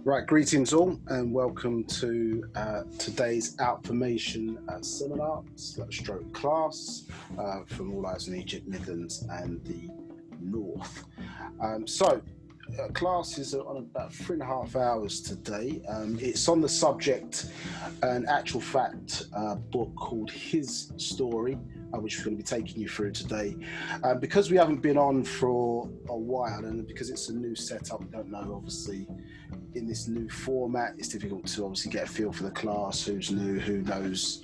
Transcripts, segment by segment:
Right, greetings all, and welcome to today's Outformation seminar stroke class from All Eyes on Egypt, Midlands and the North. Class is on about 3.5 hours today. It's on the subject, an actual fact book called His Story, which we're going to be taking you through today. Because we haven't been on for a while, and because it's a new setup, we don't know, obviously, in this new format, it's difficult to obviously get a feel for the class, who's new, who knows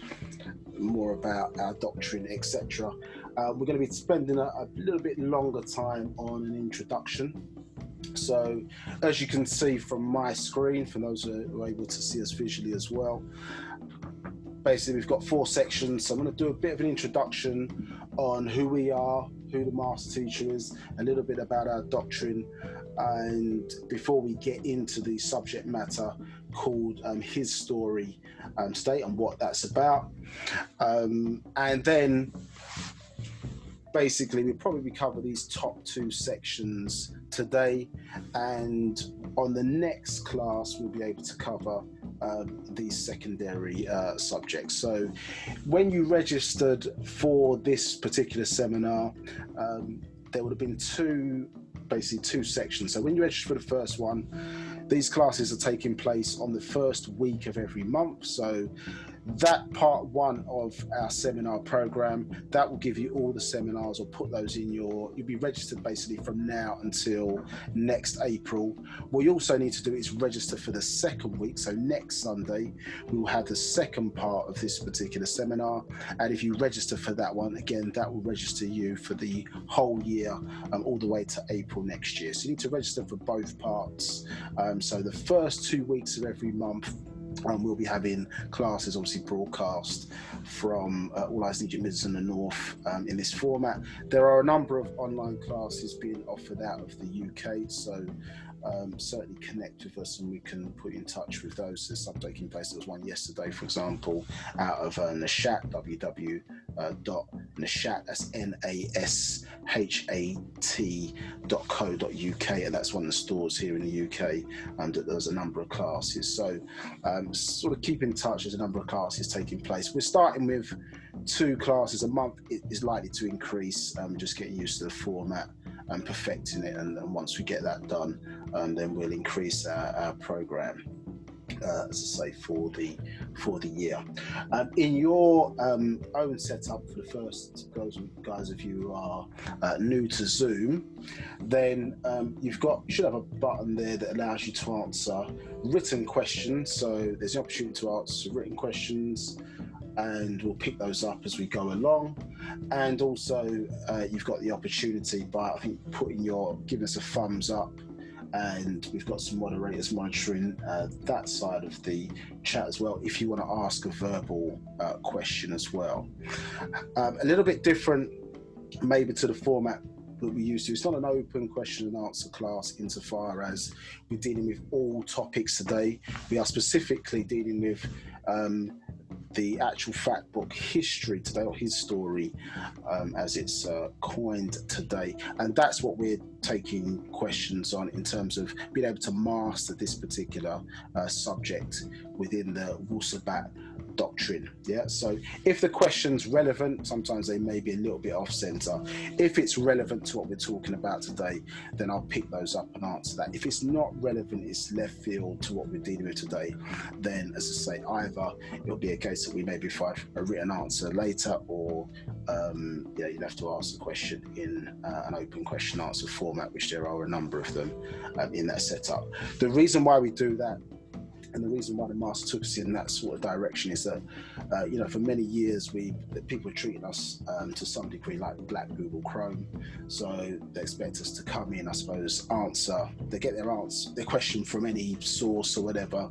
more about our doctrine, etc. We're going to be spending a little bit longer time on an introduction. So as you can see from my screen, for those who are able to see us visually as well, basically we've got 4 sections. So I'm going to do a bit of an introduction on who we are, who the master teacher is, a little bit about our doctrine, and before we get into the subject matter called His Story today and what that's about, and then basically we'll probably cover these top 2 sections today, and on the next class we'll be able to cover these secondary subjects. So when you registered for this particular seminar, there would have been basically two sections. So when you register for the first one, these classes are taking place on the first week of every month. So that part 1 of our seminar program, that will give you all the seminars, or put those in you'll be registered basically from now until next April. What you also need to do is register for the second week. So next Sunday we will have the second part of this particular seminar, and if you register for that one, again, that will register you for the whole year, all the way to April next year. So you need to register for both parts. So the first 2 weeks of every month, we'll be having classes obviously broadcast from All Eyes on Egypt, Midlands and the North in this format. There are a number of online classes being offered out of the UK, so certainly connect with us and we can put you in touch with those. There's some taking place. There was one yesterday, for example, out of Nashat, www.nashat, that's nashat.co.uk, and that's one of the stores here in the UK, and there's a number of classes. So sort of keep in touch. There's a number of classes taking place. We're starting with 2 classes a month. It is likely to increase, just getting used to the format and perfecting it, and once we get that done, then we'll increase our program, as I say, for the year. In your own setup, for the first guys of you who are new to Zoom, then you should have a button there that allows you to answer written questions. So there's an opportunity to answer written questions, and we'll pick those up as we go along. And also you've got the opportunity by, I think, giving us a thumbs up, and we've got some moderators monitoring that side of the chat as well, if you want to ask a verbal question as well. A little bit different maybe to the format that we used to. It's not an open question and answer class insofar as we're dealing with all topics today. We are specifically dealing with the actual fact book history today, or His Story, as it's coined today, and that's what we're taking questions on in terms of being able to master this particular subject within the Wu-Sabat doctrine. Yeah, so if the question's relevant, sometimes they may be a little bit off center. If it's relevant to what we're talking about today, then I'll pick those up and answer that. If it's not relevant, it's left field to what we're dealing with today, then, as I say, either it'll be a case that we maybe find a written answer later, or you'll have to ask the question in an open question answer format, which there are a number of them in that setup. The reason why we do that, and the reason why the master took us in that sort of direction, is that for many years people are treating us to some degree like Black Google Chrome. So they expect us to come in, I suppose, they get their question from any source or whatever,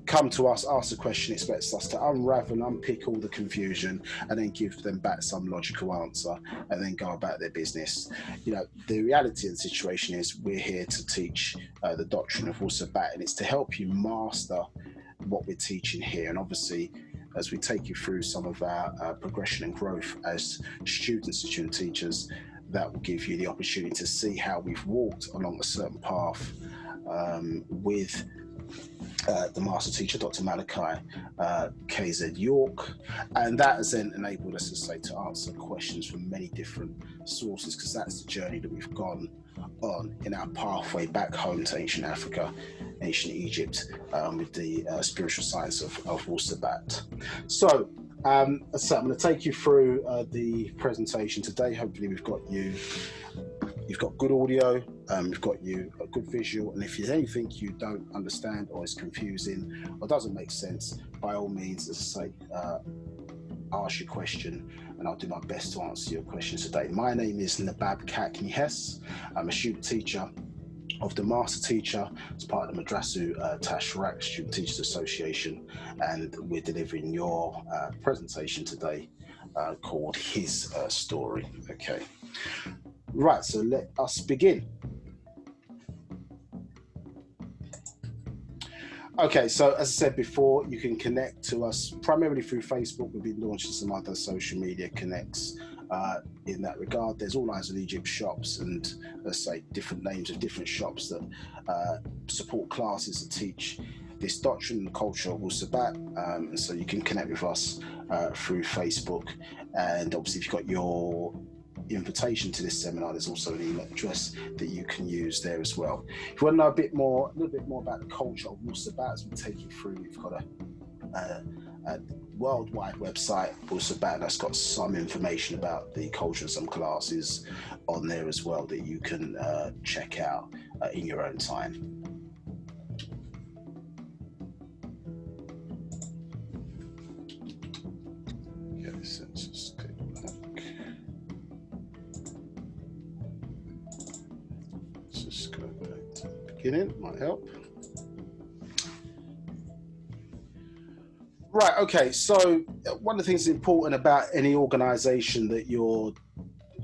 come to us, ask a question, expects us to unravel and unpick all the confusion, and then give them back some logical answer, and then go about their business. The reality of the situation is we're here to teach the doctrine of Wu-Sabat, and it's to help you master what we're teaching here. And obviously, as we take you through some of our progression and growth as students and student teachers, that will give you the opportunity to see how we've walked along a certain path with the master teacher, Dr. Malachi KZ York, and that has then enabled us, to say, to answer questions from many different sources, because that's the journey that we've gone on in our pathway back home to ancient Africa, ancient Egypt, with the spiritual science of Wu-Sabat. So I'm going to take you through the presentation today. Hopefully you've got good audio, you've got a good visual, and if there's anything you don't understand or is confusing or doesn't make sense, by all means, as I say, ask your question and I'll do my best to answer your questions today. My name is Nabab Kakni-Hess. I'm a student teacher of the master teacher as part of the Madrasu Tashrak Student Teachers Association, and we're delivering your presentation today called His Story. Okay. Right, so let us begin. Okay, so as I said before, you can connect to us primarily through Facebook. We've been launching some other social media connects in that regard. There's All Eyes on Egypt shops, and let's say different names of different shops that support classes that teach this doctrine and culture of Wu-Sabat, and so you can connect with us through Facebook. And obviously, if you've got your invitation to this seminar, there's also an email address that you can use there as well. If you want to know a little bit more about the culture of Wu-Sabat, as we take you through, we've got a worldwide website, Wu-Sabat, that's got some information about the culture and some classes on there as well that you can check out in your own time. Okay, so just go back. Just go back to the beginning, might help. Right, okay, so one of the things that's important about any organization that you're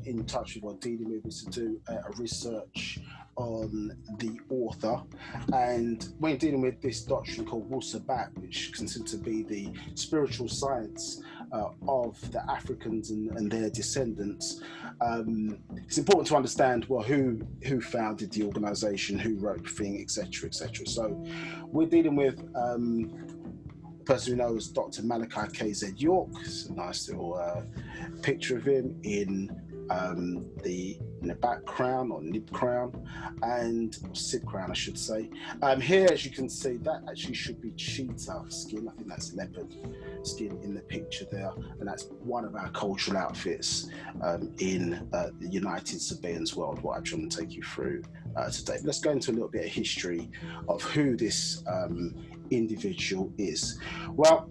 in touch with or dealing with is to do a research on the author. And when you're dealing with this doctrine called Wu-Sabat, which considered to be the spiritual science of the Africans and their descendants, it's important to understand, well, who founded the organization, who wrote the thing, etc., etc. So we're dealing with person we know as Dr. Malachi KZ York. It's a nice little picture of him in the background, or nib crown, and sib crown, I should say. Here, as you can see, that actually should be cheetah skin. I think that's leopard skin in the picture there, and that's one of our cultural outfits in the United Sabaeans worldwide, which I'm going to take you through today. But let's go into a little bit of history of who this individual is. Well,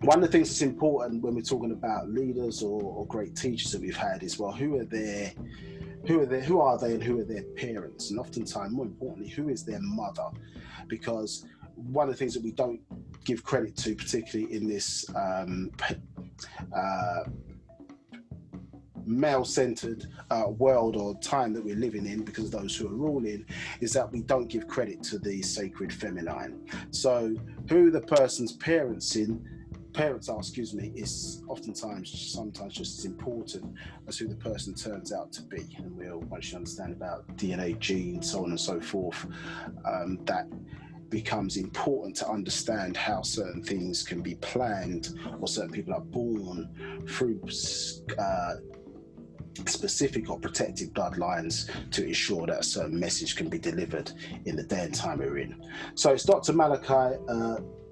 one of the things that's important when we're talking about leaders or great teachers that we've had is, well, who are they and who are their parents, and oftentimes, more importantly, who is their mother? Because one of the things that we don't give credit to, particularly in this male-centered world or time that we're living in, because of those who are ruling, is that we don't give credit to the sacred feminine. So who the person's parents are, is oftentimes sometimes just as important as who the person turns out to be. And we'll, once you understand about DNA, genes, so on and so forth, that becomes important to understand how certain things can be planned, or certain people are born through specific or protected bloodlines to ensure that a certain message can be delivered in the day and time we're in. So it's Dr. Malachi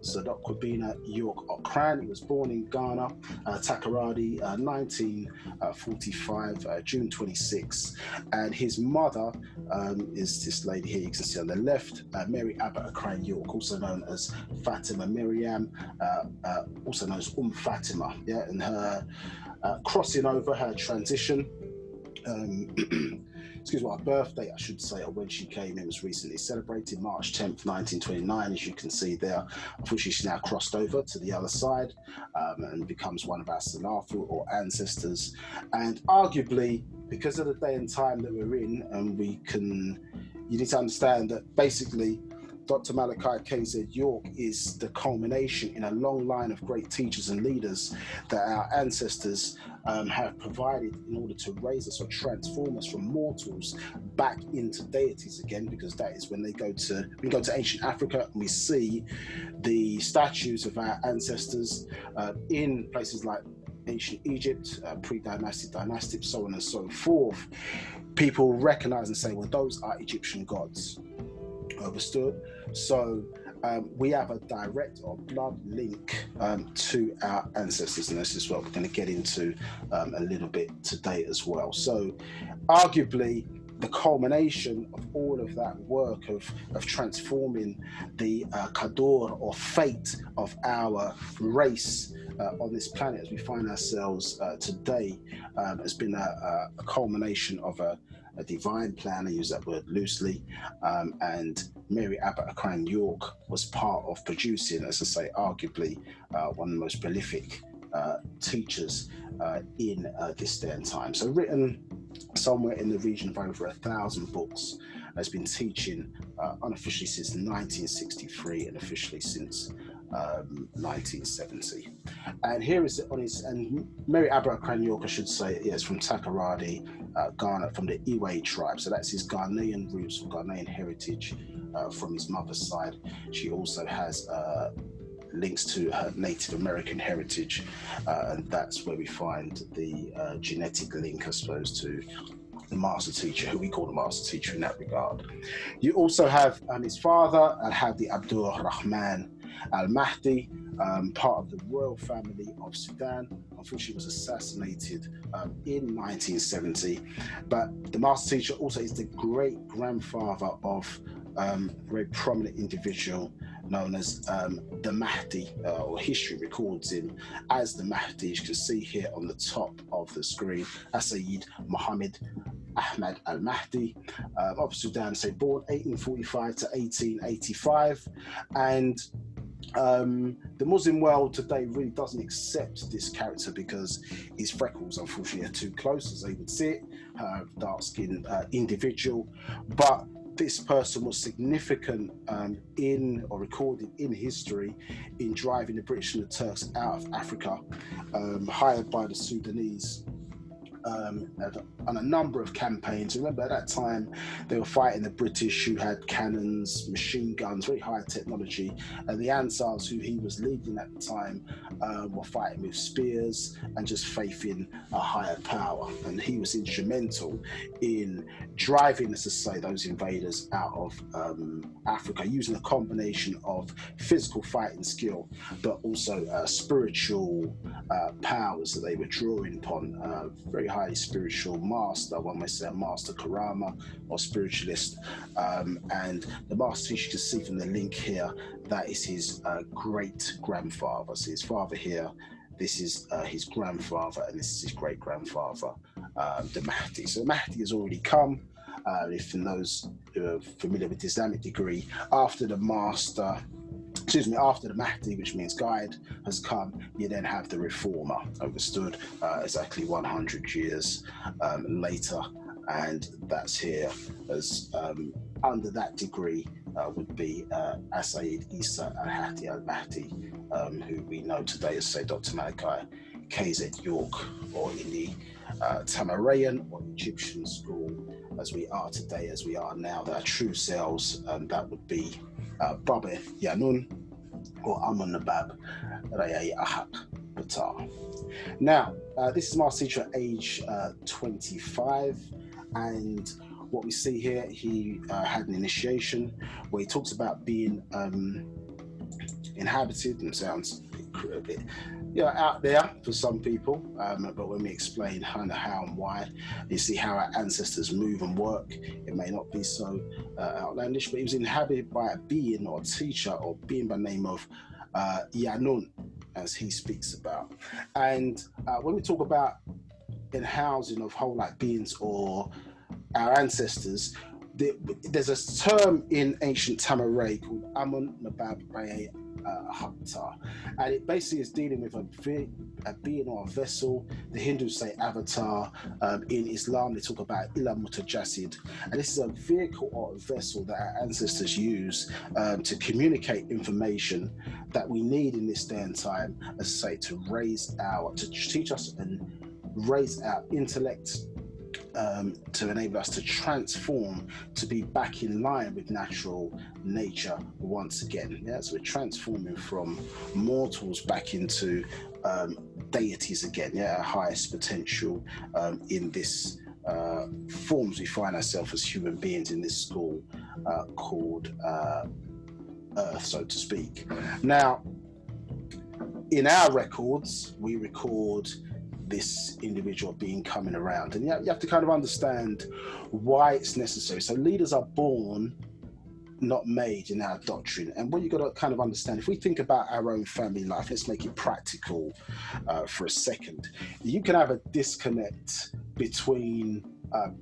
Zadok-Kwabena York Okran. He was born in Ghana, Takoradi, 1945, June 26. And his mother is this lady here, you can see on the left, Mary Abba Okran York, also known as Fatima Miriam, also known as Fatima. Yeah, and her crossing over, her transition, excuse me, her birthday, I should say, or when she came in, was recently celebrated, March 10th, 1929, as you can see there. Unfortunately, she's now crossed over to the other side and becomes one of our Salafu or ancestors. And arguably, because of the day and time that we're in, and you need to understand that basically Dr. Malachi Z York is the culmination in a long line of great teachers and leaders that our ancestors have provided in order to raise us or transform us from mortals back into deities again, because that is when we go to ancient Africa and we see the statues of our ancestors in places like ancient Egypt, pre-dynastic, dynastic, so on and so forth. People recognize and say, well, those are Egyptian gods. Understood? So we have a direct or blood link to our ancestors, and this is what we're going to get into a little bit today as well. So arguably the culmination of all of that work of transforming the Kador or fate of our race on this planet as we find ourselves today has been a culmination of a divine plan. I use that word loosely, and Mary Ba'h Yaanuwn York was part of producing, as I say, arguably one of the most prolific teachers in this day and time. So written somewhere in the region of over 1,000 books, has been teaching unofficially since 1963 and officially since 1970. And here is on his, and Mary Ba'h Yaanuwn York, I should say, is from Takoradi, Ghana, from the Iwe tribe. So that's his Ghanaian roots or Ghanaian heritage from his mother's side. She also has links to her Native American heritage, and that's where we find the genetic link, I suppose, to the master teacher, who we call the master teacher in that regard. You also have his father, Al-Hadi Abdul Rahman Al-Mahdi, part of the royal family of Sudan. Unfortunately, was assassinated in 1970. But the master teacher also is the great grandfather of a very prominent individual known as the Mahdi, or history records him as the Mahdi. As you can see here on the top of the screen, Sayyid Muhammad Ahmad al-Mahdi of Sudan, say born 1845 to 1885, and the Muslim world today really doesn't accept this character because his freckles, unfortunately, are too close, as they would see it, dark-skinned individual. But this person was significant in, or recorded in history, in driving the British and the Turks out of Africa, hired by the Sudanese on a number of campaigns. Remember, at that time, they were fighting the British, who had cannons, machine guns, very high technology, and the Ansars, who he was leading at the time, were fighting with spears and just faith in a higher power. And he was instrumental in driving, as I say, those invaders out of Africa, using a combination of physical fighting skill, but also spiritual powers that they were drawing upon. Very highly spiritual master, one may say a master Karama or spiritualist, and the master teacher, you can see from the link here, that is his great grandfather. So his father here, this is his grandfather, and this is his great grandfather, the Mahdi. So the Mahdi has already come. If those who are familiar with the Islamic degree, after the Mahdi, which means guide, has come, you then have the reformer, understood, exactly 100 years later, and that's here as under that degree would be Sayyid Isa al-Hadi al-Mahdi, who we know today as, say, Dr. Malachi Z York, or in the Tamarayan or Egyptian school, as we are today, as we are now, that are true selves, that would be Ba'h B'ah Yaanuwn or Amun-Nabab Rayay Ahak Batar. Now, this is Master Teacher at age 25, and what we see here, he had an initiation where he talks about being inhabited, and sounds a bit out there for some people, but when we explain kind of how and why, you see how our ancestors move and work, it may not be so outlandish, but he was inhabited by a being or a teacher or being by the name of Yaanuwn, as he speaks about. And when we talk about in-housing of whole-like beings or our ancestors, there's a term in ancient Tamaray called Amun-Nabab Rayay avatar, and it basically is dealing with a being or a vessel. The Hindus say avatar. In Islam, they talk about ila mutajasid, and this is a vehicle or a vessel that our ancestors use to communicate information that we need in this day and time, as I say, to teach us and raise our intellect, to enable us to transform, to be back in line with natural nature once again. Yeah, so we're transforming from mortals back into deities again. Yeah, our highest potential in this forms we find ourselves as human beings in this school called Earth, so to speak. Now, in our records, we record this individual being coming around, and you have to kind of understand why it's necessary. So leaders are born, not made, in our doctrine. And what you've got to kind of understand, if we think about our own family life, let's make it practical for a second. You can have a disconnect between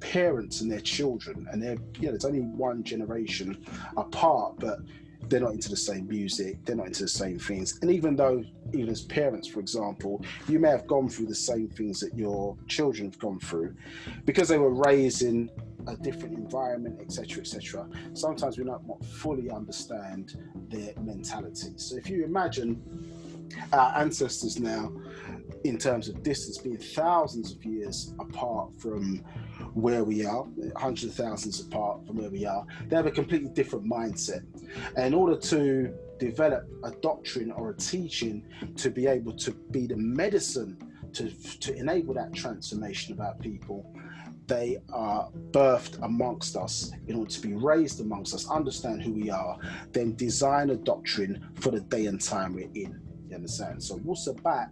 parents and their children, and there's only one generation apart, but they're not into the same music, they're not into the same things. And even as parents, for example, you may have gone through the same things that your children have gone through because they were raised in a different environment, etc., etc. Sometimes we don't fully understand their mentality. So if you imagine our ancestors now, in terms of distance, being thousands of years apart from where we are, hundreds of thousands apart from where we are, they have a completely different mindset. And in order to develop a doctrine or a teaching to be able to be the medicine to enable that transformation of our people, they are birthed amongst us in order to be raised amongst us, understand who we are, then design a doctrine for the day and time we're in. You understand? So Wu-Sabat,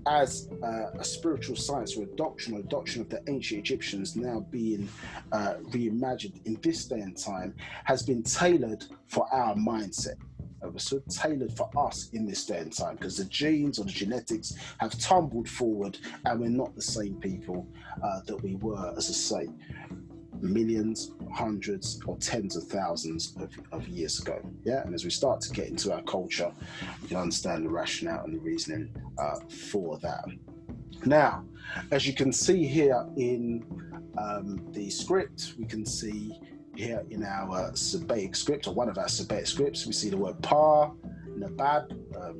as a spiritual science or a doctrine of the ancient Egyptians now being reimagined in this day and time, has been tailored for our mindset. It was so tailored for us in this day and time because the genes or the genetics have tumbled forward, and we're not the same people that we were, as I say, millions, hundreds, or tens of thousands of years ago. Yeah, and as we start to get into our culture, we can understand the rationale and the reasoning for that. Now, as you can see here in the script, we can see here in our Sabaic script, or one of our Sabaic scripts, we see the word Pa, Nabab,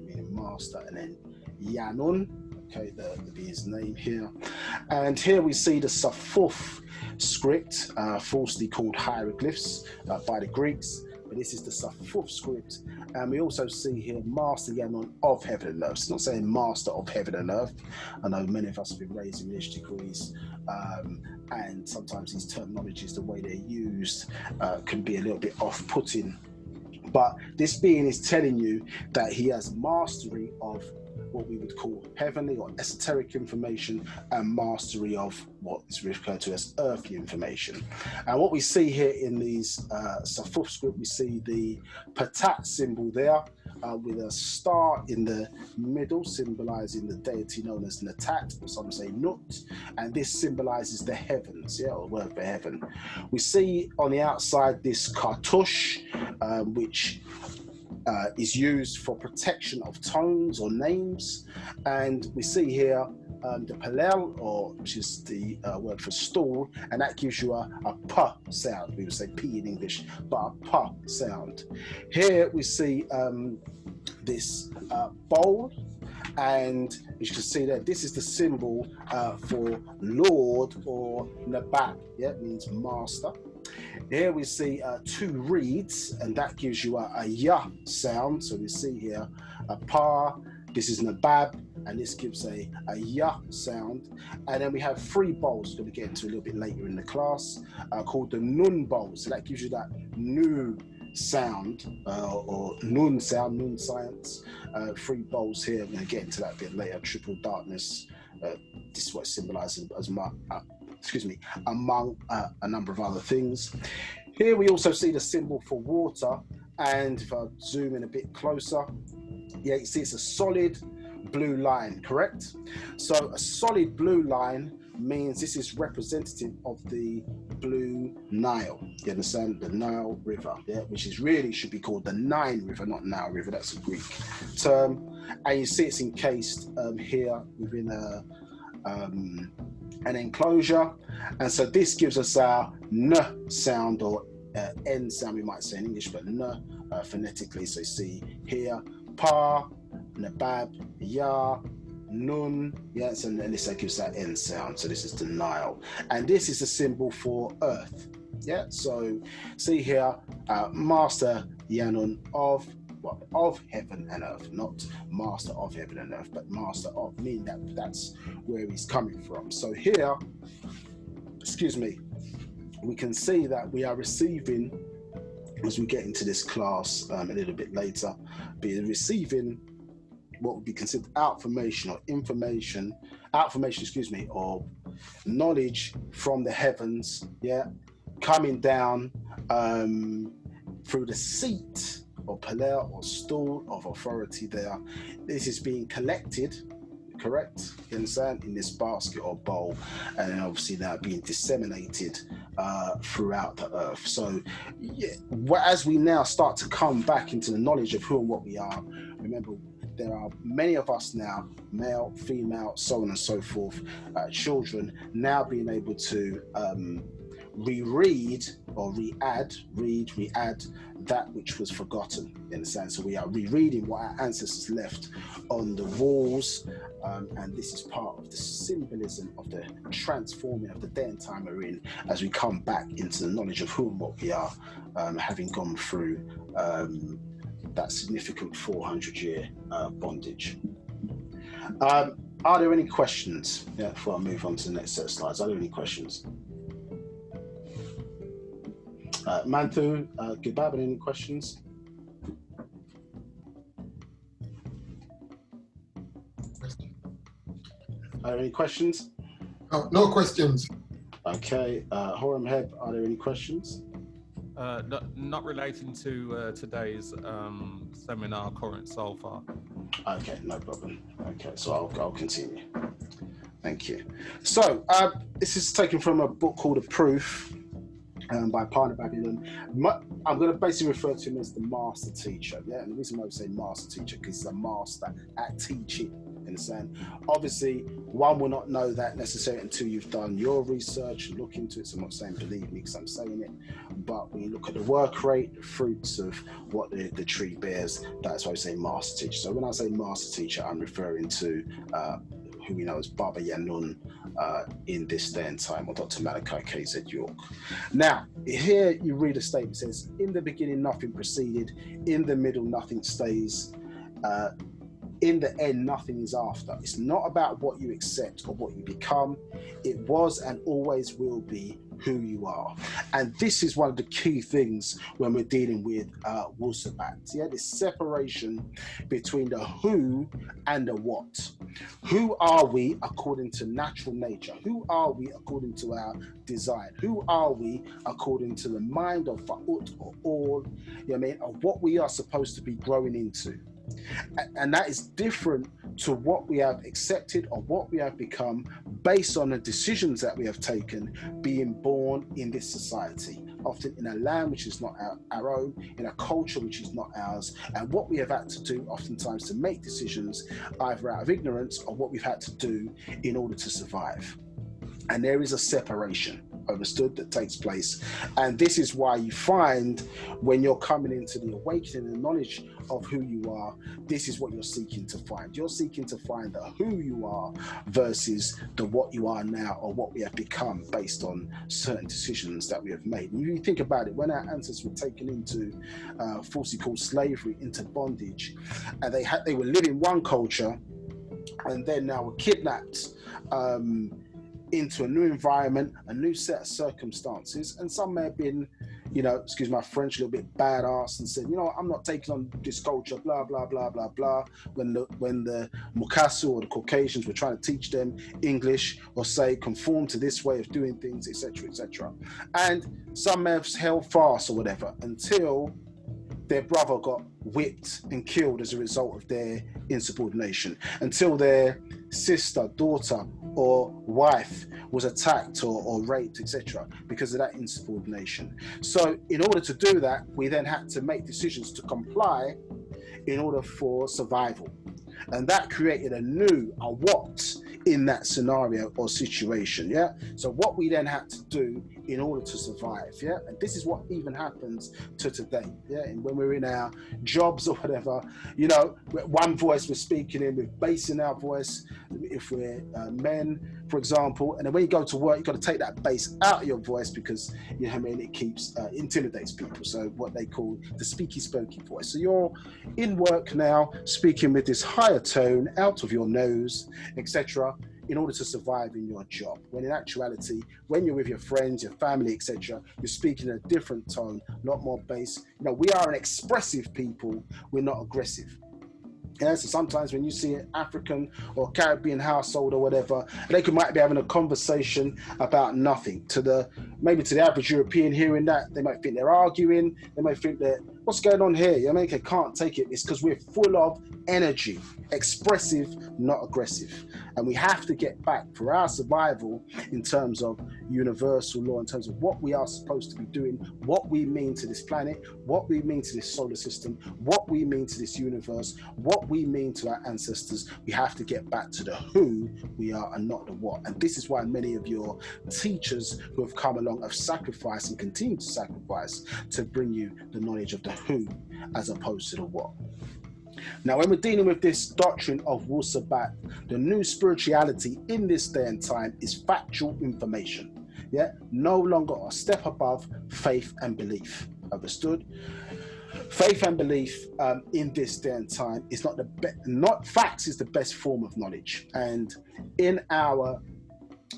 meaning master, and then Yaanuwn, okay, the being's name here. And here we see the Safuf script, falsely called hieroglyphs by the Greeks, but this is the Safuf script. And we also see here Master Yaanuwn of heaven and earth. It's not saying master of heaven and earth. I know many of us have been raised in religious degrees, and sometimes these terminologies, the way they're used, can be a little bit off-putting. But this being is telling you that he has mastery of what we would call heavenly or esoteric information, and mastery of what is referred to as earthly information. And what we see here in these Safuf script, we see the Patat symbol there, with a star in the middle, symbolizing the deity known as Natat, or some say Nut, and this symbolizes the heavens, yeah, or word for heaven. We see on the outside this Kartush, which is used for protection of tones or names, and we see here the Palel, which is the word for stool, and that gives you a P sound. We would say P in English, but a P sound. Here we see this bowl, and as you can see there, this is the symbol for Lord or Nabat. Yeah, it means master. Here we see two reeds, and that gives you a ya sound. So we see here a pa, this is nabab, and this gives a ya sound. And then we have three bowls, we're going to get into a little bit later in the class, called the nun bowl. So that gives you that nu sound, or nun sound, nun science. Three bowls here, I'm going to get into that a bit later. Triple darkness, this is what it symbolizes as among a number of other things. Here we also see the symbol for water, and if I zoom in a bit closer, yeah, you see it's a solid blue line, correct? So a solid blue line means this is representative of the Blue Nile. You understand? The Nile River, yeah, which is really should be called the Nine River, not Nile River. That's a Greek term. And you see it's encased here within an enclosure. And so this gives us our N sound, or N sound, we might say in English, but N phonetically. So you see here, Pa, Ba'h B'ah Yaanuwn, yes, and this gives that N sound. So this is the Nile, and this is a symbol for Earth. Yeah, so see here, Master Yaanuwn of heaven and earth, not master of heaven and earth, but master of, meaning that's where he's coming from. So here, excuse me, we can see that we are receiving, as we get into this class a little bit later, be receiving what would be considered outformation or information, or knowledge from the heavens, yeah, coming down through the seat or pillar or stool of authority there. This is being collected, correct, you understand, in this basket or bowl, and then obviously now being disseminated throughout the earth. So yeah, as we now start to come back into the knowledge of who and what we are, remember, there are many of us now, male, female, so on and so forth, children, now being able to reread or re-add that which was forgotten, in a sense. So we are rereading what our ancestors left on the walls, and this is part of the symbolism of the transforming of the day and time we're in, as we come back into the knowledge of who and what we are, having gone through that significant 400-year bondage. Are there any questions? Yeah, before I move on to the next set of slides, are there any questions? Manthu, Gibab, any questions? Are there any questions? No questions. Okay. Horam Heb, are there any questions? Not relating to today's seminar current so far. Okay, no problem. Okay, so I'll continue. Thank you. So this is taken from a book called A Proof by Ba'h B'ah Yaanuwn. I'm going to basically refer to him as the master teacher. Yeah, and the reason why we say master teacher, because he's a master at teaching. Understand? Obviously, one will not know that necessarily until you've done your research and look into it. So I'm not saying believe me because I'm saying it, but when you look at the work rate, the fruits of what the tree bears, that's why I say master teacher. So when I say master teacher, I'm referring to who we know as Ba'h B'ah Yaanuwn in this day and time, or Dr Malachi Z York. Now, here you read a statement that says, in the beginning nothing proceeded, in the middle nothing stays, in the end, nothing is after. It's not about what you accept or what you become. It was and always will be who you are. And this is one of the key things when we're dealing with Wu-Sabat. Yeah, this separation between the who and the what. Who are we according to natural nature? Who are we according to our design? Who are we according to the mind of Fa'ut or all, you know what I mean, of what we are supposed to be growing into? And that is different to what we have accepted or what we have become based on the decisions that we have taken being born in this society, often in a land which is not our own, in a culture which is not ours, and what we have had to do oftentimes to make decisions either out of ignorance or what we've had to do in order to survive. And there is a separation, understood, that takes place. And this is why you find when you're coming into the awakening and knowledge of who you are, this is what you're seeking to find. You're seeking to find the who you are versus the what you are now or what we have become based on certain decisions that we have made. And if you think about it, when our ancestors were taken into falsely called slavery, into bondage, and they were living one culture and then now were kidnapped into a new environment, a new set of circumstances, and some may have been, you know, excuse my French, a little bit badass and said, you know, I'm not taking on this culture, blah, blah, blah, blah, blah. When the Mukasu or the Caucasians were trying to teach them English or say conform to this way of doing things, etc., etc. And some may have held fast or whatever until their brother got whipped and killed as a result of their insubordination, until their sister, daughter, or wife was attacked or raped, etc., because of that insubordination. So in order to do that, we then had to make decisions to comply in order for survival. And that created a what in that scenario or situation, yeah? So what we then had to do in order to survive, yeah? And this is what even happens to today, yeah? And when we're in our jobs or whatever, you know, one voice we're speaking in with bass in our voice, if we're men, for example, and then when you go to work, you've got to take that bass out of your voice because, you know what I mean, it keeps, intimidates people. So what they call the speaky spokey voice. So you're in work now, speaking with this higher tone out of your nose, etc., in order to survive in your job. When in actuality, when you're with your friends, your family, etc., you're speaking in a different tone, a lot more bass. You know, we are an expressive people, we're not aggressive. Yeah, so sometimes when you see an African or Caribbean household or whatever, they might be having a conversation about nothing. Maybe to the average European hearing that, they might think they're arguing, they might think that, what's going on here? You know, I mean, they can't take it. It's because we're full of energy, expressive, not aggressive. And we have to get back for our survival in terms of universal law, in terms of what we are supposed to be doing, what we mean to this planet, what we mean to this solar system, what we mean to this universe, what we mean to our ancestors. We have to get back to the who we are and not the what. And this is why many of your teachers who have come along have sacrificed and continue to sacrifice to bring you the knowledge of the who as opposed to the what. Now, when we're dealing with this doctrine of Wu-Sabat, the new spirituality in this day and time is factual information. Yeah, no longer a step above faith and belief. Understood? Faith and belief in this day and time is not facts is the best form of knowledge. And in our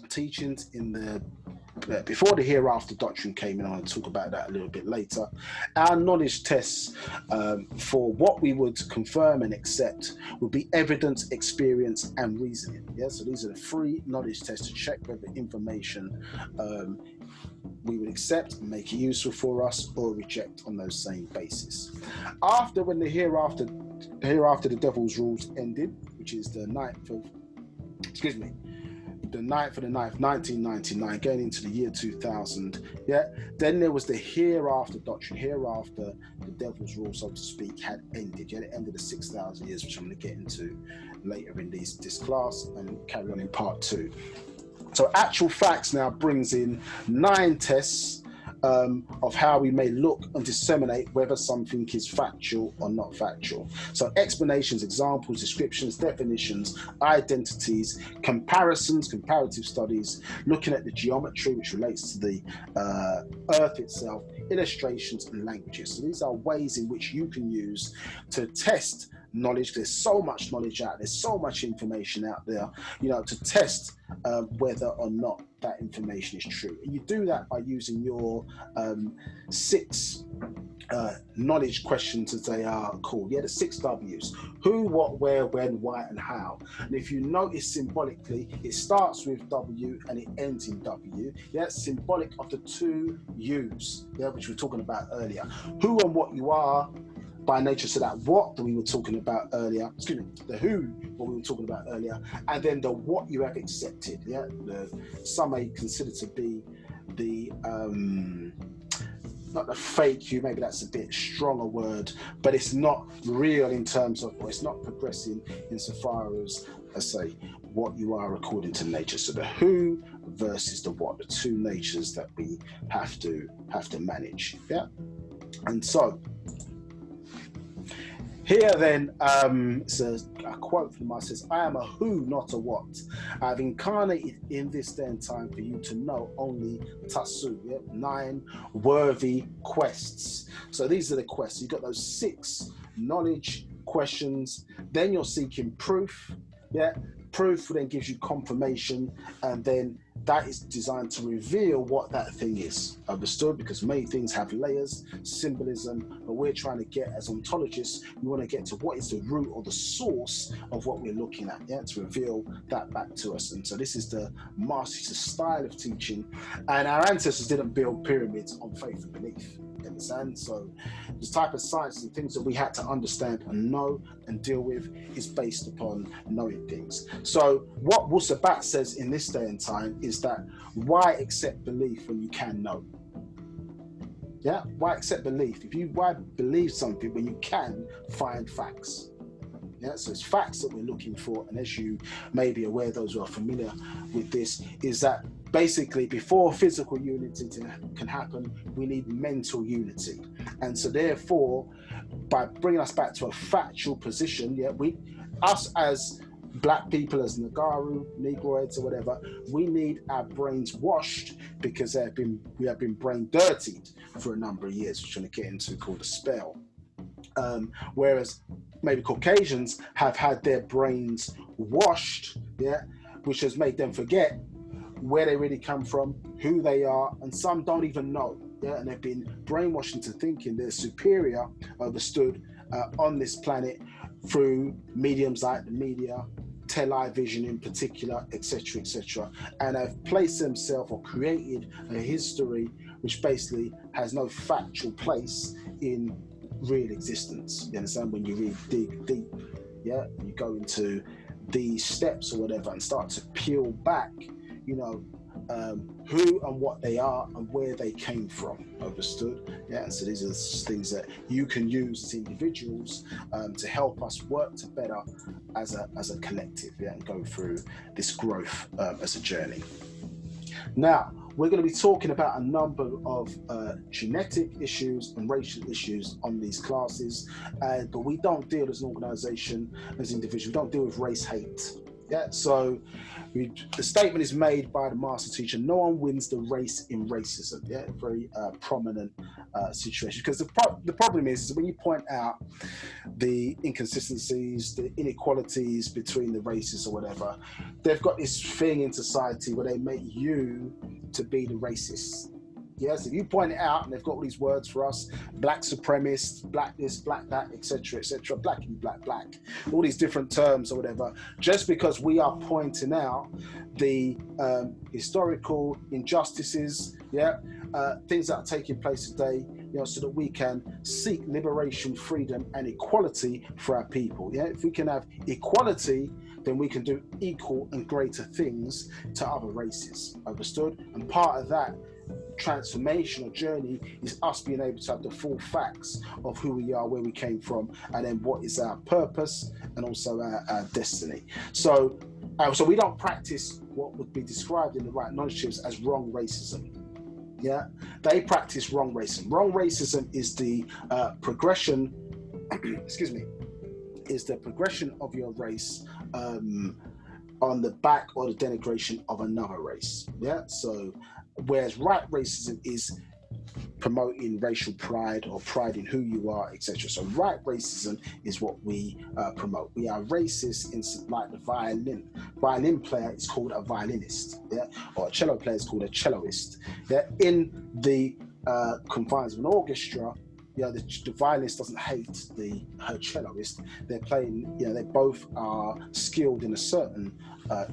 teachings in the before the hereafter doctrine came in, I'll talk about that a little bit later. Our knowledge tests for what we would confirm and accept would be evidence, experience, and reasoning. Yeah, so these are the three knowledge tests to check whether information we would accept and make it useful for us or reject on those same basis. After when the hereafter the devil's rules ended, which is the 9th of 9th, 1999, going into the year 2000, yeah, then there was the hereafter doctrine. Hereafter the devil's rule, so to speak, had ended. Yeah, it ended the 6,000 years, which I'm going to get into later in this class and carry on in part 2. So actual facts now brings in 9 tests of how we may look and disseminate whether something is factual or not factual. So explanations, examples, descriptions, definitions, identities, comparisons, comparative studies, looking at the geometry which relates to the earth itself, illustrations and languages. So these are ways in which you can use to test knowledge. There's so much knowledge out there, there's so much information out there, you know, to test whether or not that information is true. And you do that by using your 6 knowledge questions, as they are called. Yeah, the 6 W's: who, what, where, when, why, and how. And if you notice symbolically, it starts with W and it ends in W. Yeah, it's symbolic of the 2 U's, yeah, which we were talking about earlier. Who and what you are by nature, so that what that we were talking about earlier, the who, what we were talking about earlier, and then the what you have accepted. Yeah, some may consider to be the not the fake you, maybe that's a bit strong a word, but it's not real in terms of, or it's not progressing insofar as, let's say, what you are according to nature. So the who versus the what, the 2 natures that we have to manage. Yeah, and so here then, says a quote from us says, "I am a who, not a what. I have incarnated in this day and time for you to know only tasu." Yeah? 9 worthy quests. So these are the quests. You've got those 6 knowledge questions. Then you're seeking proof. Yeah, proof then gives you confirmation, and then that is designed to reveal what that thing is. Understood? Because many things have layers, symbolism, but we're trying to get, as ontologists, we want to get to what is the root or the source of what we're looking at, yeah, to reveal that back to us. And so this is the master style of teaching. And our ancestors didn't build pyramids on faith and belief. You understand? So the type of science and things that we had to understand and know and deal with is based upon knowing things. So what Wu-Sabat says in this day and time is that why accept belief when you can know? Yeah, why accept belief? Why believe something when you can find facts? Yeah, so it's facts that we're looking for, and as you may be aware, those who are familiar with this, is that basically before physical unity can happen, we need mental unity. And so therefore, by bringing us back to a factual position, yeah, us as black people, as Nagaru, Negroids or whatever, we need our brains washed because we have been brain dirtied for a number of years, which we're going to get into, called a spell. Whereas maybe Caucasians have had their brains washed, yeah, which has made them forget where they really come from, who they are, and some don't even know, yeah, and they've been brainwashed into thinking they're superior, understood, on this planet through mediums like the media, television in particular, etc., etc., and have placed themselves or created a history which basically has no factual place in real existence. You understand? When you really dig deep, yeah, you go into these steps or whatever and start to peel back, you know, who and what they are and where they came from, understood? Yeah, so these are the things that you can use as individuals to help us work to better as a collective, yeah, and go through this growth as a journey. Now, we're going to be talking about a number of genetic issues and racial issues on these classes, but we don't deal as an organization, as individuals, we don't deal with race hate. Yeah, so the statement is made by the master teacher: no one wins the race in racism. Yeah, very prominent situation. Because the problem is when you point out the inconsistencies, the inequalities between the races or whatever, they've got this thing in society where they make you to be the racist. Yes, if you point it out, and they've got all these words for us: black supremacist, black this, black that, etc., etc., black and black, all these different terms or whatever, just because we are pointing out the historical injustices, yeah, things that are taking place today, you know, so that we can seek liberation, freedom, and equality for our people. Yeah, if we can have equality, then we can do equal and greater things to other races. Understood? And part of that transformational journey is us being able to have the full facts of who we are, where we came from, and then what is our purpose and also our destiny. So we don't practice what would be described in the right knowledge tips as wrong racism. Yeah, they practice wrong racism. Wrong racism is the progression excuse me, is the progression of your race on the back or the denigration of another race. Yeah, so whereas right racism is promoting racial pride or pride in who you are, etc. So right racism is what we promote. We are racist in like the violin player is called a violinist, yeah, or a cello player is called a celloist. Yeah, in the confines of an orchestra, you know, the violinist doesn't hate her celloist. They're playing, you know, they both are skilled in a certain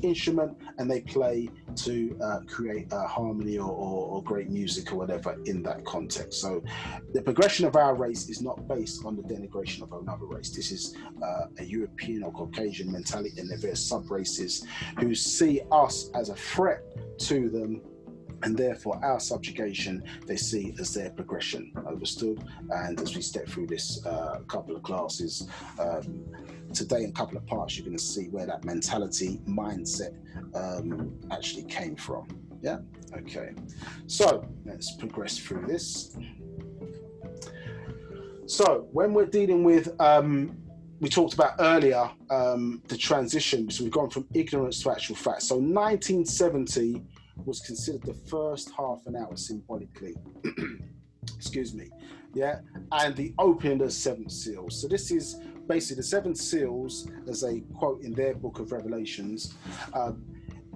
instrument, and they play to create harmony or great music or whatever in that context. So the progression of our race is not based on the denigration of another race. This is a European or Caucasian mentality, and there are various sub-races who see us as a threat to them, and therefore our subjugation they see as their progression. Understood? And as we step through this couple of classes today, in a couple of parts, you're going to see where that mentality, mindset actually came from. Yeah? Okay. So let's progress through this. So when we're dealing with, we talked about earlier the transition, so we've gone from ignorance to actual fact. So 1970 was considered the first half an hour symbolically, excuse me, yeah, and the opening of the seventh seal. So this is basically the seven seals, as they quote in their book of Revelations,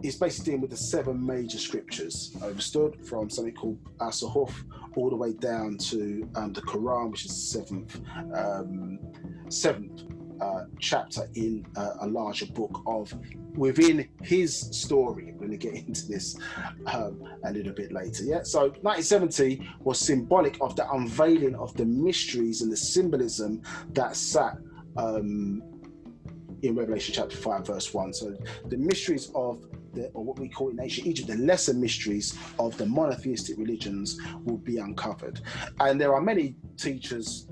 is basically dealing with the seven major scriptures, understood, from something called Asahuf all the way down to the Quran, which is the seventh chapter in a larger book of within his story. I'm going to get into this a little bit later. Yeah. So 1970 was symbolic of the unveiling of the mysteries and the symbolism that sat in Revelation chapter 5 verse 1. So the mysteries of or what we call in ancient Egypt, the lesser mysteries of the monotheistic religions will be uncovered. And there are many teachers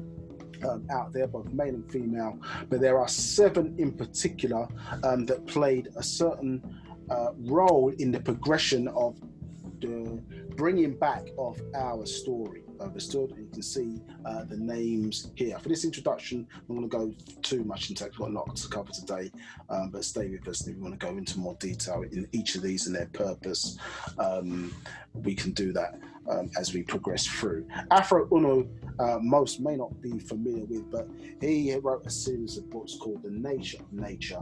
out there, both male and female, but there are 7 in particular that played a certain role in the progression of the bringing back of our story. Understood? And you can see the names here. For this introduction, I'm going to go too much into it. I've got a lot to cover today, but stay with us. If we want to go into more detail in each of these and their purpose, we can do that as we progress through. Afro Uno, most may not be familiar with, but he wrote a series of books called The Nature of Nature.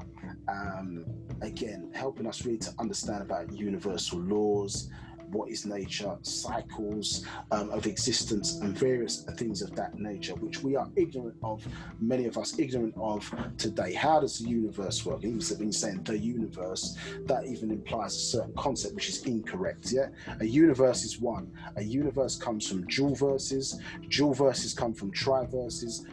Again, helping us really to understand about universal laws, what is nature, cycles of existence, and various things of that nature, which we are ignorant of, many of us ignorant of today. How does the universe work? Even when you're saying the universe, that even implies a certain concept which is incorrect. Yeah, a universe is one. A universe comes from dual verses come from triverses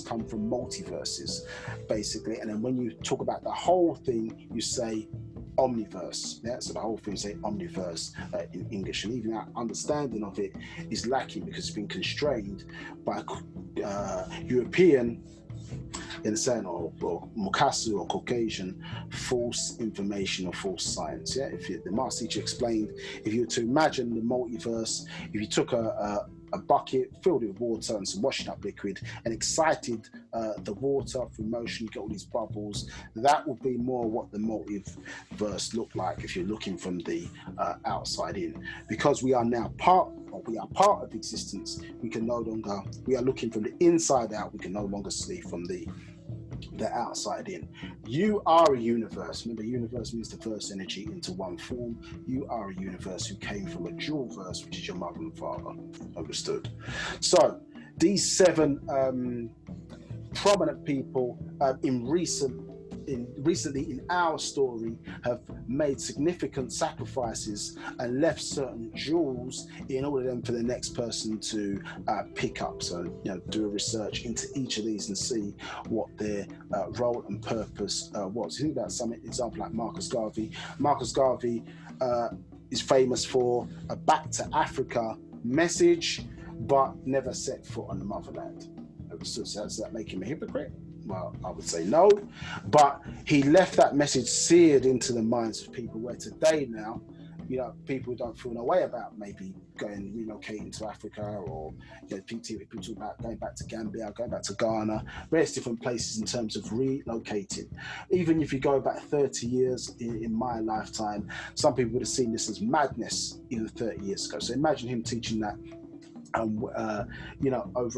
come from multiverses, basically. And then when you talk about the whole thing, you say omniverse. Yeah, so the whole thing say omniverse in English, and even our understanding of it is lacking because it's been constrained by European, in a sense, or Mukasu or Caucasian false information or false science. Yeah, the master teacher explained, if you were to imagine the multiverse, if you took a bucket, filled it with water and some washing up liquid, and excited the water through motion, you get all these bubbles. That would be more what the multiverse looked like if you're looking from the outside in. Because we are now part of existence, we are looking from the inside out, we can no longer see from the outside in. You are a universe. Remember, universe means the first energy into one form. You are a universe who came from a dual verse, which is your mother and father. Understood? So these 7 prominent people recently in our story have made significant sacrifices and left certain jewels in order for the next person to pick up. So, do a research into each of these and see what their role and purpose was. Think about some example like Marcus Garvey. Marcus Garvey is famous for a back to Africa message, but never set foot on the motherland. So does that make him a hypocrite? Well, I would say no, but he left that message seared into the minds of people, where today now, people don't feel no way about maybe relocating to Africa, or people talk about going back to Gambia, going back to Ghana, various different places in terms of relocating. Even if you go back 30 years in my lifetime, some people would have seen this as madness even 30 years ago. So imagine him teaching that over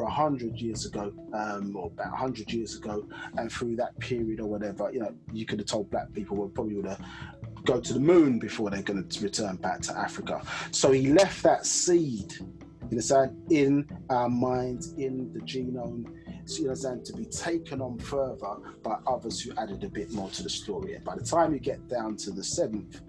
100 years ago, or about 100 years ago, and through that period or whatever, you could have told black people would have go to the moon before they're going to return back to Africa. So he left that seed, in our minds, in the genome, to be taken on further by others who added a bit more to the story. And by the time you get down to the 7th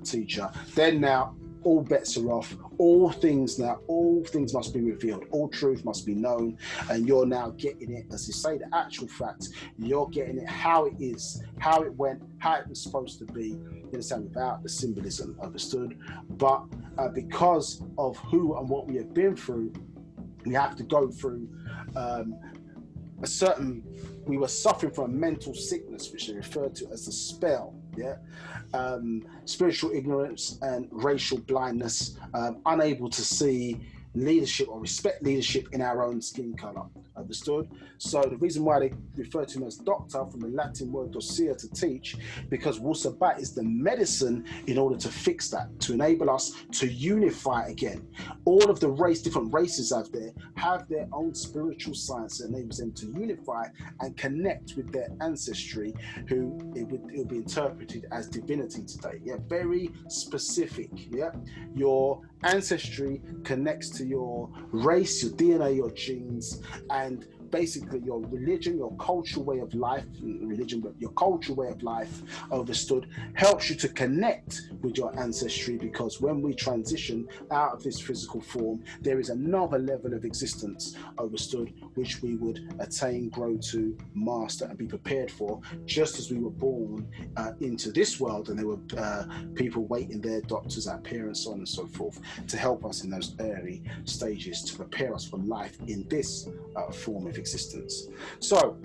teacher, then now all bets are off. All things must be revealed. All truth must be known, and you're now getting it, as you say, the actual fact. You're getting it how it is, how it went, how it was supposed to be. Without the symbolism, understood. But because of who and what we have been through, we have to go through we were suffering from a mental sickness, which they referred to as the spell. Spiritual ignorance and racial blindness, unable to see leadership or respect leadership in our own skin color. Understood? So the reason why they refer to him as doctor, from the Latin word docere, to teach, because Wu-Sabat is the medicine in order to fix that, to enable us to unify again. All of the different races out there have their own spiritual science that enables them to unify and connect with their ancestry, who it will be interpreted as divinity today. Very specific. Your ancestry connects to your race, your DNA, your genes, and basically your religion, your cultural way of life, religion, but your cultural way of life, understood, helps you to connect with your ancestry, because when we transition out of this physical form, there is another level of existence, understood, which we would attain, grow to, master, and be prepared for, just as we were born into this world, and there were people waiting there, doctors, our parents, so on and so forth, to help us in those early stages to prepare us for life in this form of existence. So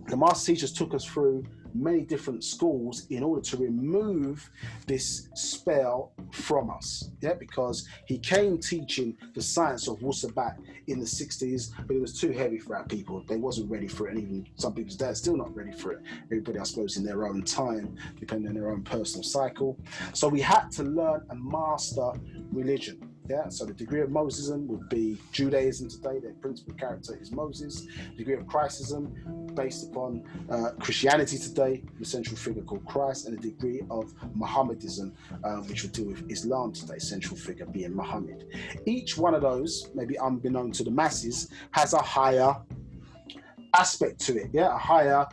the master teachers took us through many different schools in order to remove this spell from us, because he came teaching the science of Wu-Sabat in the 60s, but it was too heavy for our people. They wasn't ready for it, and even some people's dads still not ready for it. Everybody, I suppose, in their own time, depending on their own personal cycle. So we had to learn and master religion. So the degree of Mosism would be Judaism today. Their principal character is Moses. The degree of Christism, based upon Christianity today, the central figure called Christ, and the degree of Mohammedism, which would deal with Islam today, central figure being Muhammad. Each one of those, maybe unbeknown to the masses, has a higher aspect to it, a higher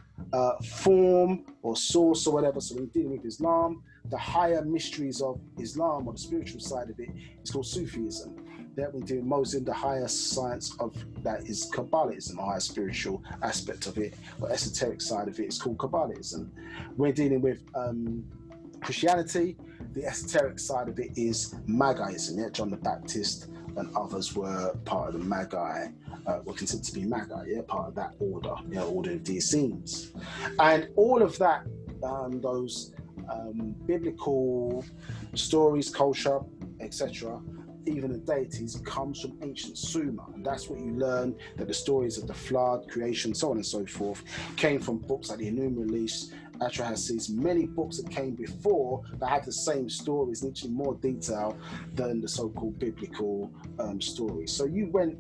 form or source or whatever. So when dealing with Islam, the higher mysteries of Islam, or the spiritual side of it, is called Sufism. When dealing with Muslim, the higher science of that is Kabbalism, the higher spiritual aspect of it, or esoteric side of it is called Kabbalism. When dealing with Christianity, the esoteric side of it is Magiism. John the Baptist and others were part of the Magi, were considered to be Magi, part of that order, order of the Essenes. And all of that, those biblical stories, culture, etc., even the deities, comes from ancient Sumer, and that's what you learn, that the stories of the flood, creation, so on and so forth, came from books like the Anunnaqi release. Atrahasis, many books that came before that had the same stories, and in more detail than the so-called biblical stories. So you went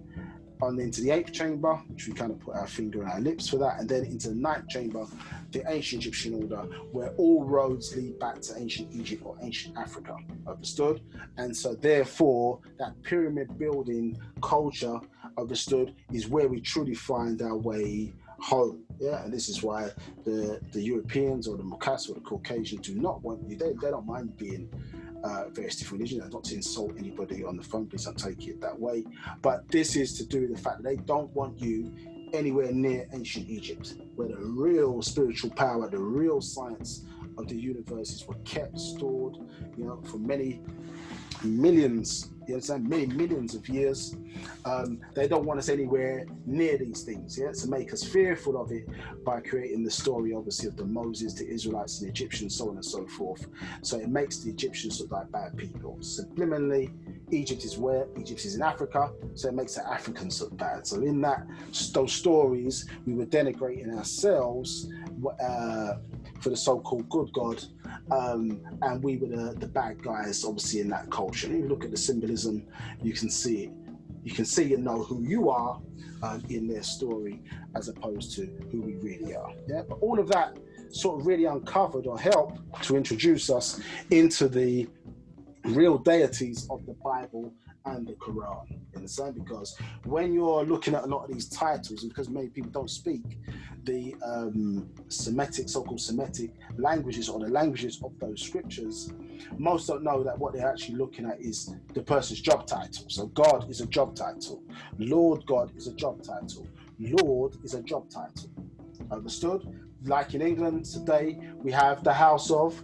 on into the 8th chamber, which we kind of put our finger on our lips for that, and then into the 9th chamber, the ancient Egyptian order, where all roads lead back to ancient Egypt or ancient Africa, understood? And so therefore, that pyramid building culture, understood, is where we truly find our way home. And this is why the Europeans or the Mukas or the Caucasians do not want you, they don't mind being various different religions. Not to insult anybody on the phone, please don't take it that way, but this is to do with the fact that they don't want you anywhere near ancient Egypt, where the real spiritual power, the real science of the universes were kept, stored, for many millions, many millions of years. They don't want us anywhere near these things, to make us fearful of it by creating the story, obviously, of the Moses, the Israelites, and the Egyptians, so on and so forth. So it makes the Egyptians look like bad people. Subliminally, Egypt is where? Egypt is in Africa, so it makes the Africans look bad. So in those stories, we were denigrating ourselves for the so-called good God, and we were the bad guys, obviously, in that culture. And if you look at the symbolism, you can see it. You can see and know who you are in their story, as opposed to who we really are. But all of that sort of really uncovered or helped to introduce us into the real deities of the Bible and the Quran, you understand? Because when you're looking at a lot of these titles, and because many people don't speak the Semitic, so-called Semitic languages, or the languages of those scriptures, most don't know that what they're actually looking at is the person's job title. So God is a job title. Lord God is a job title. Lord is a job title. Understood? Like in England today, we have the House of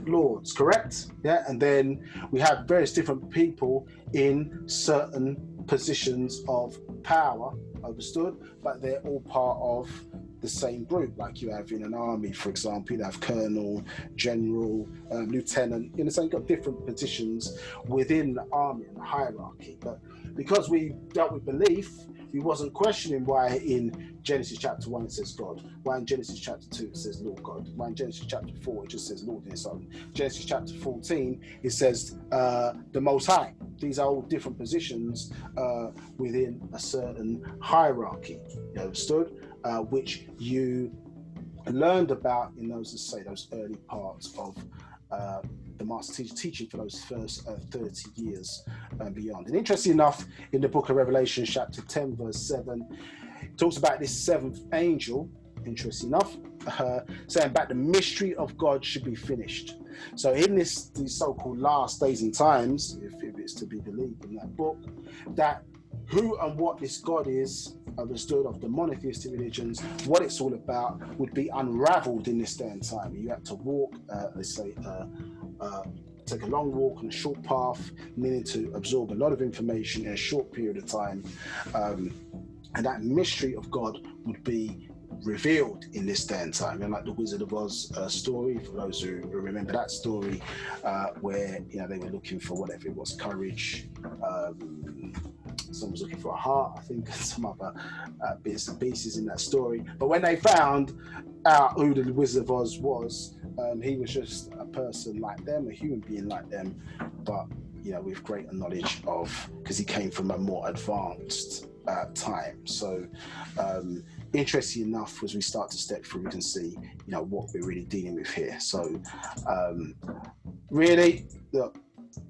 Lords, correct? And then we have various different people in certain positions of power, understood? But they're all part of the same group. Like you have in an army, for example, you have colonel, general, lieutenant, you've got different positions within the army and the hierarchy. But because we dealt with belief, we wasn't questioning why in Genesis chapter 1 it says God, why in Genesis chapter 2 it says Lord God, why in Genesis chapter 4 it just says Lord in its own. Genesis chapter 14 it says the Most High. These are all different positions within a certain hierarchy, you understood, which you learned about in those early parts of the master teacher teaching for those first 30 years and beyond. And interesting enough, in the book of Revelation, chapter 10, verse 7, It talks about this seventh angel, interesting enough, saying about the mystery of God should be finished. So in these so-called last days and times, if it's to be believed in that book, that who and what this God is, understood of the monotheistic religions, what it's all about, would be unraveled in this day and time. You had to walk, let's say, take a long walk on a short path, meaning to absorb a lot of information in a short period of time. And that mystery of God would be revealed in this day and time. And like the Wizard of Oz story, for those who remember that story, where they were looking for whatever it was, courage. Someone was looking for a heart, I think, and some other bits and pieces in that story. But when they found out who the Wizard of Oz was, he was just a person like them, a human being like them, but with greater knowledge of, because he came from a more advanced time. So interesting enough, as we start to step through, we can see what we're really dealing with here. So really, look,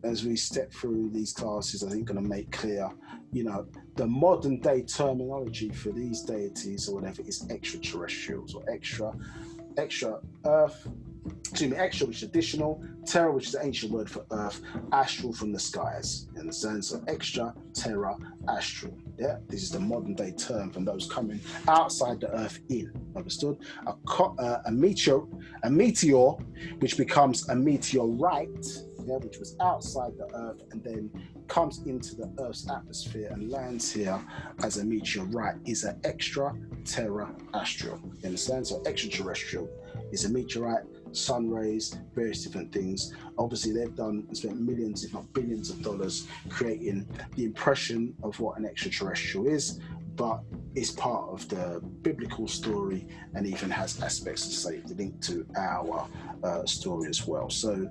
as we step through these classes, I think going to make clear, the modern day terminology for these deities or whatever is extraterrestrials, or extra earth, extra, which is additional, terra, which is the ancient word for earth, astral from the skies, in the sense of extra, terra, astral. Yeah, this is the modern day term from those coming outside the earth in. Understood? A meteor, which becomes a meteorite, which was outside the earth and then comes into the earth's atmosphere and lands here as a meteorite, is an extra terra astral. You understand? So extraterrestrial is a meteorite, sun rays, various different things. Obviously, they've spent millions, if not billions of dollars creating the impression of what an extraterrestrial is, but it's part of the biblical story and even has aspects of, say, linked to our story as well. So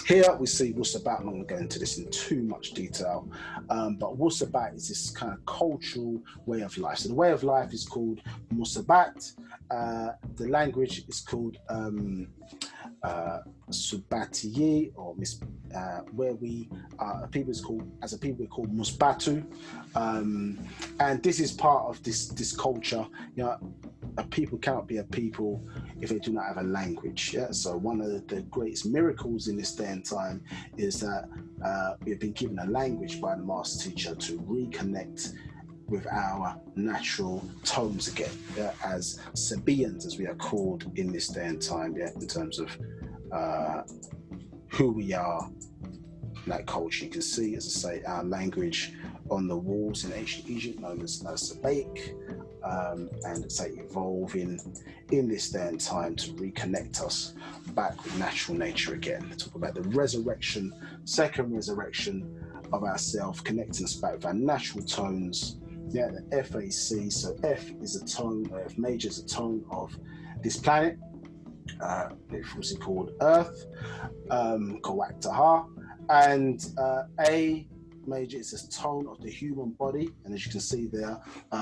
here we see Wu-Sabat. I'm not going to go into this in too much detail, but Wu-Sabat is this kind of cultural way of life. So the way of life is called Wu-Sabat. The language is called Subatiye, or where we people is called, as a people we're called Musbatu, and this is part of this culture. A people cannot be a people if they do not have a language. Yeah. So one of the greatest miracles in this day and time is that we have been given a language by the master teacher to reconnect with our natural tones again, as Sabians, as we are called in this day and time, in terms of who we are in that culture. You can see, as I say, our language on the walls in ancient Egypt, known as Sabaic, and say evolving in this day and time to reconnect us back with natural nature again. Talk about the resurrection, second resurrection of ourself, connecting us back with our natural tones. Yeah, the FAC. So F is a tone, F major is a tone of this planet, it's called Earth, Kawaktaha, and A major is this tone of the human body. And as you can see there,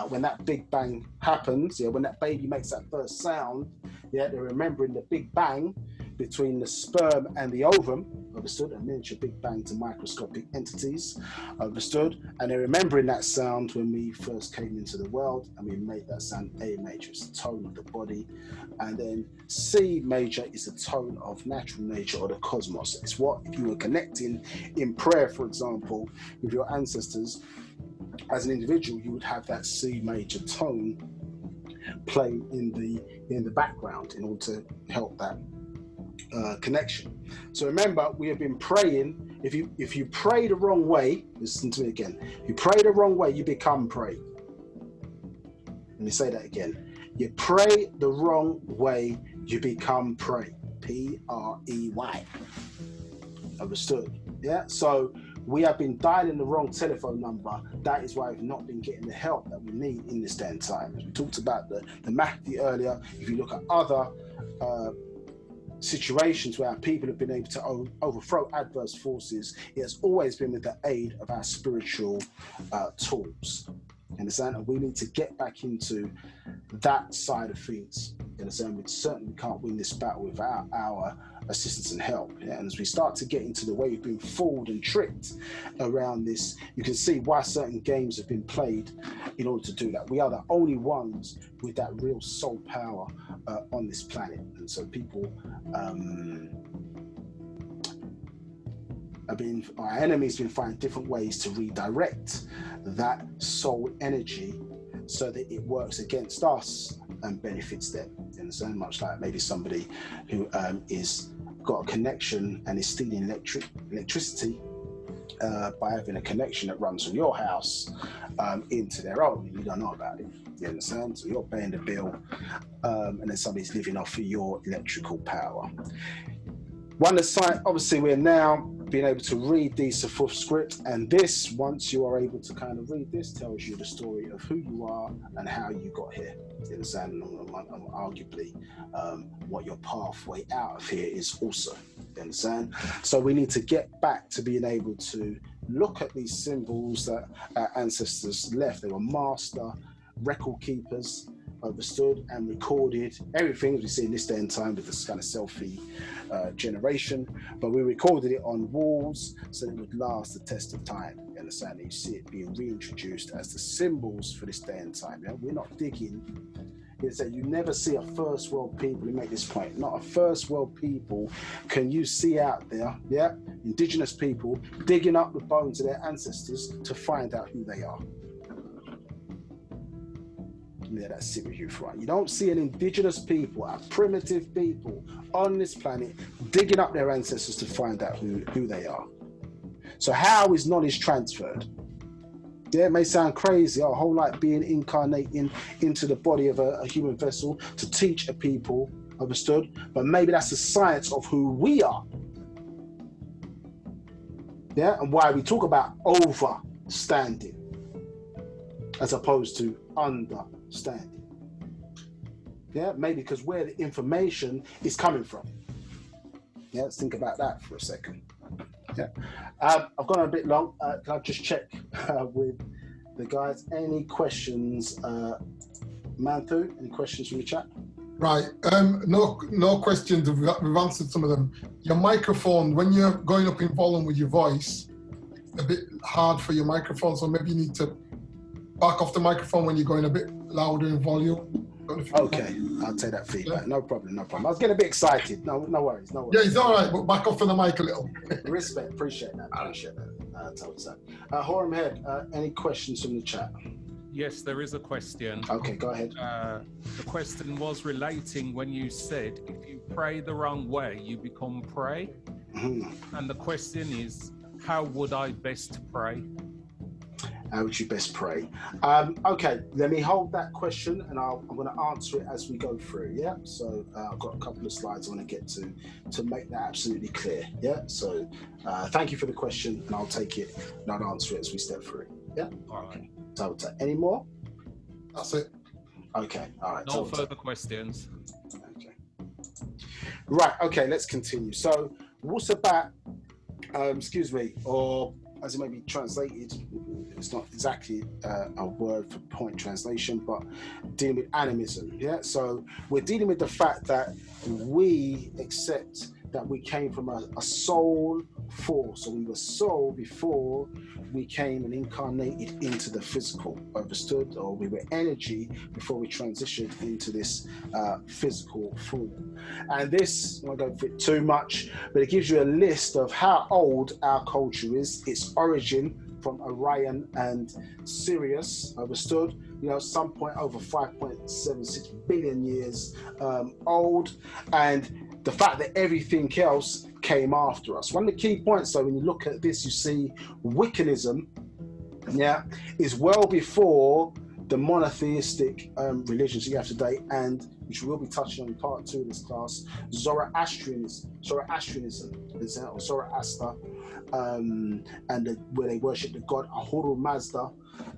when that Big Bang happens, when that baby makes that first sound, they're remembering the Big Bang between the sperm and the ovum, understood, a miniature Big Bang to microscopic entities, understood, and they're remembering that sound when we first came into the world, and we made that sound A major, it's the tone of the body, and then C major is the tone of natural nature or the cosmos. It's what, if you were connecting in prayer, for example, with your ancestors, as an individual, you would have that C major tone play in the background in order to help that connection. So remember, we have been praying. If you pray the wrong way, listen to me again. If you pray the wrong way, you become prey. Let me say that again. You pray the wrong way, you become prey. P-R-E-Y. Understood? Yeah. So we have been dialing the wrong telephone number. That is why we've not been getting the help that we need in this day and time. As we talked about the Mahdi earlier, if you look at other situations where our people have been able to overthrow adverse forces, it has always been with the aid of our spiritual tools. Understand? And we need to get back into that side of things. Understand? We certainly can't win this battle without our assistance and help. Yeah? And as we start to get into the way we've been fooled and tricked around this, you can see why certain games have been played in order to do that. We are the only ones with that real soul power on this planet. And so people our enemies have been finding different ways to redirect that soul energy so that it works against us and benefits them. You understand? Much like maybe somebody who is got a connection and is stealing electricity by having a connection that runs from your house into their own, and you don't know about it. You understand? So you're paying the bill, and then somebody's living off of your electrical power. One aside, obviously, we're now being able to read the Safuf script, and this, once you are able to kind of read this, tells you the story of who you are and how you got here. You understand? And arguably, what your pathway out of here is also. You understand? So we need to get back to being able to look at these symbols that our ancestors left. They were master record keepers, understood and recorded everything we see in this day and time with this kind of selfie generation, but we recorded it on walls so that it would last the test of time. You understand? You see it being reintroduced as the symbols for this day and time. Yeah? We're not digging. It's that you never see a first world people, you make this point, not a first world people can you see out there, yeah, indigenous people digging up the bones of their ancestors to find out who they are. Yeah, that's it with you, right? You don't see an indigenous people, a primitive people on this planet digging up their ancestors to find out who they are. So how is knowledge transferred? Yeah, it may sound crazy, our whole life being incarnating into the body of a human vessel to teach a people, understood? But maybe that's the science of who we are. Yeah, and why we talk about overstanding as opposed to understanding. Yeah, maybe because where the information is coming from. Yeah, let's think about that for a second. Yeah, I've gone on a bit long. Can I just check with the guys? Any questions, Manthu? Any questions from the chat? Right. No questions. We've answered some of them. Your microphone, when you're going up in volume with your voice, a bit hard for your microphone, so maybe you need to back off the microphone when you're going a bit louder in volume. Okay, I'll take that feedback. Yeah. No problem. I was getting a bit excited. No worries. Yeah, it's all right, but back off from the mic a little. Respect, appreciate that. Horam Head, any questions from the chat? Yes, there is a question. Okay, go ahead. The question was relating when you said, if you pray the wrong way, you become prey. Mm-hmm. And the question is, how would I best pray? How would you best pray? Okay, let me hold that question and I'm going to answer it as we go through, yeah? So I've got a couple of slides I want to get to make that absolutely clear, yeah? So thank you for the question and I'll take it and I'll answer it as we step through, yeah? All right. So any more? That's it. Okay, all right. No further questions. Okay. Right, okay, let's continue. So Wu-Sabat, or as it may be translated, it's not exactly a word for point translation, but dealing with animism, yeah? So we're dealing with the fact that we accept that we came from a soul force, so we were soul before we came and incarnated into the physical, understood? Or we were energy before we transitioned into this physical form. And this, I won't go for it too much, but it gives you a list of how old our culture is, its origin from Orion and Sirius, understood? You know, some point over 5.76 billion years old, and the fact that everything else came after us. One of the key points, though, when you look at this, you see Wiccanism, yeah, is well before the monotheistic religions you have today, and which we'll be touching on in part 2 of this class, Zoroastrianism, or Zoroaster, and where they worship the god Ahura Mazda,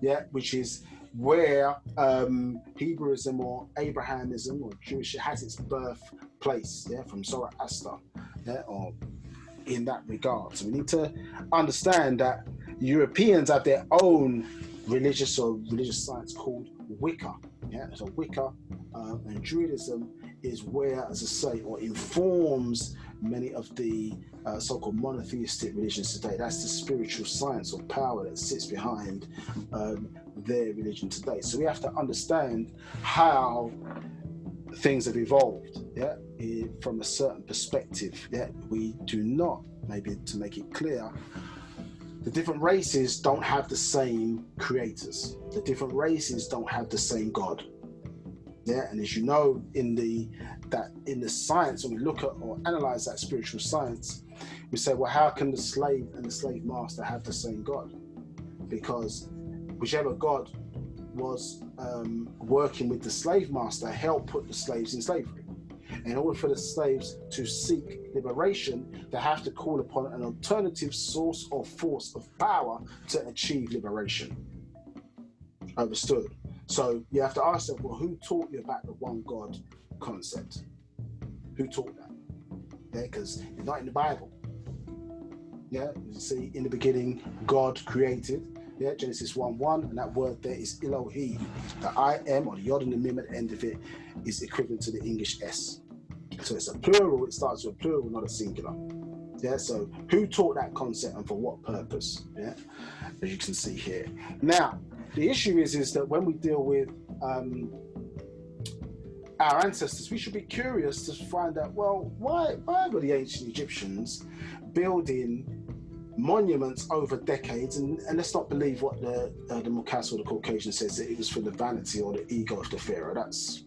yeah, which is where Hebrewism or Abrahamism or Jewish has its birthplace, yeah, from Zoroaster, yeah, or in that regard. So we need to understand that Europeans have their own religious science called Wicca. Yeah, so Wicca and Druidism is where, as I say, or informs many of the so-called monotheistic religions today. That's the spiritual science or power that sits behind their religion today. So we have to understand how things have evolved, yeah, from a certain perspective. Yeah, we do not, maybe to make it clear, the different races don't have the same creators. The different races don't have the same God. Yeah, and as you know, in the science, when we look at or analyze that spiritual science, we say, well, how can the slave and the slave master have the same God? Because whichever God was working with the slave master helped put the slaves in slavery. And in order for the slaves to seek liberation, they have to call upon an alternative source or force of power to achieve liberation. Understood? So you have to ask yourself, well, who taught you about the one God concept? Who taught that? Yeah, because it's not in the Bible. Yeah, you see, in the beginning, God created. Yeah, Genesis 1:1, and that word there is Elohim. The I am, or the Yod and the Mim at the end of it, is equivalent to the English S. So it's a plural, it starts with a plural, not a singular. Yeah, so who taught that concept and for what purpose? Yeah, as you can see here. Now, the issue is that when we deal with our ancestors, we should be curious to find out, well, why were the ancient Egyptians building monuments over decades? And let's not believe what the Mukas or the Caucasian says, that it was for the vanity or the ego of the pharaoh. That's,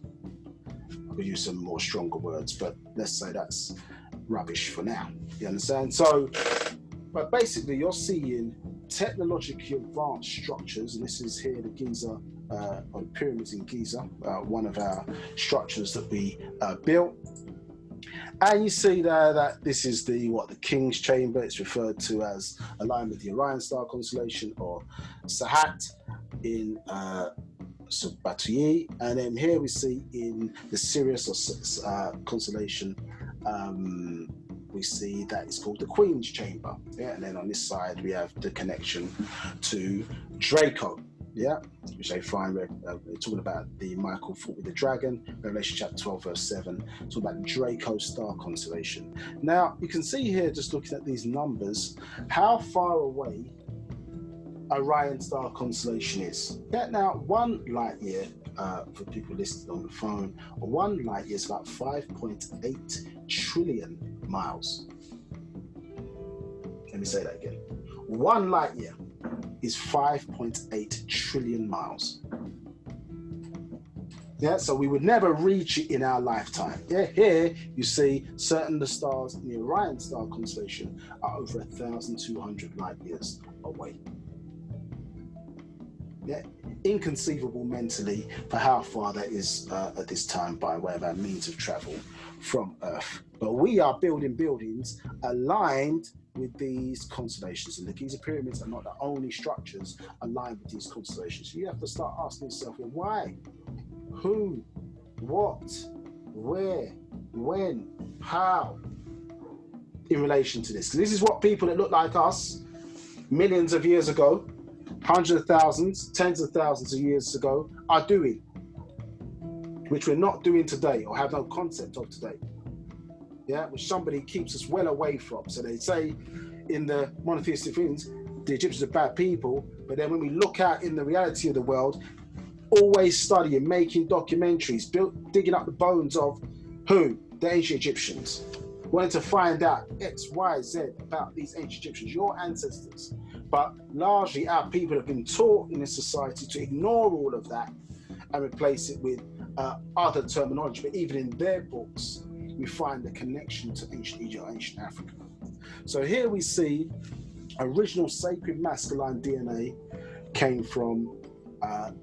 I could use some more stronger words, but let's say that's rubbish for now. You understand? So, but basically, you're seeing technologically advanced structures, and this is here the Giza, or the pyramids in Giza, one of our structures that we built. And you see there that this is the King's Chamber. It's referred to as aligned with the Orion star constellation, or Sahat in Sabatuyi. And then here we see in the Sirius constellation, we see that it's called the Queen's Chamber. Yeah, and then on this side we have the connection to Draco. Yeah, which they find talking about the Michael fought with the dragon, Revelation chapter 12 verse 7, talking about the Draco star constellation. Now you can see here, just looking at these numbers, how far away Orion star constellation is. Yeah, now 1 light year, for people listening on the phone, 1 light year is about 5.8 trillion miles. Let me say that again. 1 light year is 5.8 trillion miles. Yeah, so we would never reach it in our lifetime. Yeah, here you see certain of the stars in the Orion star constellation are over 1,200 light years away. Yeah, inconceivable mentally for how far that is at this time by way of our means of travel from Earth. But we are building buildings aligned with these constellations, and the Giza pyramids are not the only structures aligned with these constellations. So you have to start asking yourself, well, why, who, what, where, when, how, in relation to this. This is what people that look like us millions of years ago, hundreds of thousands, tens of thousands of years ago, are doing, which we're not doing today or have no concept of today. Yeah, which somebody keeps us well away from. So they say in the monotheistic things, the Egyptians are bad people, but then when we look out in the reality of the world, always studying, making documentaries, digging up the bones of who? The ancient Egyptians. Wanting to find out X, Y, Z about these ancient Egyptians, your ancestors. But largely our people have been taught in this society to ignore all of that and replace it with other terminology. But even in their books, we find the connection to ancient Egypt, ancient Africa. So here we see original sacred masculine DNA came from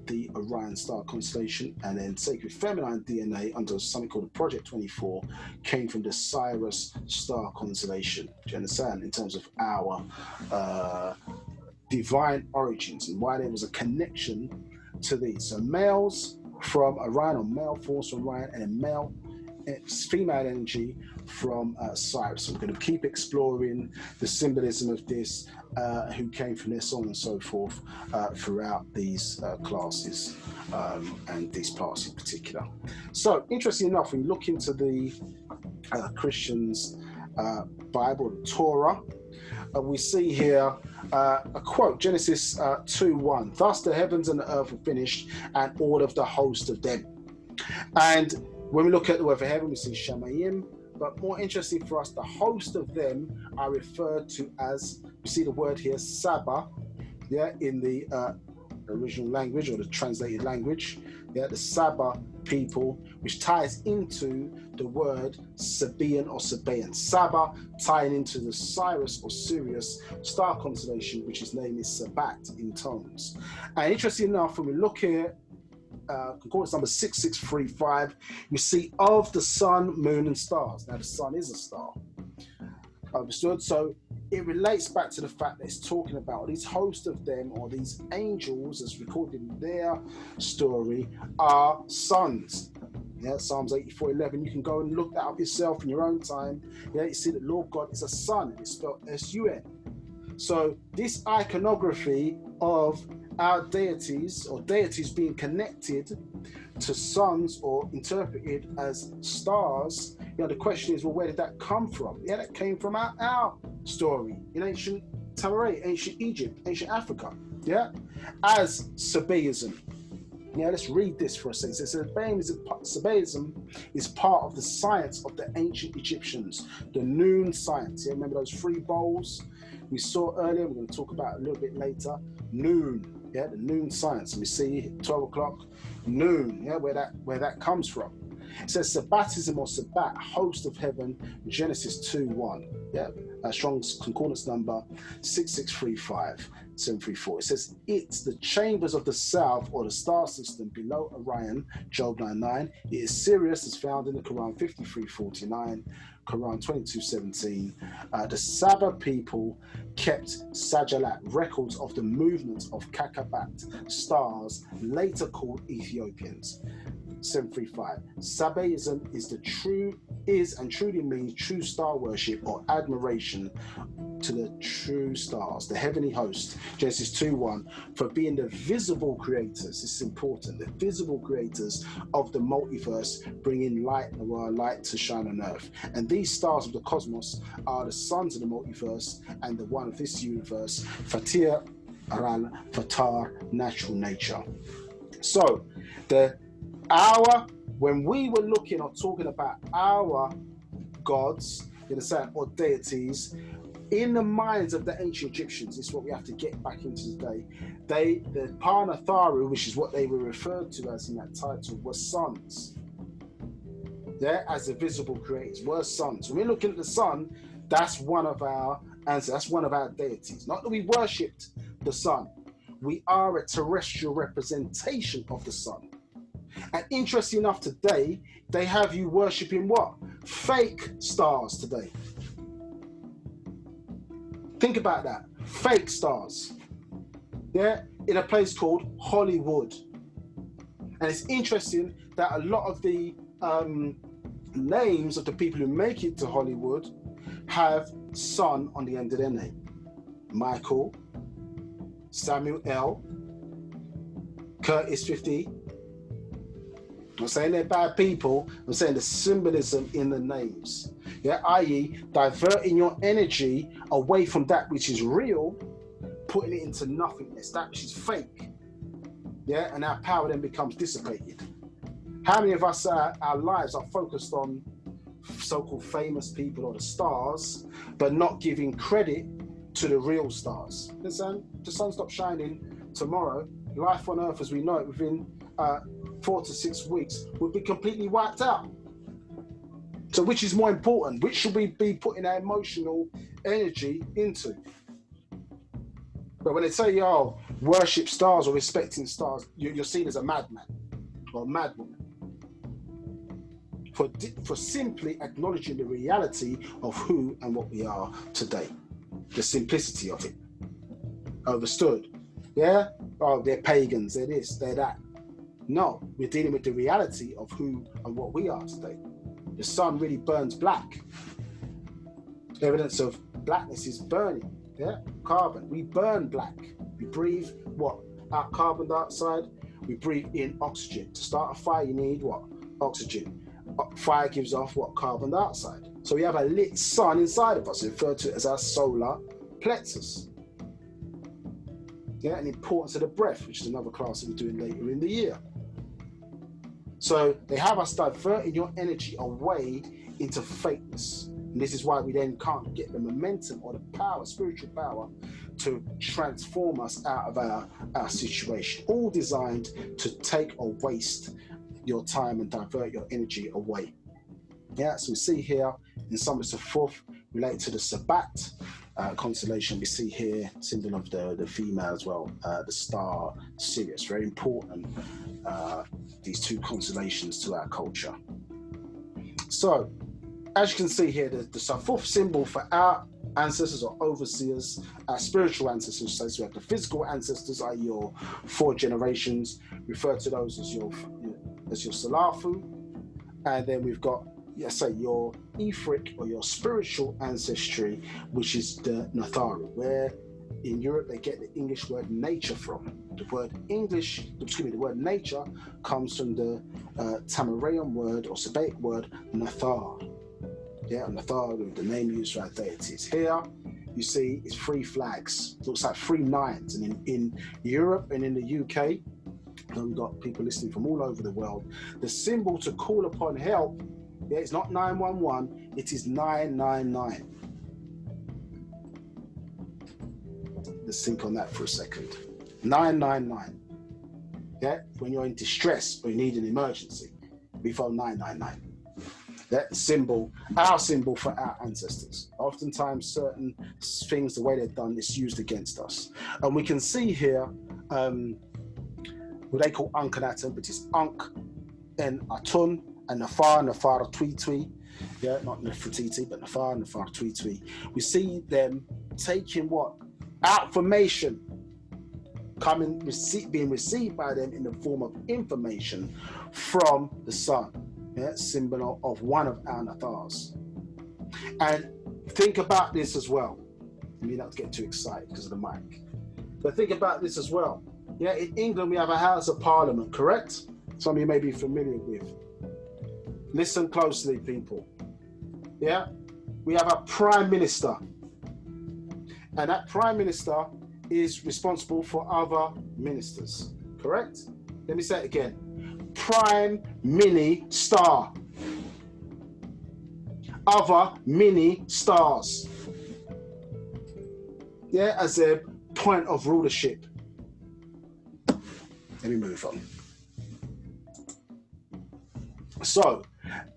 the Orion star constellation, and then sacred feminine DNA under something called the Project 24 came from the Sirius star constellation. Do you understand? In terms of our divine origins and why there was a connection to these. So males from Orion, or male forms from Orion, and a male female energy from Cyrus. So we're going to keep exploring the symbolism of this, who came from this, so on and so forth, throughout these classes and these parts in particular. So, interesting enough, when you look into the Christians' Bible, the Torah, we see here a quote, Genesis 2:1. Thus the heavens and the earth were finished, and all of the host of them. And when we look at the word for heaven, we see Shamayim, but more interesting for us, the host of them are referred to as, we see the word here, Saba, yeah, in the original language or the translated language, yeah, the Saba people, which ties into the word Sabian or Sabaean. Saba tying into the Sirius or Sirius star constellation, which his name is Sabat in tones. And interesting enough, when we look here, concordance number 6635, you see of the sun, moon, and stars. Now the sun is a star. Understood? So it relates back to the fact that it's talking about these hosts of them, or these angels, as recorded in their story, are suns. Yeah, Psalms 84:11. You can go and look that up yourself in your own time. Yeah, you see that Lord God is a sun, and it's spelled S-U-N. So this iconography of our deities, or deities being connected to suns or interpreted as stars, you know, the question is, well, where did that come from? Yeah, that came from our story in ancient Tamaray, ancient Egypt, ancient Africa, yeah, as Sabaeism. Yeah, let's read this for a second. So Sabaeism is part of the science of the ancient Egyptians, the noon science. Yeah, remember those 3 bowls we saw earlier? We're going to talk about it a little bit later. Noon, yeah, the noon science. And we see 12 o'clock, noon, yeah, where that comes from. It says Sabbatism or Sabat, host of heaven, Genesis 2:1. Yeah, Strong's concordance number 6635-734. It says it's the chambers of the south, or the star system below Orion, Job 9:9. It is Sirius, as found in the Quran 53:49, Quran 22:17. The Saba people kept Sajalat, records of the movements of Kakabat stars, later called Ethiopians. 735. Sabaeism is and truly means true star worship or admiration to the true stars, the heavenly host, Genesis 2:1, for being the visible creators. This is important, the visible creators of the multiverse, bringing light in the world, light to shine on earth. And these stars of the cosmos are the sons of the multiverse and the one of this universe, Fatir Aral Fatar, natural nature. So when we were looking or talking about our gods, or deities, in the minds of the ancient Egyptians, this is what we have to get back into today. The Parnatharu, which is what they were referred to as in that title, were sons. Yeah, as the visible creators, were sons. When we're looking at the sun, that's one of our answers, that's one of our deities. Not that we worshipped the sun, we are a terrestrial representation of the sun. And interesting enough, today they have you worshipping what? Fake stars today. Think about that. Fake stars. Yeah, in a place called Hollywood. And it's interesting that a lot of the names of the people who make it to Hollywood have son on the end of their name. Michael, Samuel L, Curtis 50. I'm not saying they're bad people, I'm saying the symbolism in the names. Yeah, i.e. diverting your energy away from that which is real, putting it into nothingness, that which is fake. Yeah, and our power then becomes dissipated. How many of us, our lives are focused on so-called famous people or the stars, but not giving credit to the real stars? Listen, the sun stops shining tomorrow, life on earth as we know it within 4 to 6 weeks would be completely wiped out. So which is more important? Which should we be putting our emotional energy into? But when they say, oh, worship stars or respecting stars, you're seen as a madman or a madwoman for simply acknowledging the reality of who and what we are today. The simplicity of it. Understood? Yeah? Oh, they're pagans, they're this, they're that. No, we're dealing with the reality of who and what we are today. The sun really burns black. Evidence of blackness is burning. Yeah, carbon. We burn black. We breathe what? Out carbon dioxide. We breathe in oxygen. To start a fire, you need what? Oxygen. Fire gives off what? Carbon dioxide. So we have a lit sun inside of us, referred to as our solar plexus. Yeah, and the importance of the breath, which is another class that we're doing later in the year. So they have us diverting your energy away into fakeness. And this is why we then can't get the momentum or the power, spiritual power, to transform us out of our situation. All designed to take or waste your time and divert your energy away. Yeah, so we see here in some of the fourth related to the Wu-Sabat constellation. We see here symbol of the female as well, the star Sirius. Very important, these two constellations to our culture. So as you can see here, the fourth symbol for our ancestors or overseers, our spiritual ancestors. So we have the physical ancestors, are your 4 generations. Refer to those as your Salafu, and then we've got, say, your etheric or your spiritual ancestry, which is the Natharu, where in Europe they get the English word nature from. The word nature comes from the Tamaraean word or Sabaic word Nathar. Yeah, Natharu, the name used for our deities. Here you see it's 3 flags. It looks like 3 9s, and in Europe and in the UK, and we've got people listening from all over the world, the symbol to call upon help, yeah, it's not 911, it is 999. Let's think on that for a second. 999. Yeah, when you're in distress or you need an emergency, we phone 999. That symbol, our symbol for our ancestors. Oftentimes certain things, the way they're done, is used against us. And we can see here what they call Ankhenaten, but it's Ankh and Atun and Nafar Tui. Yeah, not Nefertiti, but Nafar Tui. We see them taking what? Outformation being received by them in the form of information from the sun. Yeah, symbol of one of our Nathars. And think about this as well. You need not to get too excited because of the mic. But think about this as well. Yeah, in England we have a House of Parliament, correct? Some of you may be familiar with. Listen closely, people. Yeah, we have a Prime Minister. And that Prime Minister is responsible for other ministers, correct? Let me say it again. Prime mini star. Other mini stars. Yeah, as a point of rulership. Let me move on. So,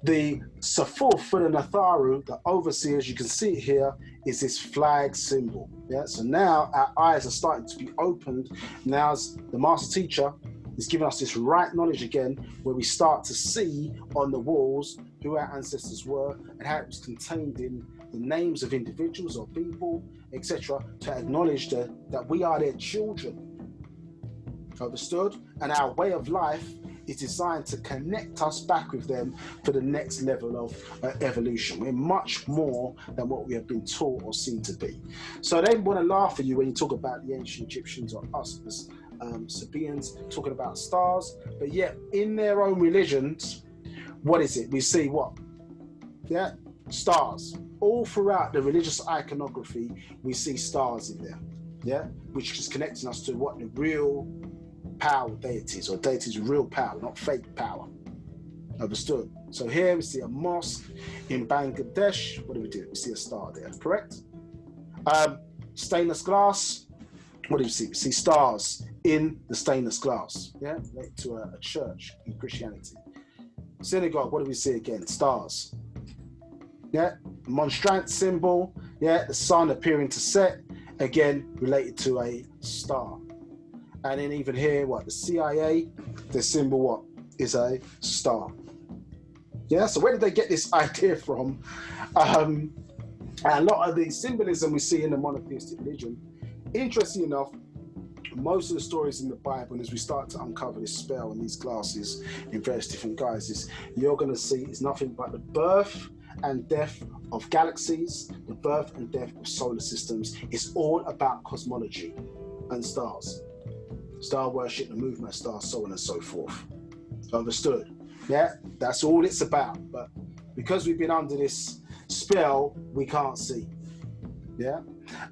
the Safuf for the Natharu, the overseers, you can see it here, is this flag symbol. Yeah, so now our eyes are starting to be opened. Now, as the master teacher is giving us this right knowledge again, where we start to see on the walls who our ancestors were and how it was contained in the names of individuals or people, etc., to acknowledge that we are their children. Understood? And our way of life is designed to connect us back with them for the next level of evolution. We're much more than what we have been taught or seen to be. So they want to laugh at you when you talk about the ancient Egyptians or us as Sapiens talking about stars, but yet in their own religions, what is it? We see what? Yeah, stars. All throughout the religious iconography, we see stars in there. Yeah, which is connecting us to what the real power deities, or deities with real power, not fake power. Understood? So here we see a mosque in Bangladesh. What do we do? We see a star there, correct? Stainless glass. What do we see? We see stars in the stainless glass. Yeah, related to a church in Christianity. Synagogue. What do we see again? Stars. Yeah, monstrance symbol. Yeah, the sun appearing to set. Again, related to a star. And then even here, what, the CIA, the symbol, what, is a star. Yeah, so where did they get this idea from? And a lot of the symbolism we see in the monotheistic religion, interesting enough, most of the stories in the Bible, and as we start to uncover this spell and these classes in various different guises, you're going to see is nothing but the birth and death of galaxies, the birth and death of solar systems. It's all about cosmology and stars, star worship, the movement of stars, so on and so forth. Understood? Yeah, that's all it's about. But because we've been under this spell, we can't see. Yeah,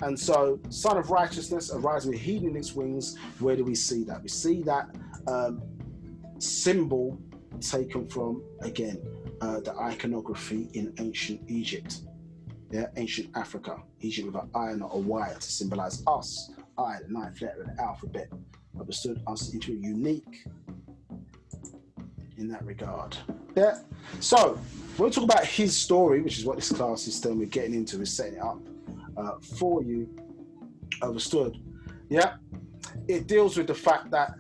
and so Son of Righteousness arising with healing in its wings. Where do we see that? We see that symbol taken from, again, the iconography in ancient Egypt. Yeah, ancient Africa, Egypt with an I not a Y to symbolize us. I, the ninth letter of the alphabet. Understood? Us into a unique in that regard. Yeah. So when we talk about his story, which is what this class is we're getting into, is setting it up for you. Understood? Yeah. It deals with the fact that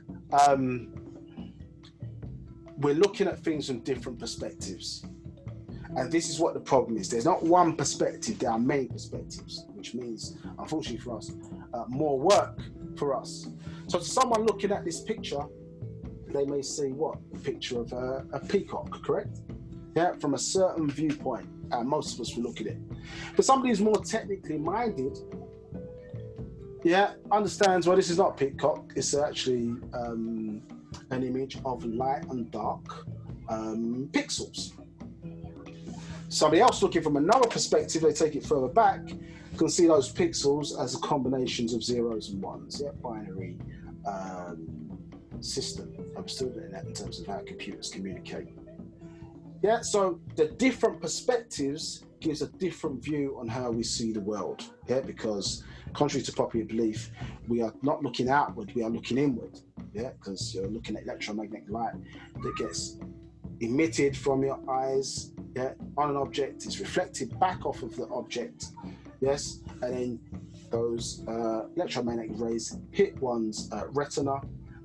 we're looking at things from different perspectives. And this is what the problem is. There's not one perspective, there are many perspectives, which means, unfortunately for us, more work for us. So to someone looking at this picture, they may see what? A picture of a peacock, correct? Yeah, from a certain viewpoint. Most of us will look at it. But somebody who's more technically minded, yeah, understands, well, this is not a peacock. It's actually an image of light and dark pixels. Somebody else looking from another perspective, they take it further back, can see those pixels as combinations of zeros and ones, yeah, binary system. Understood in terms of how computers communicate. Yeah, so the different perspectives gives a different view on how we see the world. Yeah, because contrary to popular belief, we are not looking outward, we are looking inward. Yeah, because you're looking at electromagnetic light that gets emitted from your eyes, yeah, on an object, it's reflected back off of the object, yes, and then those electromagnetic rays hit one's retina,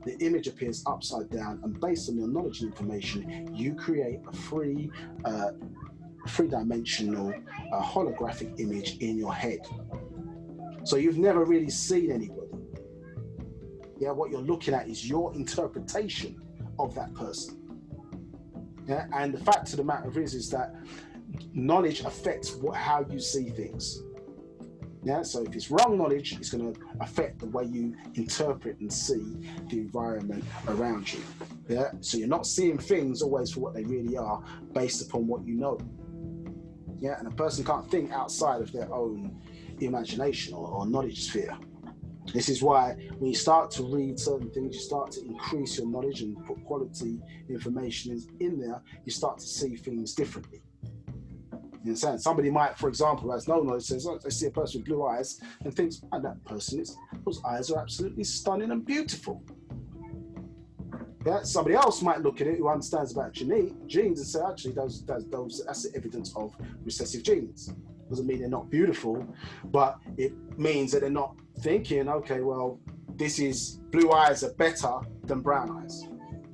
the image appears upside down, and based on your knowledge and information, you create a three-dimensional holographic image in your head. So you've never really seen anybody. Yeah, what you're looking at is your interpretation of that person. Yeah, and the fact of the matter is that knowledge affects how you see things. Yeah, so if it's wrong knowledge, it's going to affect the way you interpret and see the environment around you. Yeah, so you're not seeing things always for what they really are, based upon what you know. Yeah, and a person can't think outside of their own imagination or knowledge sphere. This is why when you start to read certain things, you start to increase your knowledge and put quality information in there, you start to see things differently. You understand? Somebody might, for example, who has no knowledge, says, oh, they see a person with blue eyes and thinks, oh, that person those eyes are absolutely stunning and beautiful. Yeah, somebody else might look at it who understands about genes and say, actually, that's the evidence of recessive genes. Doesn't mean they're not beautiful, but it means that they're not thinking, okay, well, blue eyes are better than brown eyes.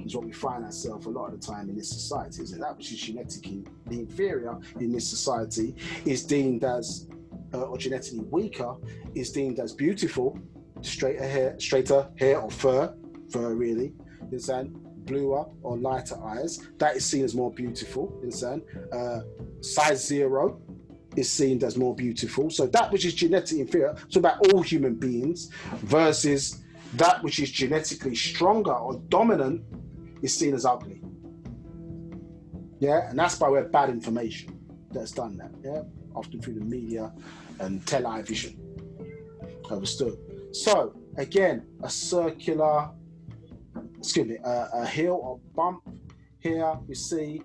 Is what we find ourselves a lot of the time in this society, is that that which is genetically inferior in this society is deemed as, or genetically weaker, is deemed as beautiful. Straighter hair or fur really, you understand? Bluer or lighter eyes, that is seen as more beautiful, you understand? Size 0 is seen as more beautiful. So that which is genetically inferior, so about all human beings, versus that which is genetically stronger or dominant is seen as ugly. Yeah, and that's by way of bad information that's done that. Yeah, often through the media and television. Understood. So again, a circular, a hill or bump here we see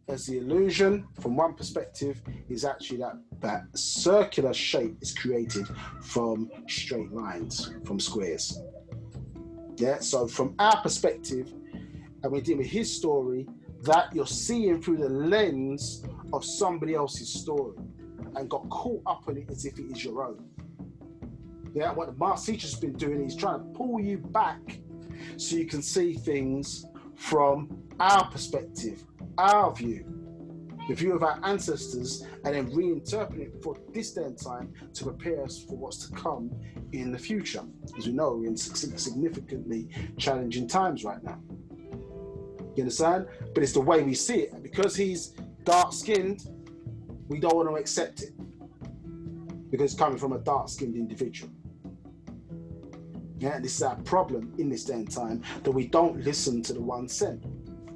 as the illusion from one perspective is actually that circular shape is created from straight lines, from squares. Yeah, so from our perspective, and we're dealing with his story, that you're seeing through the lens of somebody else's story and got caught up in it as if it is your own. Yeah, what the master teacher's been doing is trying to pull you back so you can see things from our perspective, our view. the view of our ancestors, and then reinterpret it for this day and time to prepare us for what's to come in the future. As we know, we're in significantly challenging times right now. You understand? But it's the way we see it. And because he's dark-skinned, we don't want to accept it, because it's coming from a dark-skinned individual. Yeah, and this is our problem in this day and time, that we don't listen to the one sent.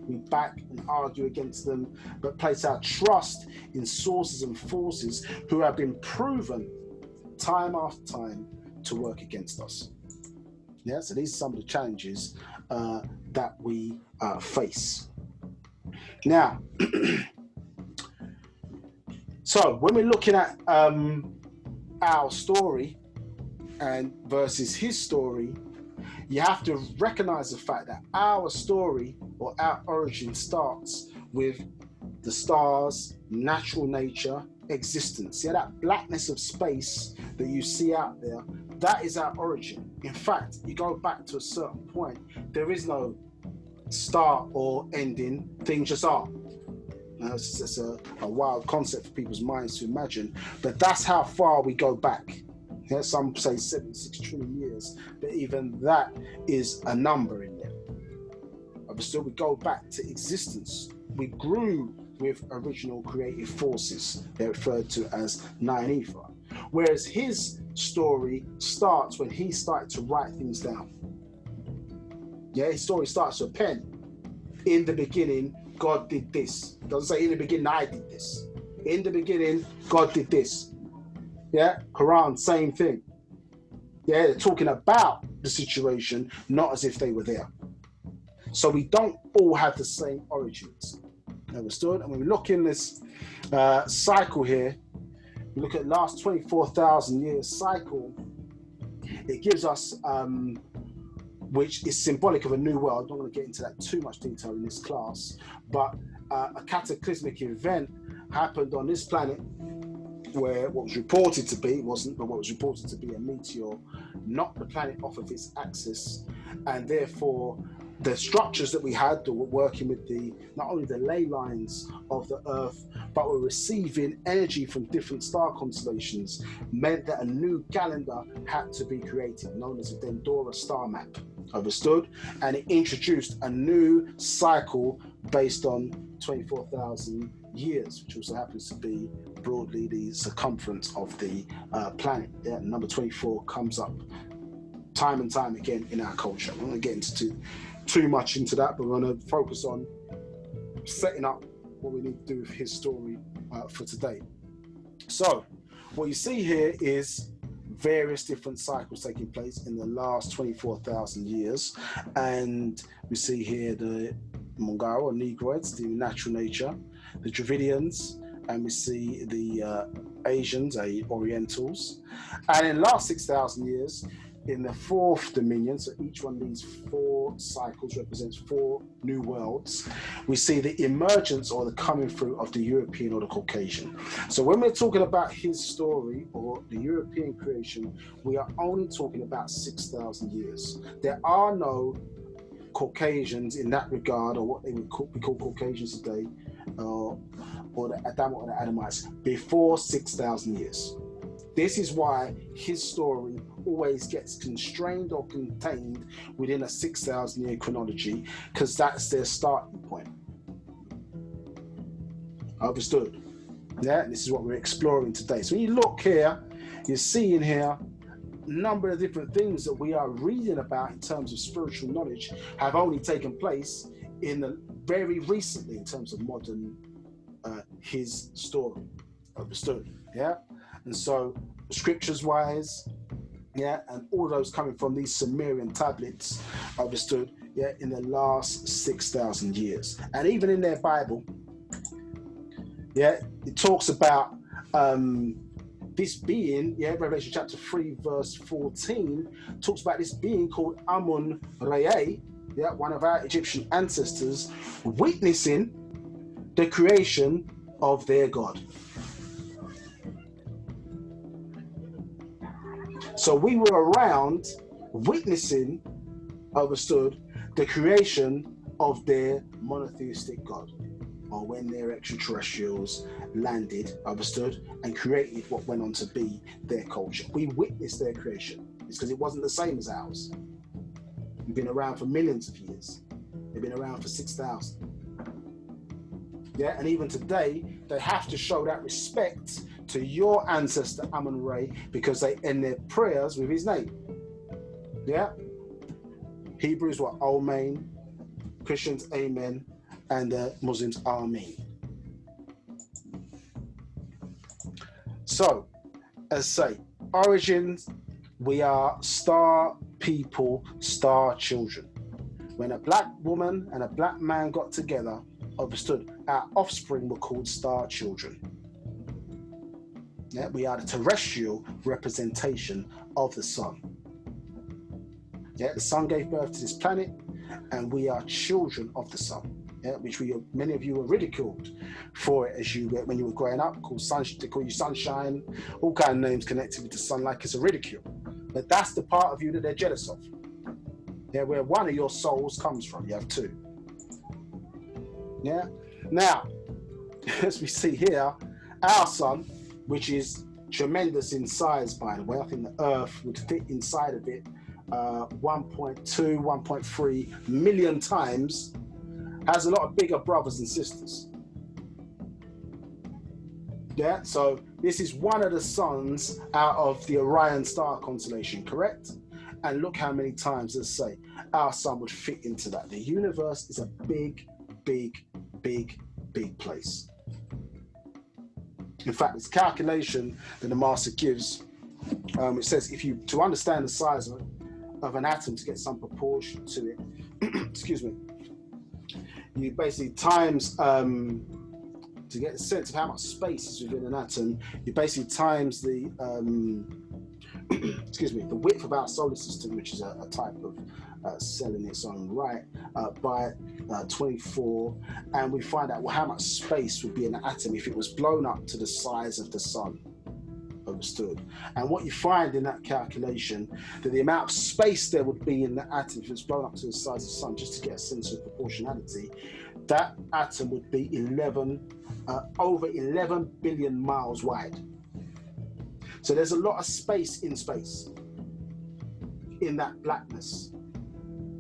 We back and argue against them, but place our trust in sources and forces who have been proven time after time to work against us. Yeah, so these are some of the challenges that we face. Now, so when we're looking at our story and versus his story, you have to recognize the fact that our story or our origin starts with the stars, natural nature, existence. Yeah, that blackness of space that you see out there, that is our origin. In fact, you go back to a certain point, there is no start or ending, things just are. It's a wild concept for people's minds to imagine, but that's how far we go back. Yeah, some say 76 trillion years, but even that is a number in there. But still, we go back to existence. We grew with original creative forces. They're referred to as nine ether. Whereas his story starts when he started to write things down. Yeah, his story starts with a pen. In the beginning, God did this. It doesn't say in the beginning, I did this. In the beginning, God did this. Yeah, Quran, same thing. Yeah, they're talking about the situation, not as if they were there. So we don't all have the same origins. Understood? And when we look in this cycle here, we look at last 24,000 years cycle, it gives us, which is symbolic of a new world. I don't want to get into that too much detail in this class, but a cataclysmic event happened on this planet where what was reported to be, wasn't, but what was reported to be a meteor knocked the planet off of its axis, and therefore the structures that we had that were working with the not only the ley lines of the earth, but were receiving energy from different star constellations, meant that a new calendar had to be created, known as the Dendora star map. Understood? And it introduced a new cycle based on 24,000 years, which also happens to be broadly the circumference of the planet. Yeah, number 24 comes up time and time again in our culture. I'm not going to get into too much into that, but we're going to focus on setting up what we need to do with his story for today. So what you see here is various different cycles taking place in the last 24,000 years, and we see here the Mongol or Negroids, the natural nature, the Dravidians, and we see the Asians, Orientals, and in the last 6,000 years, in the fourth dominion, so each one of these four cycles represents four new worlds, we see the emergence or the coming through of the European or the Caucasian. So when we're talking about his story or the European creation, we are only talking about 6,000 years. There are no Caucasians in that regard, or what they would be called Caucasians today, or the Adam or the Adamites, before 6,000 years. This is why his story always gets constrained or contained within a 6,000 year chronology, because that's their starting point. Understood? Yeah, this is what we're exploring today. So when you look here, you see in here a number of different things that we are reading about in terms of spiritual knowledge have only taken place in the very recently in terms of modern his story. Understood? Yeah. And so scriptures wise, yeah, and all those coming from these Sumerian tablets, understood, yeah, in the last 6,000 years. And even in their Bible, yeah, it talks about this being, yeah, Revelation chapter 3 verse 14 talks about this being called Amun-Re, yeah, one of our Egyptian ancestors, witnessing the creation of their God. So we were around witnessing, understood, the creation of their monotheistic God. or when their extraterrestrials landed, understood, and created what went on to be their culture. We witnessed their creation. It's because it wasn't the same as ours. We've been around for millions of years. They've been around for 6,000. Yeah, and even today, they have to show that respect to your ancestor Amun-Re because they end their prayers with his name. Yeah? Hebrews were Omein, Christians Amen, and Muslims Amen. So, as I say, origins, we are star people, star children. When a black woman and a black man got together, understood, our offspring were called star children. Yeah, we are the terrestrial representation of the sun. Yeah, the sun gave birth to this planet, and we are children of the sun. Yeah, which many of you were ridiculed for it as when you were growing up. They call you sunshine, all kind of names connected with the sun, like it's a ridicule. But that's the part of you that they're jealous of. Yeah, where one of your souls comes from. You have two. Yeah. Now, as we see here, our sun, which is tremendous in size, by the way, I think the Earth would fit inside of it 1.2, 1.3 million times, has a lot of bigger brothers and sisters. Yeah, so this is one of the suns out of the Orion star constellation, correct? And look how many times, let's say, our sun would fit into that. The universe is a big, big, big, big place. In fact, it's a calculation that the master gives. It says to understand the size of an atom, to get some proportion to it, excuse me, you basically times, to get a sense of how much space is within an atom, you basically times the, excuse me, the width of our solar system, which is a type of cell in its own right, by 24, and we find out how much space would be in an atom if it was blown up to the size of the sun. Understood. And what you find in that calculation, that the amount of space there would be in the atom if it was blown up to the size of the sun, just to get a sense of proportionality, that atom would be over 11 billion miles wide. So there's a lot of space in that blackness.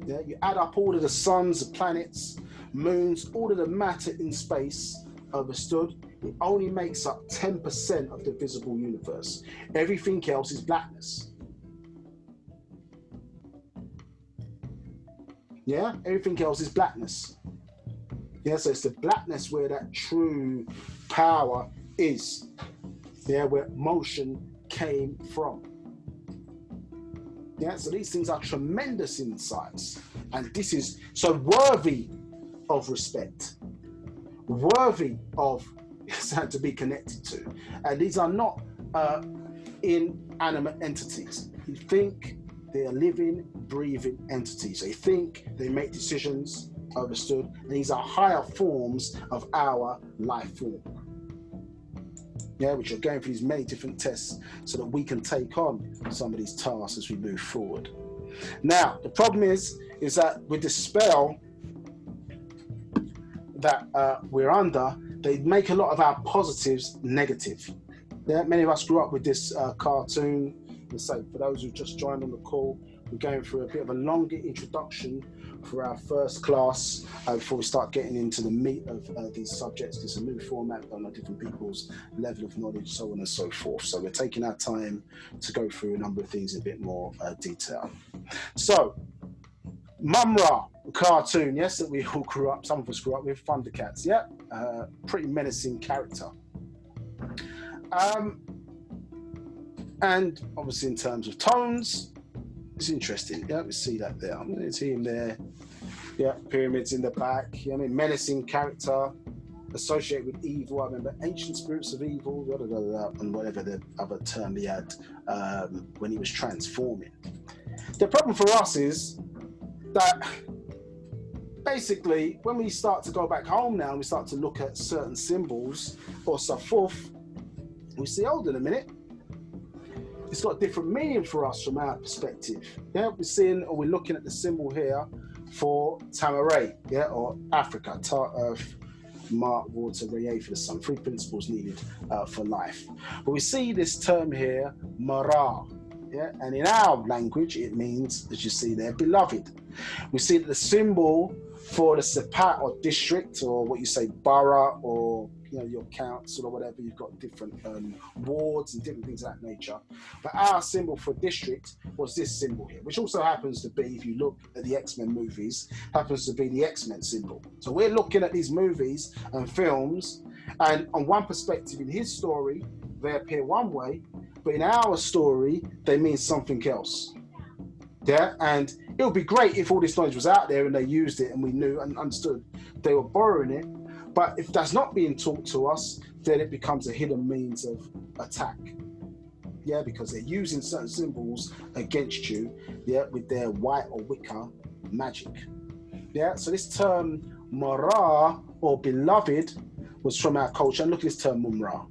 Yeah, you add up all of the suns, the planets, moons, all of the matter in space, understood, it only makes up 10% of the visible universe. Everything else is blackness. Yeah, everything else is blackness. Yeah, so it's the blackness where that true power is. Yeah, where motion came from. Yeah, so these things are tremendous insights, and this is so worthy of respect, worthy of to be connected to. And these are not inanimate entities. You think they are living, breathing entities. They think, they make decisions, understood. And these are higher forms of our life form. Yeah, which are going through these many different tests so that we can take on some of these tasks as we move forward. Now, the problem is that with the spell that we're under, they make a lot of our positives negative. Yeah, many of us grew up with this cartoon. So for those who just joined on the call, we're going through a bit of a longer introduction for our first class before we start getting into the meat of these subjects. It's a new format on different people's level of knowledge, so on and so forth. So we're taking our time to go through a number of things in a bit more detail. So, Mum-Ra, cartoon, yes, that we all grew up, some of us grew up with, Thundercats, yeah, pretty menacing character. And obviously in terms of tones, it's interesting, yeah, we see that there. I'm going to see him there, yeah, pyramids in the back, yeah, I mean, menacing character, associated with evil. I remember ancient spirits of evil, blah, blah, blah, blah, and whatever the other term he had when he was transforming. The problem for us is that basically when we start to go back home now and we start to look at certain symbols or so forth, we see, hold on a minute, it's got different meaning for us from our perspective. Yeah, we're seeing, or we're looking at the symbol here for Tamaray, yeah, or Africa, Ma, water, Re for the sun. 3 principles needed for life. But we see this term here, Mara. Yeah, and in our language, it means, as you see there, beloved. We see that the symbol for the Sepat or district, or what you say, borough, or your council or whatever, you've got different wards and different things of that nature. But our symbol for district was this symbol here, which also happens to be, if you look at the X-Men movies, happens to be the X-Men symbol. So we're looking at these movies and films, and on one perspective, in his story, they appear one way, but in our story, they mean something else. Yeah, and it would be great if all this knowledge was out there and they used it and we knew and understood they were borrowing it. But if that's not being taught to us, then it becomes a hidden means of attack. Yeah, because they're using certain symbols against you, yeah, with their white or Wicca magic. Yeah, so this term Mara or beloved was from our culture. And look at this term Mumra.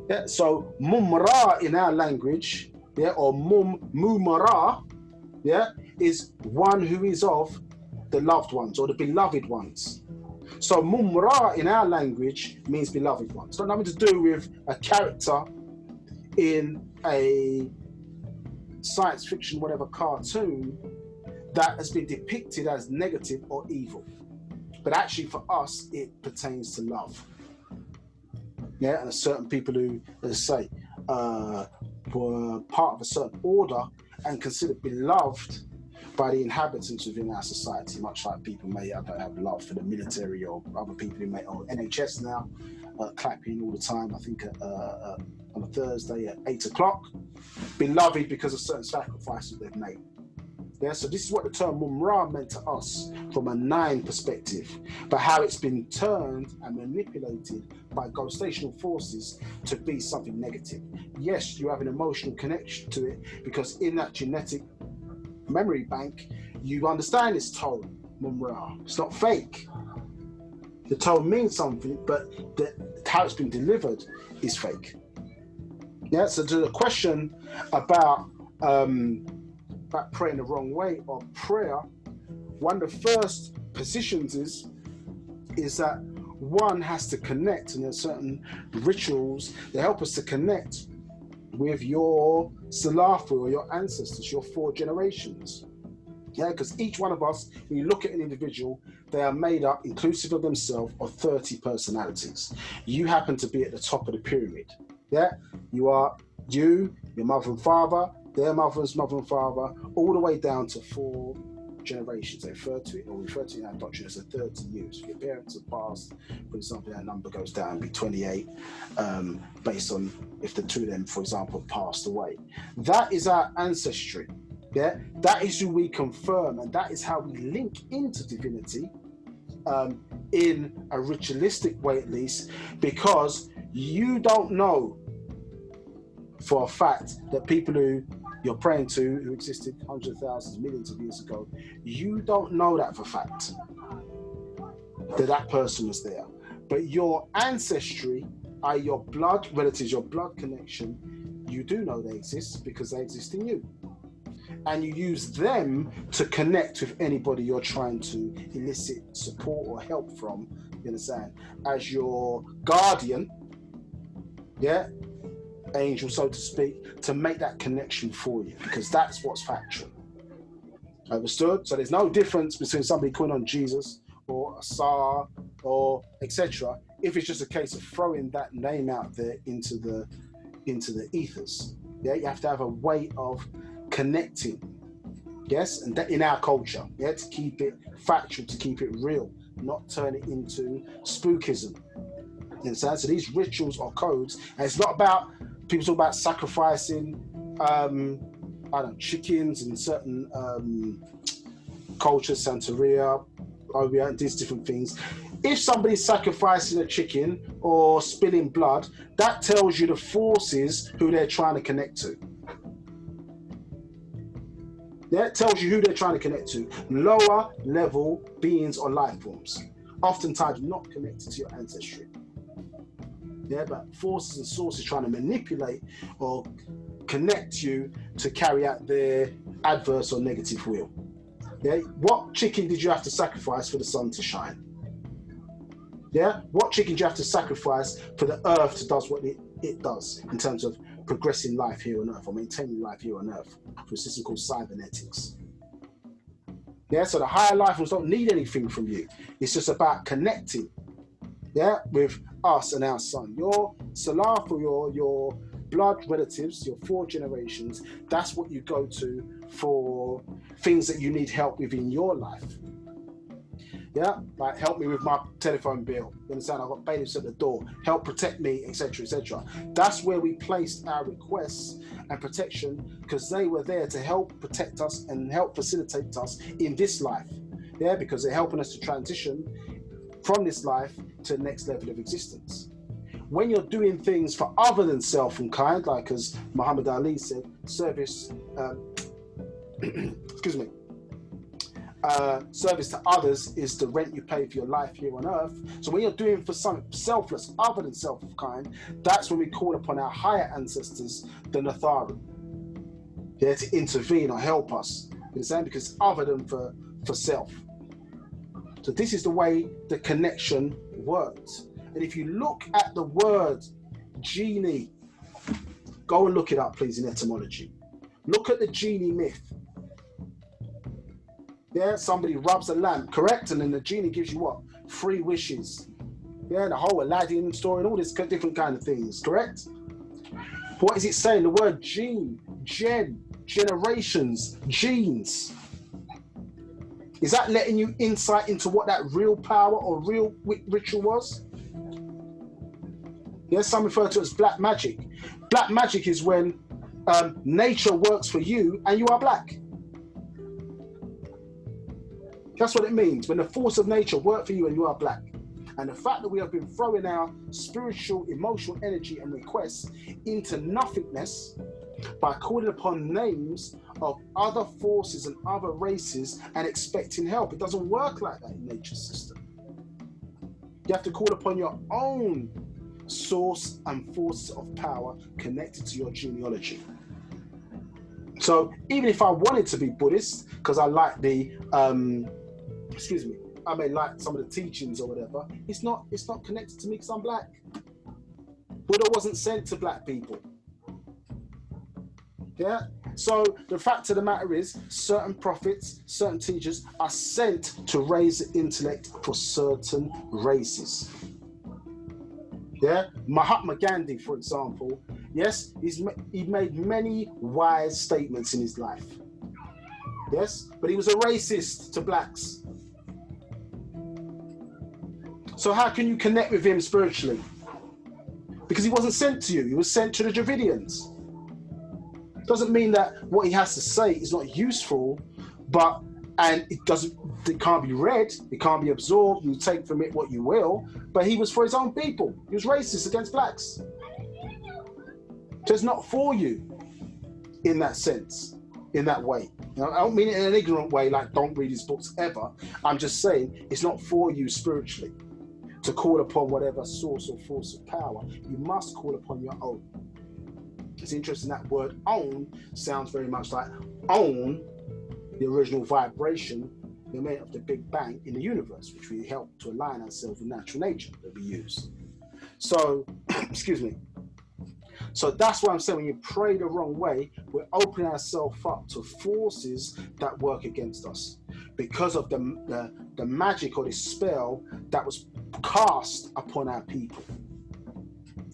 Yeah, so Mumra in our language, yeah, or Mumara, yeah, is one who is of the loved ones or the beloved ones. So Mumra in our language means beloved ones. It's got nothing to do with a character in a science fiction, whatever cartoon that has been depicted as negative or evil. But actually for us, it pertains to love. Yeah, and certain people who, as I say, were part of a certain order and considered beloved by the inhabitants within our society, much like people may have love for the military or other people who may, or NHS now, clapping all the time, I think on a Thursday at 8 o'clock, beloved because of certain sacrifices they've made. Yeah, so this is what the term Mumra meant to us from a 9 perspective, but how it's been turned and manipulated by ghostational forces to be something negative. Yes, you have an emotional connection to it because in that genetic memory bank, you understand this tone, Mumra. It's not fake. The tone means something, but how it's been delivered is fake. Yeah, so to the question about praying the wrong way or prayer, one of the first positions is that one has to connect, and there's certain rituals that help us to connect with your Salafu or your ancestors, your 4 generations. Yeah, because each one of us, when you look at an individual, they are made up, inclusive of themselves, of 30 personalities. You happen to be at the top of the pyramid. Yeah, you are your mother and father, their mother's mother and father, all the way down to 4 generations. They refer to it, or refer to it in our doctrine as a 30 years. If your parents have passed, for example, that number goes down and be 28, based on if the 2 of them, for example, passed away. That is our ancestry. Yeah, that is who we confirm, and that is how we link into divinity, in a ritualistic way at least, because you don't know for a fact that people who you're praying to, who existed hundreds of thousands, millions of years ago, you don't know that for a fact, that person was there. But your ancestry, are your blood relatives, your blood connection, you do know they exist because they exist in you. And you use them to connect with anybody you're trying to elicit support or help from, you understand, as your guardian, yeah, angel, so to speak, to make that connection for you, because that's what's factual. Understood? So there's no difference between somebody calling on Jesus or Asar or etc. if it's just a case of throwing that name out there into the ethers. Yeah, you have to have a way of connecting. Yes, and that in our culture, yeah, to keep it factual, to keep it real, not turn it into spookism. You understand? So these rituals or codes, and it's not about people talk about sacrificing, chickens in certain cultures, Santeria, and these different things. If somebody's sacrificing a chicken or spilling blood, that tells you the forces who they're trying to connect to. That tells you who they're trying to connect to. Lower level beings or life forms, oftentimes not connected to your ancestry. Yeah, but forces and sources trying to manipulate or connect you to carry out their adverse or negative will. Yeah, what chicken did you have to sacrifice for the sun to shine? Yeah, what chicken do you have to sacrifice for the earth to do what it does in terms of progressing life here on earth or maintaining life here on earth through a system called cybernetics? Yeah, so the higher life forms don't need anything from you. It's just about connecting, yeah, with us and our son. Your Salah for your blood relatives, your 4 generations, that's what you go to for things that you need help with in your life. Yeah, like help me with my telephone bill. You understand? I've got bailiffs at the door. Help protect me, etc., etc. That's where we placed our requests and protection, because they were there to help protect us and help facilitate us in this life. Yeah, because they're helping us to transition from this life to the next level of existence. When you're doing things for other than self and kind, like as Muhammad Ali said, service, excuse me, service to others is the rent you pay for your life here on earth. So when you're doing for something selfless other than self of kind, that's when we call upon our higher ancestors, the Natharu, yeah, to intervene or help us. You understand? Because it's other than for self. So this is the way the connection works. And if you look at the word genie, go and look it up, please, in etymology. Look at the genie myth. Yeah, somebody rubs a lamp, correct? And then the genie gives you what? 3 wishes. Yeah, the whole Aladdin story and all this different kind of things, correct? What is it saying? The word gene, generations, genes. Is that letting you insight into what that real power or real ritual was? Yes, some refer to it as black magic. Black magic is when nature works for you and you are black. That's what it means, when the force of nature works for you and you are black. And the fact that we have been throwing our spiritual, emotional energy and requests into nothingness by calling upon names of other forces and other races and expecting help. It doesn't work like that in nature's system. You have to call upon your own source and forces of power connected to your genealogy. So even if I wanted to be Buddhist, because I like the, excuse me, I may like some of the teachings or whatever, it's not connected to me because I'm black. Buddha wasn't sent to black people. Yeah? So the fact of the matter is, certain prophets, certain teachers are sent to raise the intellect for certain races. Yeah? Mahatma Gandhi, for example, yes, he made many wise statements in his life. Yes? But he was a racist to blacks. So how can you connect with him spiritually? Because he wasn't sent to you, he was sent to the Dravidians. Doesn't mean that what he has to say is not useful, and it can't be read, it can't be absorbed, you take from it what you will, but he was for his own people. He was racist against blacks. So it's not for you in that sense, in that way. Now, I don't mean it in an ignorant way, like don't read his books ever. I'm just saying it's not for you spiritually to call upon whatever source or force of power. You must call upon your own. It's interesting, that word own sounds very much like own the original vibration, the event of the Big Bang in the universe, which we help to align ourselves with natural nature that we use. So, excuse me. So that's why I'm saying when you pray the wrong way, we're opening ourselves up to forces that work against us because of the magic or the spell that was cast upon our people.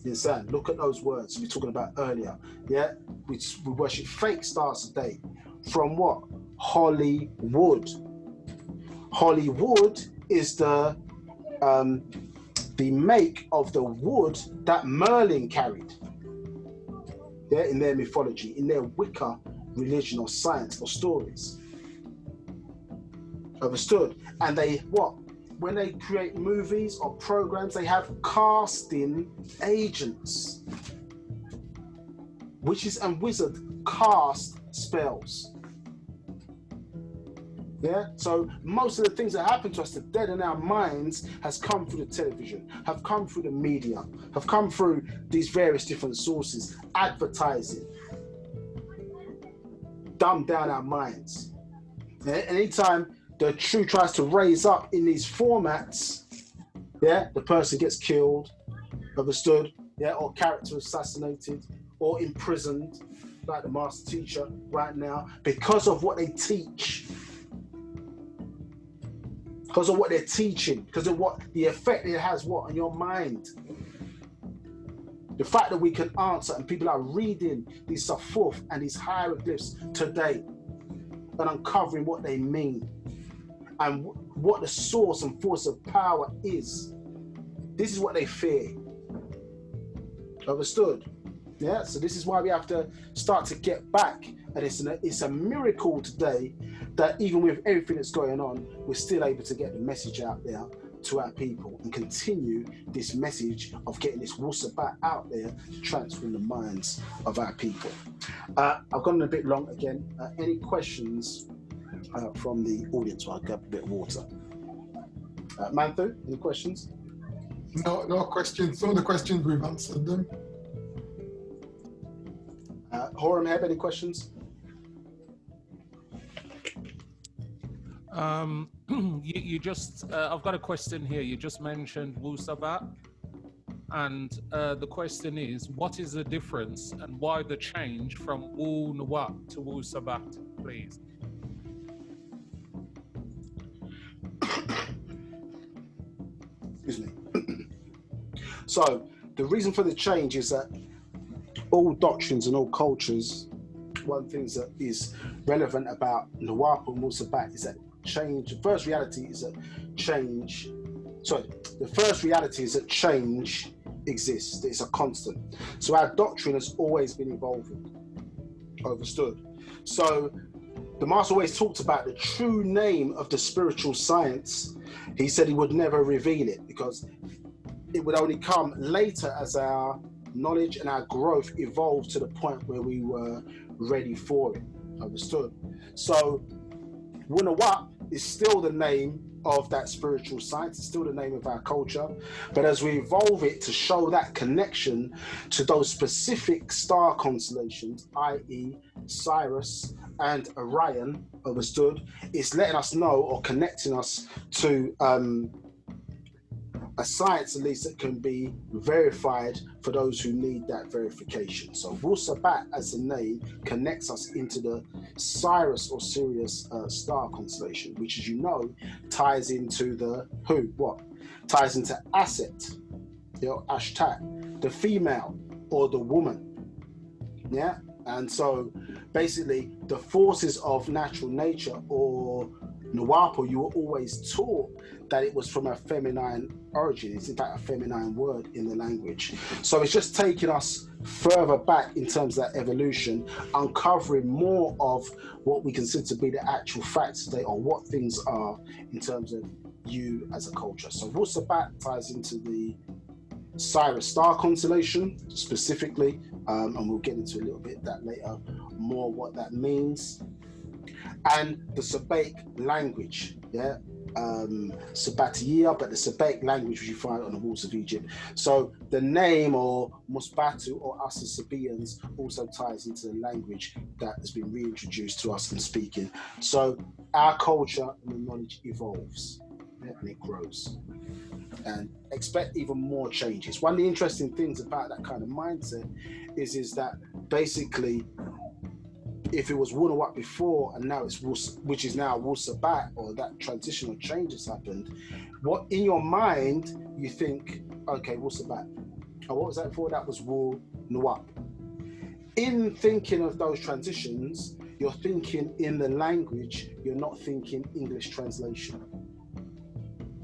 You understand? Look at those words we were talking about earlier. Yeah, we worship fake stars today. From what? Hollywood. Hollywood is the make of the wood that Merlin carried. Yeah, in their mythology, in their Wicca religion or science or stories. Understood? And they what? When they create movies or programs, they have casting agents. Witches and wizards cast spells. Yeah, so most of the things that happen to us, the dead in our minds, has come through the television, have come through the media, have come through these various different sources, advertising, dumb down our minds. And anytime the truth tries to raise up in these formats, yeah, the person gets killed, understood, yeah, or character assassinated, or imprisoned, like the master teacher right now, because of what they teach, because of what they're teaching, because of what the effect it has on your mind. The fact that we can answer and people are reading these Safuf and these hieroglyphs today and uncovering what they mean and what the source and force of power is. This is what they fear. Understood? Yeah, so this is why we have to start to get back. And it's a miracle today that even with everything that's going on, we're still able to get the message out there to our people and continue this message of getting this Wu-Sabat out there to transform the minds of our people. I've gone a bit long again. Any questions from the audience while I grab a bit of water? Manthu, any questions? No questions. Some of the questions we've answered them. Horemheb, any questions? You just, I've got a question here. You just mentioned Wu-Sabat, and the question is, what is the difference and why the change from Wu-Nawab to Wu-Sabat, please? Excuse me. So the reason for the change is that all doctrines and all cultures, one thing that is relevant about Nawab and Wu-Sabat is that change. The first reality is that change exists. It's a constant. So our doctrine has always been evolving. Understood? So the Master always talked about the true name of the spiritual science. He said he would never reveal it because it would only come later as our knowledge and our growth evolved to the point where we were ready for it. Understood? So Wu-Nawab is still the name of that spiritual science, it's still the name of our culture, but as we evolve it to show that connection to those specific star constellations, i.e. Sirius and Orion, understood, it's letting us know or connecting us to a science at least that can be verified for those who need that verification. So Wu-Sabat as the name connects us into the Sirius or Sirius star constellation, which, as you know, ties into the ties into Aset, Ashtat, the female or the woman. Yeah, and so basically the forces of natural nature or Nawapo, you were always taught that it was from a feminine origin. It's in fact a feminine word in the language. So it's just taking us further back in terms of that evolution, uncovering more of what we consider to be the actual facts today, or what things are in terms of you as a culture. So Wu-Sabat ties into the Sirius star constellation specifically, and we'll get into a little bit that later, more what that means. And the Sabaic language, Sabbatia, but the Sabaic language which you find on the walls of Egypt. So the name, or Musbatu, or us as Sabians, also ties into the language that has been reintroduced to us in speaking. So our culture and the knowledge evolves, and it grows. And expect even more changes. One of the interesting things about that kind of mindset is that basically, if it was Wu-Nawab before and now it's which is now Wu-Sabat, or that transitional change has happened, what in your mind you think, okay, Wu-Sabat. Oh, what was that before? That was Wu-Nawab. In thinking of those transitions, you're thinking in the language, you're not thinking English translation.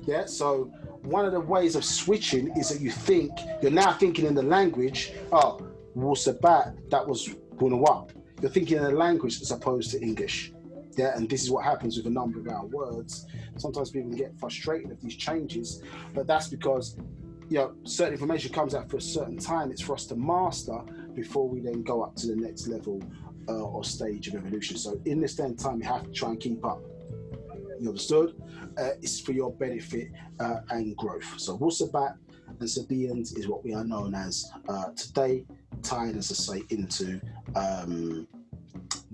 Yeah, so one of the ways of switching is that you're now thinking in the language, oh, Wu-Sabat, that was Wu-Nawab. You're thinking in a language as opposed to English. Yeah, and this is what happens with a number of our words. Sometimes people get frustrated with these changes, but that's because certain information comes out for a certain time. It's for us to master before we then go up to the next level or stage of evolution. So in this day and time, you have to try and keep up. You understood? It's for your benefit and growth. So Wu-Sabat and Sabians is what we are known as today, tying, as I say, into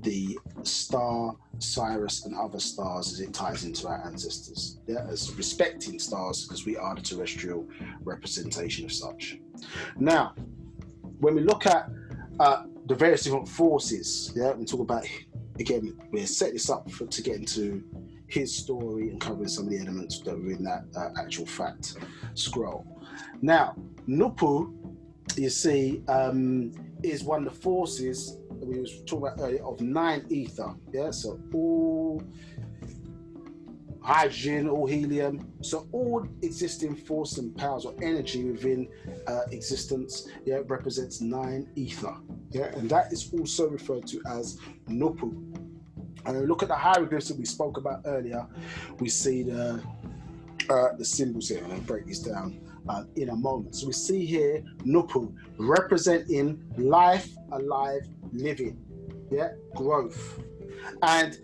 the star Sirius and other stars as it ties into our ancestors, yeah, as respecting stars because we are the terrestrial representation of such. Now, when we look at the various different forces, yeah, we talk about, again, we're setting this up to get into his story and covering some of the elements that were in that actual fact scroll. Now, Nupu, you see, is one of the forces that we was talking about earlier of 9 ether, yeah, so all hydrogen, all helium, so all existing force and powers or energy within existence, yeah, represents 9 ether, yeah, and that is also referred to as Nupu. And when we look at the hieroglyphs that we spoke about earlier, we see the symbols here. I'm going to break these down in a moment. So we see here Nupu representing life, alive, living, yeah, growth. And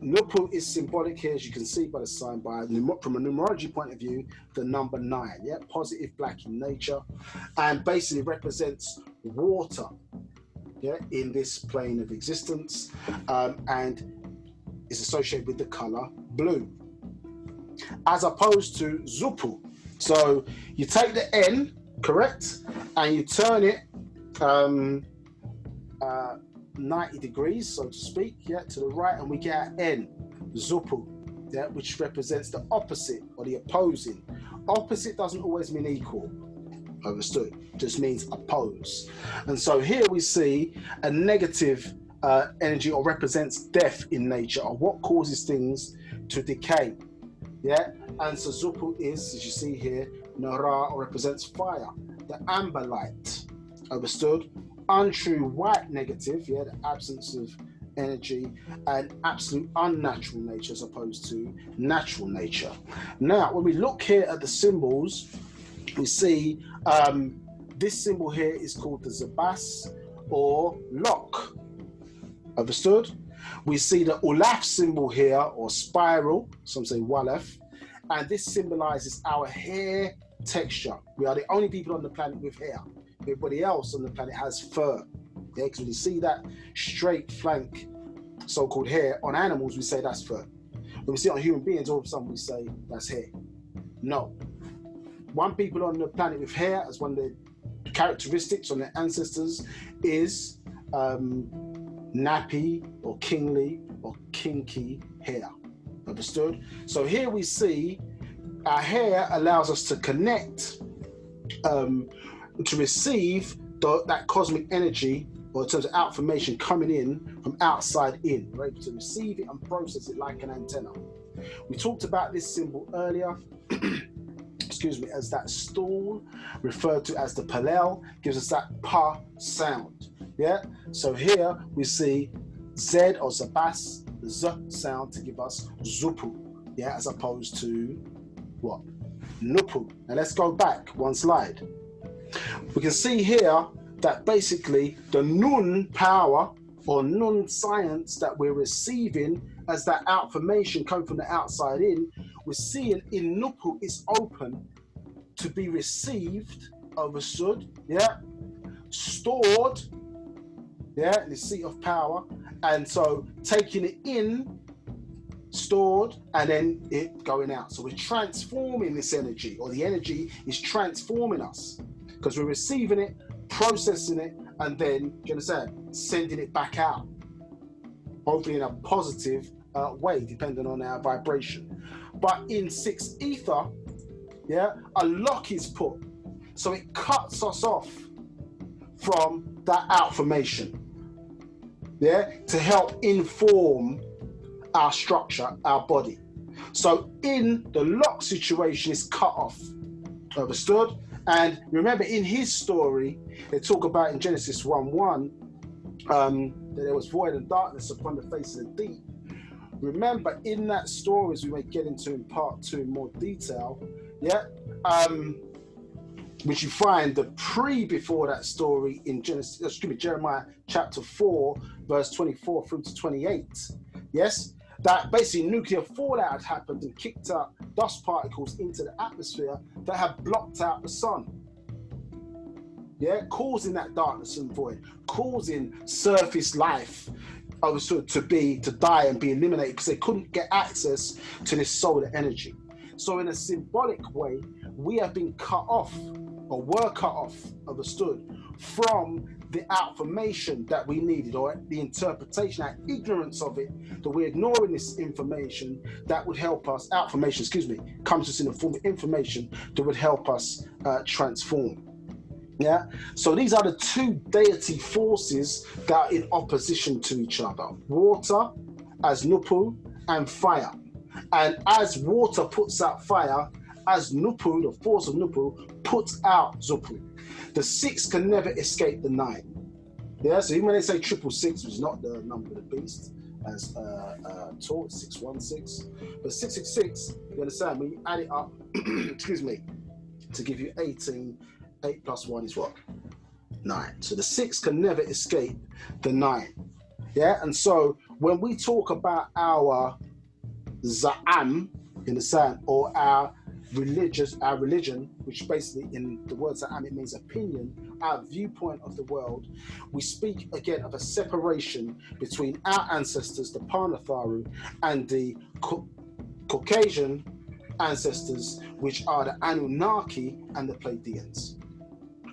Nupu is symbolic here, as you can see by the sign, from a numerology point of view, the number 9, yeah, positive black in nature, and basically represents water, yeah, in this plane of existence, and is associated with the color blue, as opposed to Zupu. So you take the N, correct, and you turn it 90 degrees, so to speak, yeah, to the right, and we get our N, Zupu, yeah, which represents the opposite or the opposing. Opposite doesn't always mean equal. Understood, just means oppose. And so here we see a negative energy, or represents death in nature, or what causes things to decay, yeah. And so Zupu is, as you see here, Nara, or represents fire, the amber light. Understood. Untrue white negative, yeah, the absence of energy, and absolute unnatural nature as opposed to natural nature. Now, when we look here at the symbols, we see this symbol here is called the Zabas or lock. Understood? We see the Ulaf symbol here, or spiral, some say Walaf, and this symbolizes our hair texture. We are the only people on the planet with hair. Everybody else on the planet has fur. Yeah, because when you see that straight flank, so-called hair on animals, we say that's fur. When we see it on human beings, all of a sudden we say that's hair. No. One people on the planet with hair, as one of the characteristics on their ancestors, is nappy or kingly or kinky hair. Understood? So here we see our hair allows us to connect, to receive that cosmic energy, or in terms of outformation coming in from outside in. We're able to receive it and process it like an antenna. We talked about this symbol earlier. Excuse me, as that stool, referred to as the palel, gives us that pa sound. Yeah. So here we see Z or Zabas, the Z sound, to give us Zupu. Yeah, as opposed to what? Nupu. Now let's go back one slide. We can see here that basically the Nun power or Nun science that we're receiving as that outformation coming from the outside in, we're seeing in Nupu is open to be received, understood, yeah, stored, yeah, in the seat of power, and so taking it in, stored, and then it going out. So we're transforming this energy, or the energy is transforming us, because we're receiving it, processing it, and then, you understand, sending it back out, hopefully in a positive way, depending on our vibration. But in 6 ether, yeah, a lock is put, so it cuts us off from that outformation, yeah, to help inform our structure, our body. So in the lock situation is cut off, understood? And remember, in his story, they talk about in Genesis 1:1 that there was void and darkness upon the face of the deep. Remember, in that story, as we may get into in part 2 in more detail, yeah, which you find the before that story in Jeremiah chapter 4, verse 24 through to 28. Yes, that basically nuclear fallout had happened and kicked out dust particles into the atmosphere that had blocked out the sun. Yeah, causing that darkness and void, causing surface life understood, to die and be eliminated because they couldn't get access to this solar energy. So in a symbolic way, we have been cut off, or were cut off, understood, from the outformation that we needed, or the interpretation, our ignorance of it, that we're ignoring this information that would help us, outformation, excuse me, comes to us in the form of information that would help us transform. Yeah, so these are the two deity forces that are in opposition to each other: water as Nupu and fire. And as water puts out fire, as Nupu, the force of Nupu, puts out Zupu. The 6 can never escape the 9. Yeah, so even when they say 666, which is not the number of the beast, as taught, 616, but 666, you understand, when you add it up, excuse me, to give you 18, 8 plus 1 is what? 9. So the 6 can never escape the 9. Yeah, and so when we talk about our Za'am, you understand, or our religion, which basically in the word Za'am, it means opinion, our viewpoint of the world, we speak again of a separation between our ancestors, the Panatharu, and the Caucasian ancestors, which are the Anunnaqi and the Pleiadians.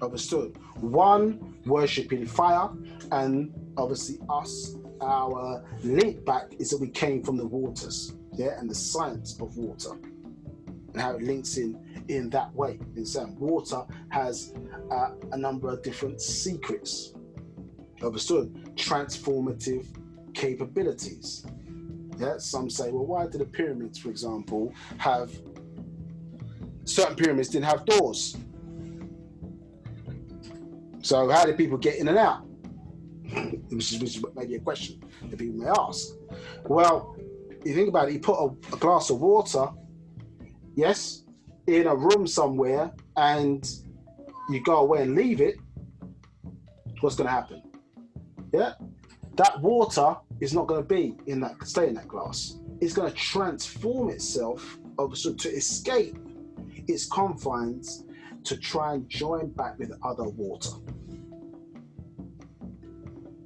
Understood? One worshipping fire, and obviously us, our link back is that we came from the waters, yeah, and the science of water and how it links in that way. In saying water has a number of different secrets. Understood? Transformative capabilities. Yeah, some say, well, why did the pyramids, for example, have certain pyramids didn't have doors? So how did people get in and out? Which is maybe a question that people may ask. Well, you think about it, you put a glass of water, yes, in a room somewhere, and you go away and leave it, what's going to happen? Yeah, that water is not going to stay in that glass. It's going to transform itself to escape its confines to try and join back with other water.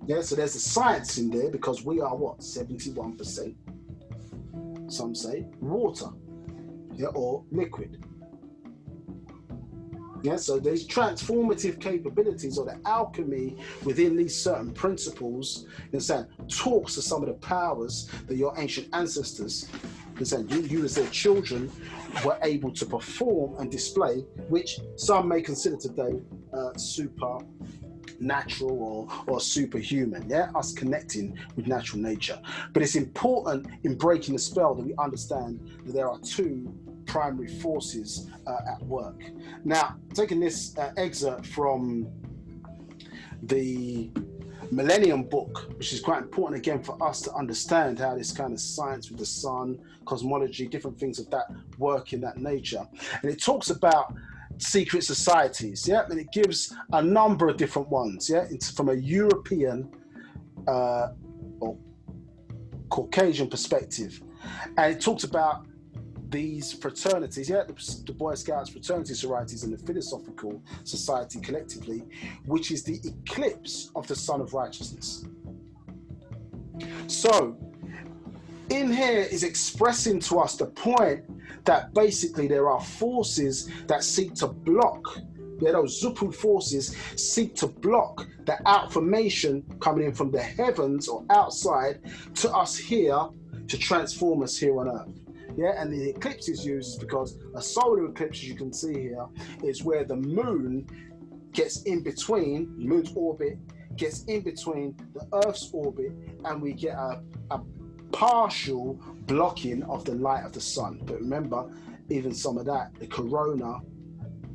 Yeah, so there's a science in there, because we are what, 71%, some say, water, yeah, or liquid. Yeah, so there's transformative capabilities, or the alchemy within these certain principles, you understand, talks to some of the powers that your ancient ancestors, you as their children, were able to perform and display, which some may consider today supernatural or superhuman, yeah, us connecting with natural nature. But it's important in breaking the spell that we understand that there are two primary forces at work. Now, taking this excerpt from the Millennium book, which is quite important again for us to understand how this kind of science with the sun, cosmology, different things of that work in that nature. And it talks about secret societies, yeah, and it gives a number of different ones, yeah. It's from a European or Caucasian perspective, and it talks about these fraternities, yeah, the Boy Scouts, fraternity sororities, and the Philosophical Society collectively, which is the eclipse of the Sun of Righteousness. So in here is expressing to us the point that basically there are forces that seek to block, yeah, those Zupu forces seek to block the outformation coming in from the heavens or outside to us here to transform us here on earth. Yeah, and the eclipse is used because a solar eclipse, as you can see here, is where the moon gets in between, the moon's orbit gets in between the Earth's orbit, and we get a partial blocking of the light of the sun. But remember, even some of that, the corona,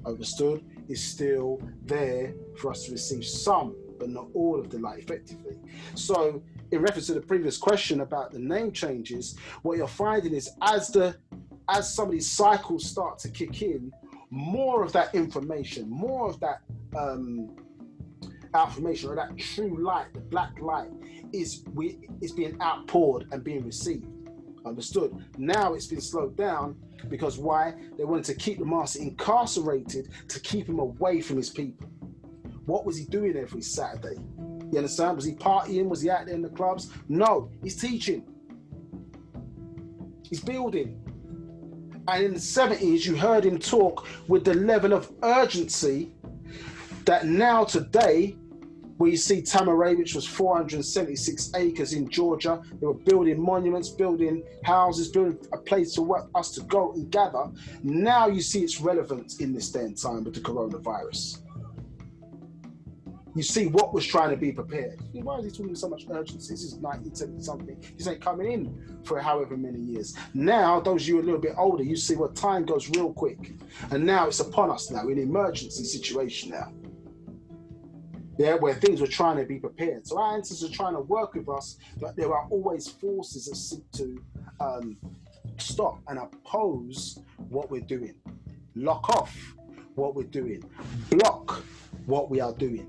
understood, is still there for us to receive some, but not all of the light effectively. So in reference to the previous question about the name changes, what you're finding is as some of these cycles start to kick in, more of that information, more of that affirmation, or that true light, the black light, is being outpoured and being received. Understood? Now it's been slowed down because why? They wanted to keep the master incarcerated to keep him away from his people. What was he doing every Saturday? You understand? Was he partying? Was he out there in the clubs? No, he's teaching. He's building. And in the 70s, you heard him talk with the level of urgency that now today, where you see Tamaray, which was 476 acres in Georgia, they were building monuments, building houses, building a place for us to go and gather. Now you see its relevance in this day and time with the coronavirus. You see what was trying to be prepared. Why is he talking with so much urgency? This is 1970 something. This ain't coming in for however many years. Now, those of you a little bit older, you see what time goes real quick. And now it's upon us now, in an emergency situation now. Yeah, where things were trying to be prepared. So our ancestors are trying to work with us, but there are always forces that seek to stop and oppose what we're doing. Lock off what we're doing. Block what we are doing,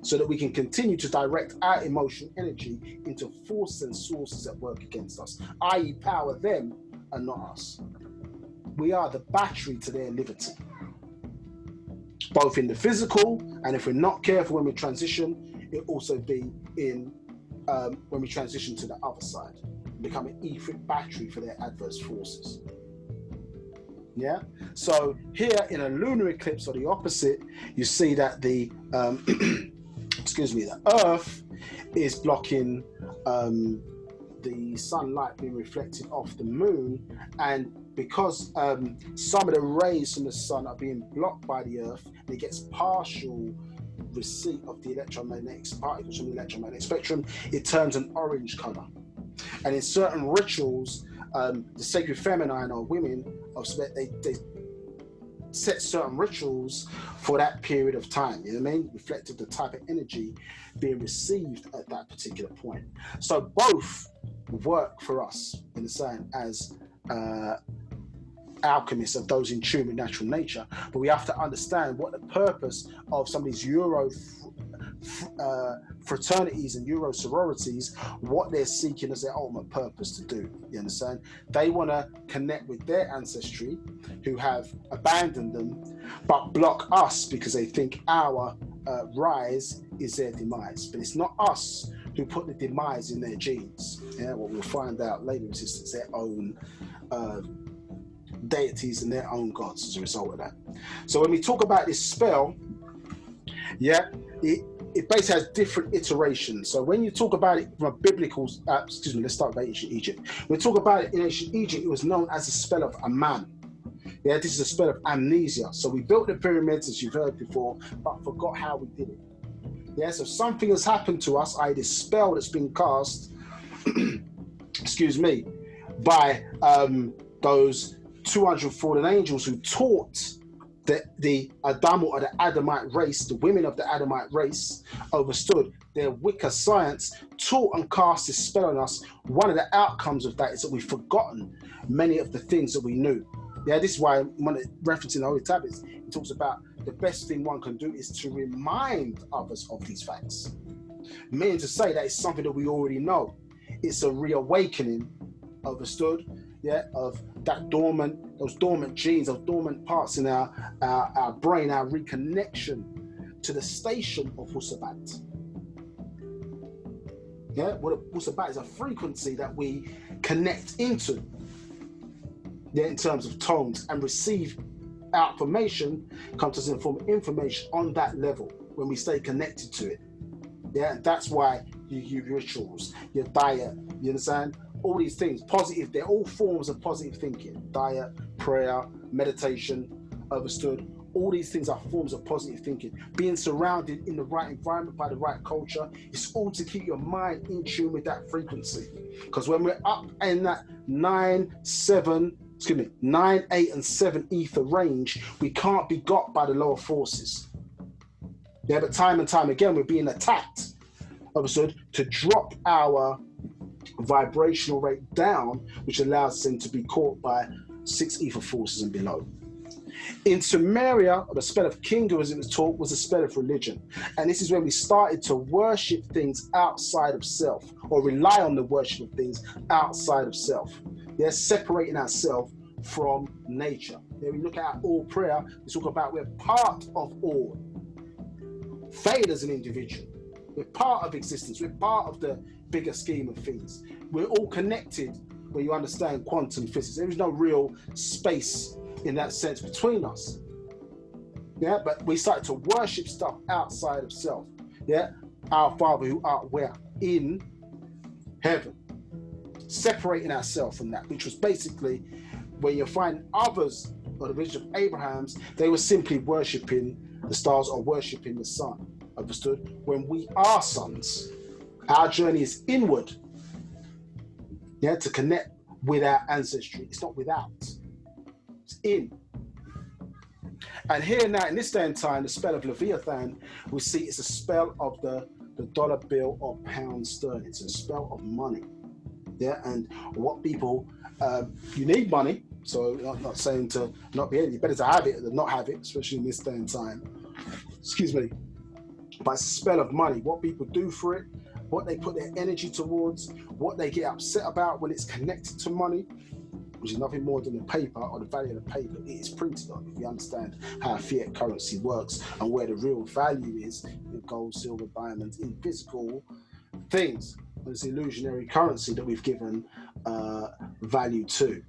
so that we can continue to direct our emotional energy into forces and sources that work against us, i.e. power them and not us. We are the battery to their liberty, both in the physical, and if we're not careful when we transition, it'll also be in when we transition to the other side, become an etheric battery for their adverse forces. Yeah. So here in a lunar eclipse, or the opposite, you see that the excuse me, the Earth is blocking the sunlight being reflected off the moon, and because some of the rays from the sun are being blocked by the Earth, and it gets partial receipt of the electromagnetic particles from the electromagnetic spectrum, it turns an orange color. And in certain rituals, the sacred feminine or women, they set certain rituals for that period of time, you know what I mean? Reflective the type of energy being received at that particular point. So both work for us, in the sense, as alchemists, of those in tune with natural nature, but we have to understand what the purpose of some of these Euro fraternities and Euro sororities, what they're seeking as their ultimate purpose to do. You understand? They want to connect with their ancestry who have abandoned them, but block us because they think our rise is their demise. But it's not us who put the demise in their genes. Yeah, what we'll find out later is it's their own deities and their own gods as a result of that. So when we talk about this spell, yeah, it basically has different iterations. So when you talk about it from a biblical, let's start with ancient Egypt. When we talk about it in ancient Egypt, it was known as the spell of a man. Yeah, this is a spell of amnesia. So we built the pyramids, as you've heard before, but forgot how we did it. Yeah, so something has happened to us, i.e. this spell that's been cast, excuse me, by those 200 fallen angels who taught the Adam or the Adamite race, the women of the Adamite race, overstood their Wicca science, taught and cast this spell on us. One of the outcomes of that is that we've forgotten many of the things that we knew. Yeah, this is why when referencing the Holy Tablets, it talks about the best thing one can do is to remind others of these facts. Meaning to say that it's something that we already know. It's a reawakening, overstood, yeah, of that those dormant genes, those dormant parts in our brain, our reconnection to the station of Wu-Sabat. Yeah, what Wu-Sabat is a frequency that we connect into, yeah, in terms of tones, and receive outformation, comes as in form of information on that level when we stay connected to it. Yeah, and that's why you use rituals, your diet, you understand? All these things, positive, they're all forms of positive thinking. Diet, prayer, meditation, overstood. All these things are forms of positive thinking. Being surrounded in the right environment by the right culture, it's all to keep your mind in tune with that frequency. Because when we're up in that 9, 8, and 7 ether range, we can't be got by the lower forces. Yeah, but time and time again, we're being attacked, understood, to drop our vibrational rate down, which allows us then to be caught by 6 ether forces and below. In Sumeria, the spell of Kingu, as it was taught, was a spell of religion. And this is when we started to worship things outside of self, or rely on the worship of things outside of self. They're separating ourselves from nature. Then we look at all prayer, we talk about we're part of all. Failed as an individual. We're part of existence. We're part of the bigger scheme of things. We're all connected when you understand quantum physics. There is no real space in that sense between us. Yeah, but we started to worship stuff outside of self. Yeah, our Father who art where? In heaven. Separating ourselves from that, which was basically when you find others or the religion of Abraham's, they were simply worshipping the stars or worshipping the sun. Understood? When we are sons, our journey is inward. Yeah, to connect with our ancestry. It's not without. It's in. And here now, in this day and time, the spell of Leviathan, we see it's a spell of the dollar bill or pound sterling. It's a spell of money. Yeah, and what people, you need money, so I'm not saying to not be able, it's better to have it than not have it, especially in this day and time. Excuse me. But it's a spell of money. What people do for it, what they put their energy towards, what they get upset about when it's connected to money, which is nothing more than the paper or the value of the paper it is printed on. If you understand how fiat currency works and where the real value is in gold, silver, diamonds, in physical things. It's illusionary currency that we've given value to.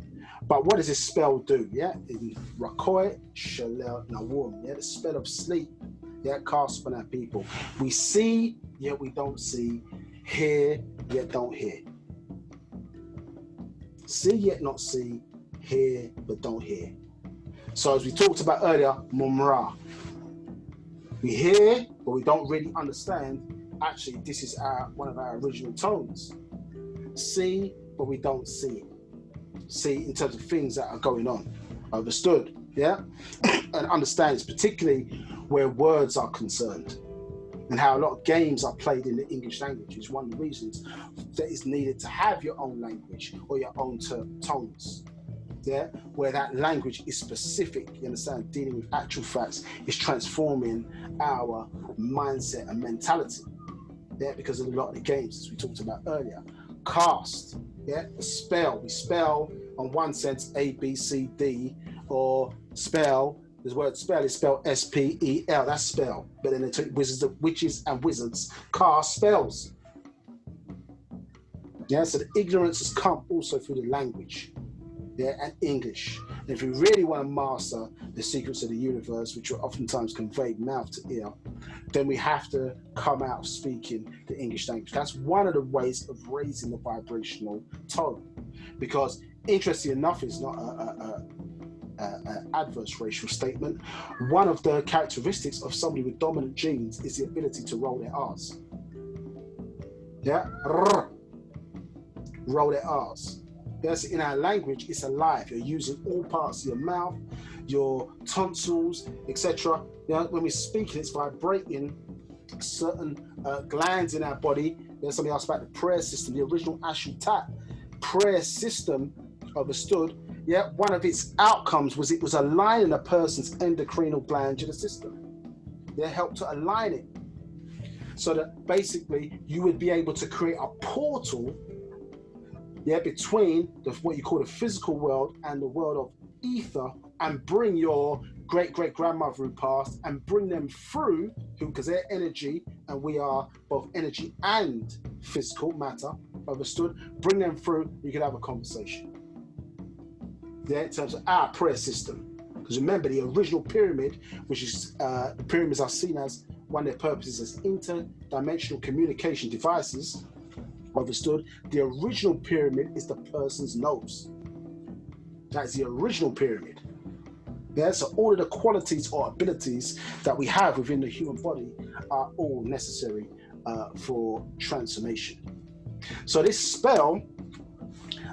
But what does this spell do? Yeah, in Rakoi Shalel Nawum, yeah, the spell of sleep, yeah, cast upon our people. We see, yet we don't see, hear, yet don't hear. See, yet not see, hear, but don't hear. So as we talked about earlier, Mumra. We hear, but we don't really understand. Actually, this is one of our original tones. See, but we don't see. See in terms of things that are going on. Understood, yeah? And understand it's particularly where words are concerned and how a lot of games are played in the English language is one of the reasons that it's needed to have your own language or your own tones. Yeah, where that language is specific, you understand, dealing with actual facts is transforming our mindset and mentality. Yeah, because of a lot of the games, as we talked about earlier. Cast, yeah, the spell. We spell, on one sense, A, B, C, D, or spell. The word spell is spelled S-P-E-L, that's spell. But then they took witches and wizards cast spells. Yeah, so the ignorance has come also through the language. Yeah, and English. And if we really want to master the secrets of the universe, which are oftentimes conveyed mouth to ear, then we have to come out of speaking the English language. That's one of the ways of raising the vibrational tone. Because interesting enough, it's not an adverse racial statement. One of the characteristics of somebody with dominant genes is the ability to roll their R's. Yeah, roll their R's. Yes, in our language, it's alive. You're using all parts of your mouth, your tonsils, etc. You know, when we're speaking, it's vibrating certain glands in our body. There's something else about the prayer system, the original Ashutat prayer system, understood. Yeah, one of its outcomes was it was aligning a person's endocrinal glandular system. They helped to align it so that basically you would be able to create a portal, yeah, between what you call the physical world and the world of ether, and bring your great-great-grandmother who passed and bring them through, because they're energy and we are both energy and physical matter, understood? Bring them through, you can have a conversation. Yeah, in terms of our prayer system. Because remember, the original pyramid, which is the pyramids are seen as one of their purposes as interdimensional communication devices. Understood? The original pyramid is the person's nose. That's the original pyramid. Yeah, so all of the qualities or abilities that we have within the human body are all necessary for transformation. So this spell,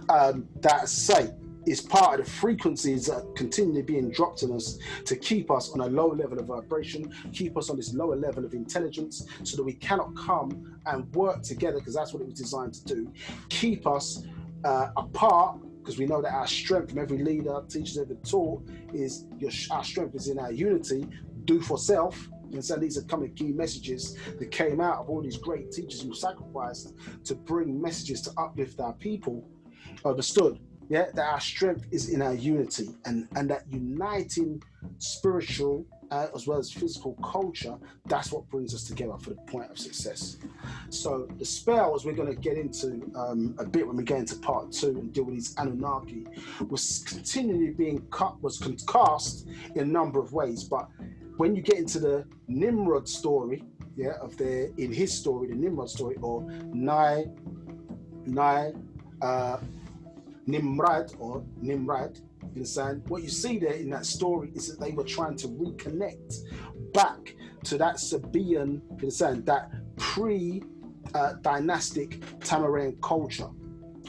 that I say, is part of the frequencies that are continually being dropped on us to keep us on a lower level of vibration, keep us on this lower level of intelligence, so that we cannot come and work together, because that's what it was designed to do. Keep us apart, because we know that our strength, from every leader, teachers ever taught, is our strength is in our unity. Do for self. And so these are kind of key messages that came out of all these great teachers who sacrificed to bring messages to uplift our people. Understood? Yeah, that our strength is in our unity, and that uniting spiritual as well as physical culture, that's what brings us together for the point of success. So the spell, as we're going to get into a bit when we get into part 2 and deal with these Anunnaki, was continually being cast in a number of ways. But when you get into the Nimrod story, in his story, the Nimrod story, or Nimrod, you understand? What you see there in that story is that they were trying to reconnect back to that Sabian, you understand, that pre-dynastic Tamarian culture,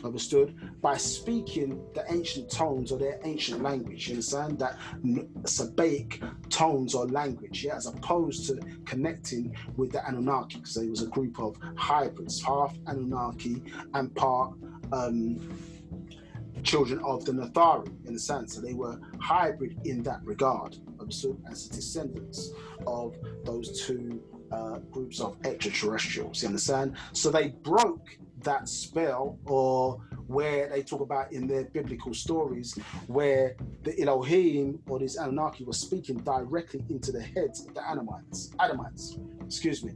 understood, by speaking the ancient tones or their ancient language, you understand, that Sabaic tones or language, as opposed to connecting with the Anunnaki, because there was a group of hybrids, half Anunnaki and part children of the Nathari, in a sense. So they were hybrid in that regard, understood, as descendants of those two groups of extraterrestrials, you understand? So they broke that spell, or where they talk about in their biblical stories, where the Elohim or these Anunnaki were speaking directly into the heads of the Adamites, excuse me,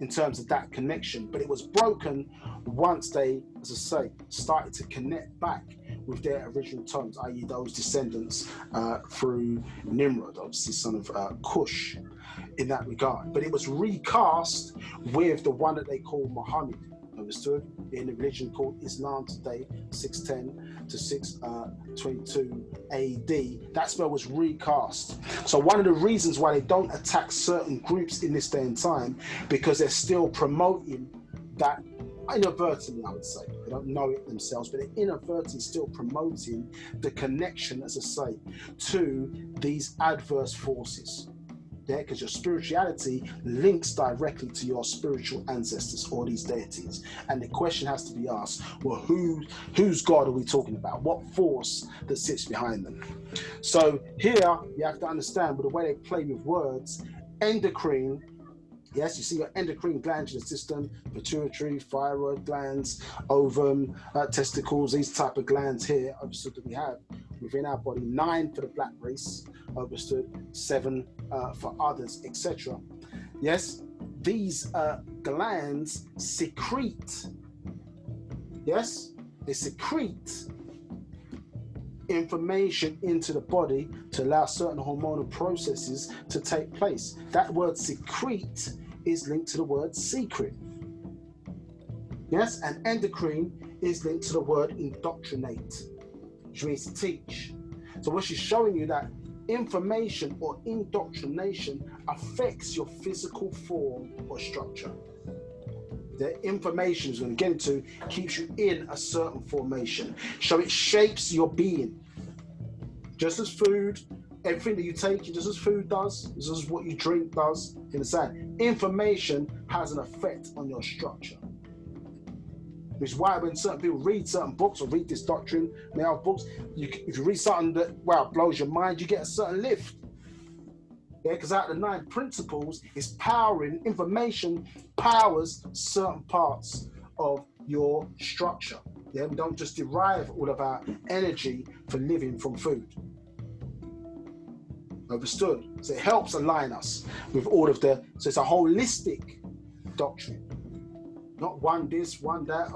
in terms of that connection. But it was broken once they, as I say, started to connect back with their original tones, i.e. those descendants through Nimrod, obviously son of Cush, in that regard. But it was recast with the one that they call Muhammad, understood, in the religion called Islam today, 610 to 622 AD. That spell was recast. So one of the reasons why they don't attack certain groups in this day and time, because they're still promoting that, inadvertently, I would say. They don't know it themselves, but they're inadvertently still promoting the connection, as I say, to these adverse forces. Because your spirituality links directly to your spiritual ancestors or these deities. And the question has to be asked, well, whose God are we talking about? What force that sits behind them? So here you have to understand, with the way they play with words, endocrine, yes, you see your endocrine glandular system, pituitary, thyroid glands, ovum, testicles, these type of glands here, understood, that we have within our body, 9 for the black race, understood, 7 for others, etc. Yes, these glands secrete, yes, they secrete information into the body to allow certain hormonal processes to take place. That word secrete is linked to the word secret. Yes, and endocrine is linked to the word indoctrinate, which means to teach. So what she's showing you, that information or indoctrination affects your physical form or structure. The information is going to get into keeps you in a certain formation. So it shapes your being. Just as food, everything that you take, just as food does, just as what you drink does, you understand? Information has an effect on your structure. Which is why when certain people read certain books or read this doctrine, they have books, if you read something that, wow, blows your mind, you get a certain lift. Yeah, because out of the 9 principles is powering, information powers certain parts of your structure. Yeah, we don't just derive all of our energy for living from food. Understood? So it helps align us with all of the, so it's a holistic doctrine. Not one this, one that,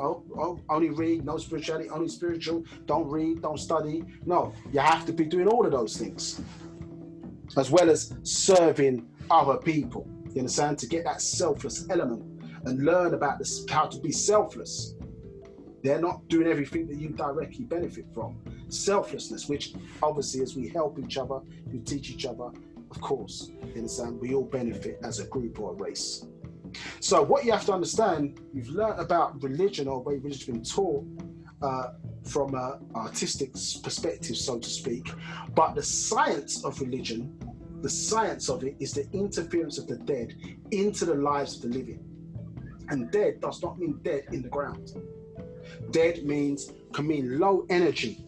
only read, no spirituality, only spiritual, don't read, don't study. No, you have to be doing all of those things, as well as serving other people, you understand, to get that selfless element and learn about this, how to be selfless. They're not doing everything that you directly benefit from. Selflessness, which obviously as we help each other, we teach each other, of course, you understand, we all benefit as a group or a race. So what you have to understand, you've learned about religion, or the way religion's been taught from an artistic perspective, so to speak, but the science of religion, the science of it is the interference of the dead into the lives of the living. And dead does not mean dead in the ground. Dead can mean low energy,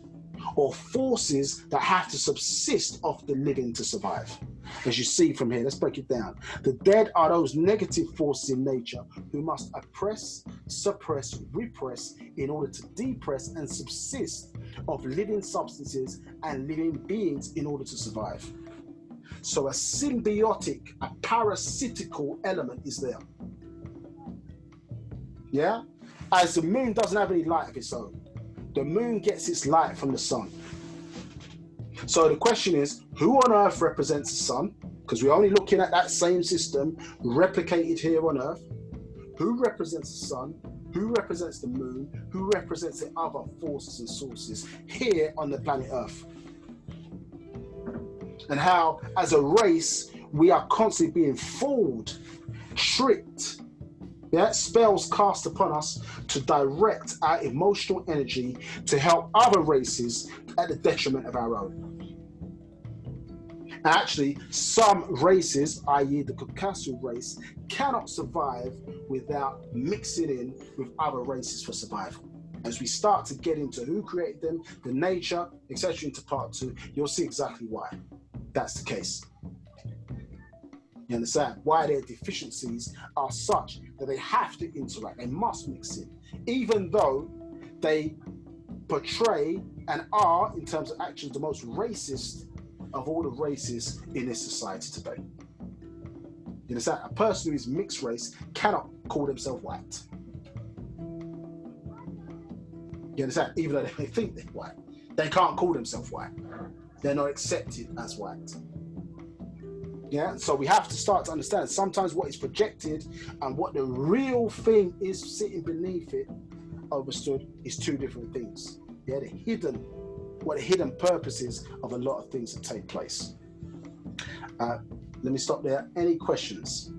or forces that have to subsist off the living to survive. As you see from here, let's break it down. The dead are those negative forces in nature who must oppress, suppress, repress in order to depress and subsist of living substances and living beings in order to survive. So a symbiotic, a parasitical element is there. Yeah? As the moon doesn't have any light of its own. The moon gets its light from the sun. So the question is, who on earth represents the sun? Because we're only looking at that same system replicated here on earth. Who represents the sun? Who represents the moon? Who represents the other forces and sources here on the planet Earth? And how, as a race, we are constantly being fooled, tricked, yeah, spells cast upon us to direct our emotional energy to help other races at the detriment of our own. Actually, some races, i.e. the Caucasian race, cannot survive without mixing in with other races for survival. As we start to get into who created them, the nature, etc. into part 2, you'll see exactly why that's the case. You understand? Why their deficiencies are such that they have to interact, they must mix in, even though they portray and are, in terms of actions, the most racist of all the races in this society today. You understand? A person who is mixed race cannot call themselves white. You understand? Even though they may think they're white, they can't call themselves white. They're not accepted as white. Yeah, so we have to start to understand sometimes what is projected and what the real thing is sitting beneath it, overstood, is two different things. Yeah, what the hidden purpose is of a lot of things that take place. Let me stop there. Any questions?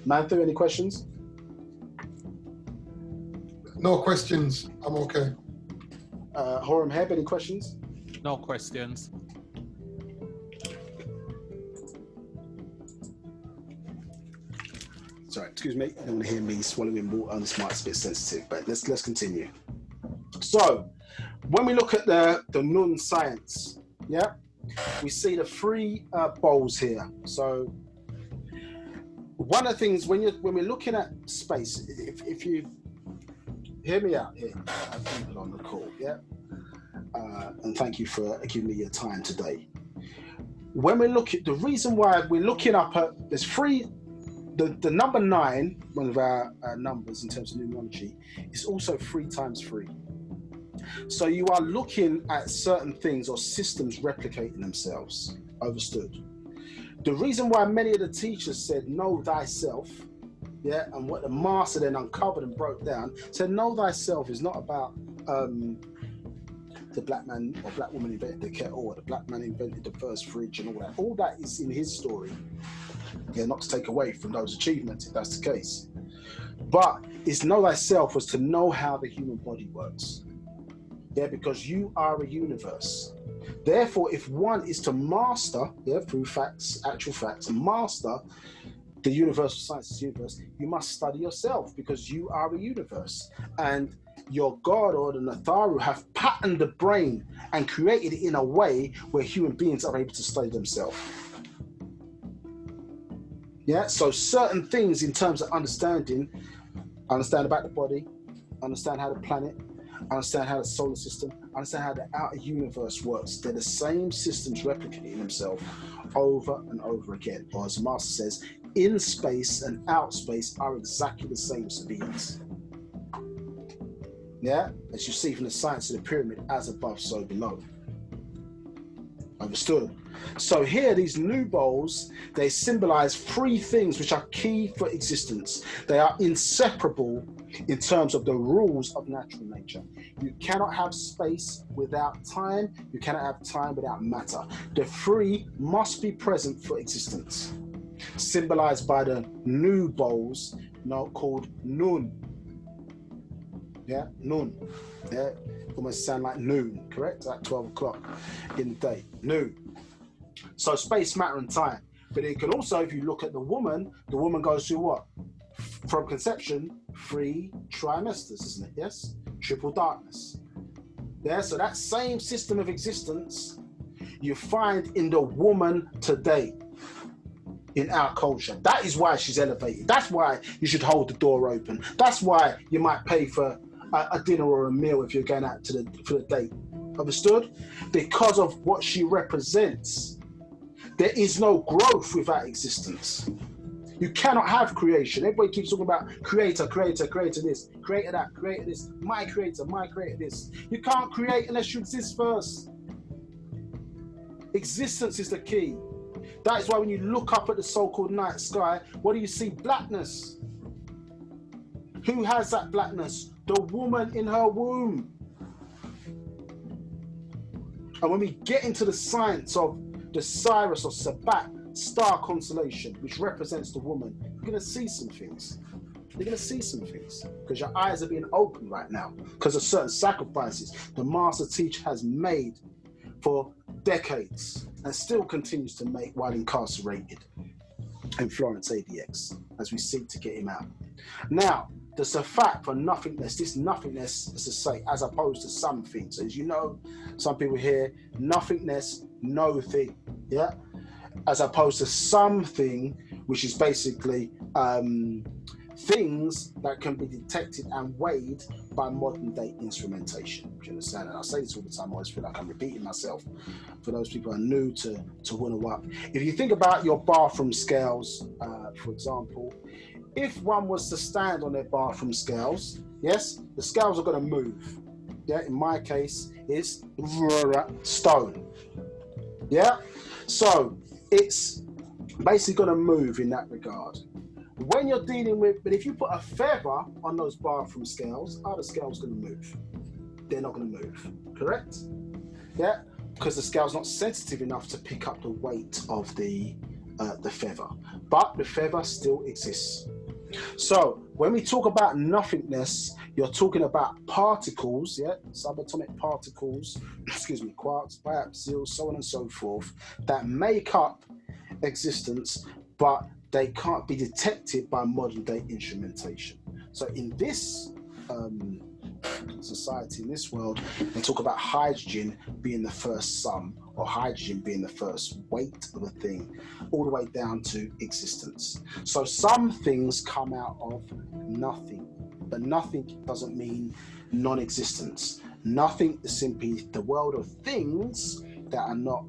Manthu, any questions? No questions. I'm okay. Horam Heb, any questions? No questions. Sorry, excuse me. You don't want to hear me swallowing water on this mic's a bit sensitive, but let's continue. So, when we look at the Nun science, yeah, we see the three bowls here. So, one of the things when we're looking at space, if you hear me out here, I have people on the call, yeah, and thank you for giving me your time today. When we look at the reason why we're looking up at there's three. The number 9, one of our numbers in terms of numerology, is also 3 times 3. So you are looking at certain things or systems replicating themselves, overstood. The reason why many of the teachers said, know thyself, yeah, and what the master then uncovered and broke down, said, know thyself is not about the black man or black woman invented the kettle, or the black man invented the first fridge and all that. All that is in his story. Yeah, not to take away from those achievements if that's the case. But it's know thyself was to know how the human body works. Yeah, because you are a universe. Therefore, if one is to master, yeah, through facts, actual facts, master the universal sciences universe, you must study yourself because you are a universe. And your God or the Natharu have patterned the brain and created it in a way where human beings are able to study themselves. Yeah, so certain things in terms of understand about the body, understand how the planet, understand how the solar system, understand how the outer universe works. They're the same systems replicating themselves over and over again. Or as the master says, in space and out space are exactly the same as beings. Yeah, as you see from the science of the pyramid, as above, so below. Understood? So here, these new bowls, they symbolize 3 things which are key for existence. They are inseparable in terms of the rules of natural nature. You cannot have space without time. You cannot have time without matter. The 3 must be present for existence. Symbolized by the new bowls, called Nun. Yeah, Nun. Yeah, almost sound like noon, correct? At 12 o'clock in the day, noon. So space, matter, and time. But it can also, if you look at the woman goes through what? From conception, 3 trimesters, isn't it? Yes? Triple darkness. Yeah, so that same system of existence you find in the woman today in our culture. That is why she's elevated. That's why you should hold the door open. That's why you might pay for a dinner or a meal if you're going out for the date. Understood? Because of what she represents. There is no growth without existence. You cannot have creation. Everybody keeps talking about creator, creator, creator this, creator that, creator this, my creator this. You can't create unless you exist first. Existence is the key. That is why when you look up at the so-called night sky, what do you see? Blackness. Who has that blackness? The woman in her womb. And when we get into the science of the Sirius or Sabat star constellation, which represents the woman, you're going to see some things. You're going to see some things because your eyes are being opened right now because of certain sacrifices the master teacher has made for decades and still continues to make while incarcerated in Florence ADX as we seek to get him out. Now, there's a fact for nothingness. This nothingness, as I say, as opposed to something. So as you know, some people hear nothingness, no thing, yeah? As opposed to something, which is basically things that can be detected and weighed by modern day instrumentation. Do you understand? And I say this all the time, I always feel like I'm repeating myself for those people who are new to Wu-Sabat. If you think about your bathroom scales, for example, if one was to stand on their bathroom scales, yes, the scales are going to move. Yeah, in my case, it's stone. Yeah, so it's basically going to move in that regard. When you're dealing with, but if you put a feather on those bathroom scales, are the scales going to move? They're not going to move, correct? Yeah, because the scale's not sensitive enough to pick up the weight of the feather, but the feather still exists. So when we talk about nothingness, you're talking about particles, yeah, subatomic particles, excuse me, quarks, perhaps zeros, so on and so forth, that make up existence, but they can't be detected by modern day instrumentation. So in this society, in this world, they talk about hydrogen being the first sum, or hydrogen being the first weight of a thing, all the way down to existence. So some things come out of nothing, but nothing doesn't mean non-existence. Nothing is simply the world of things that are not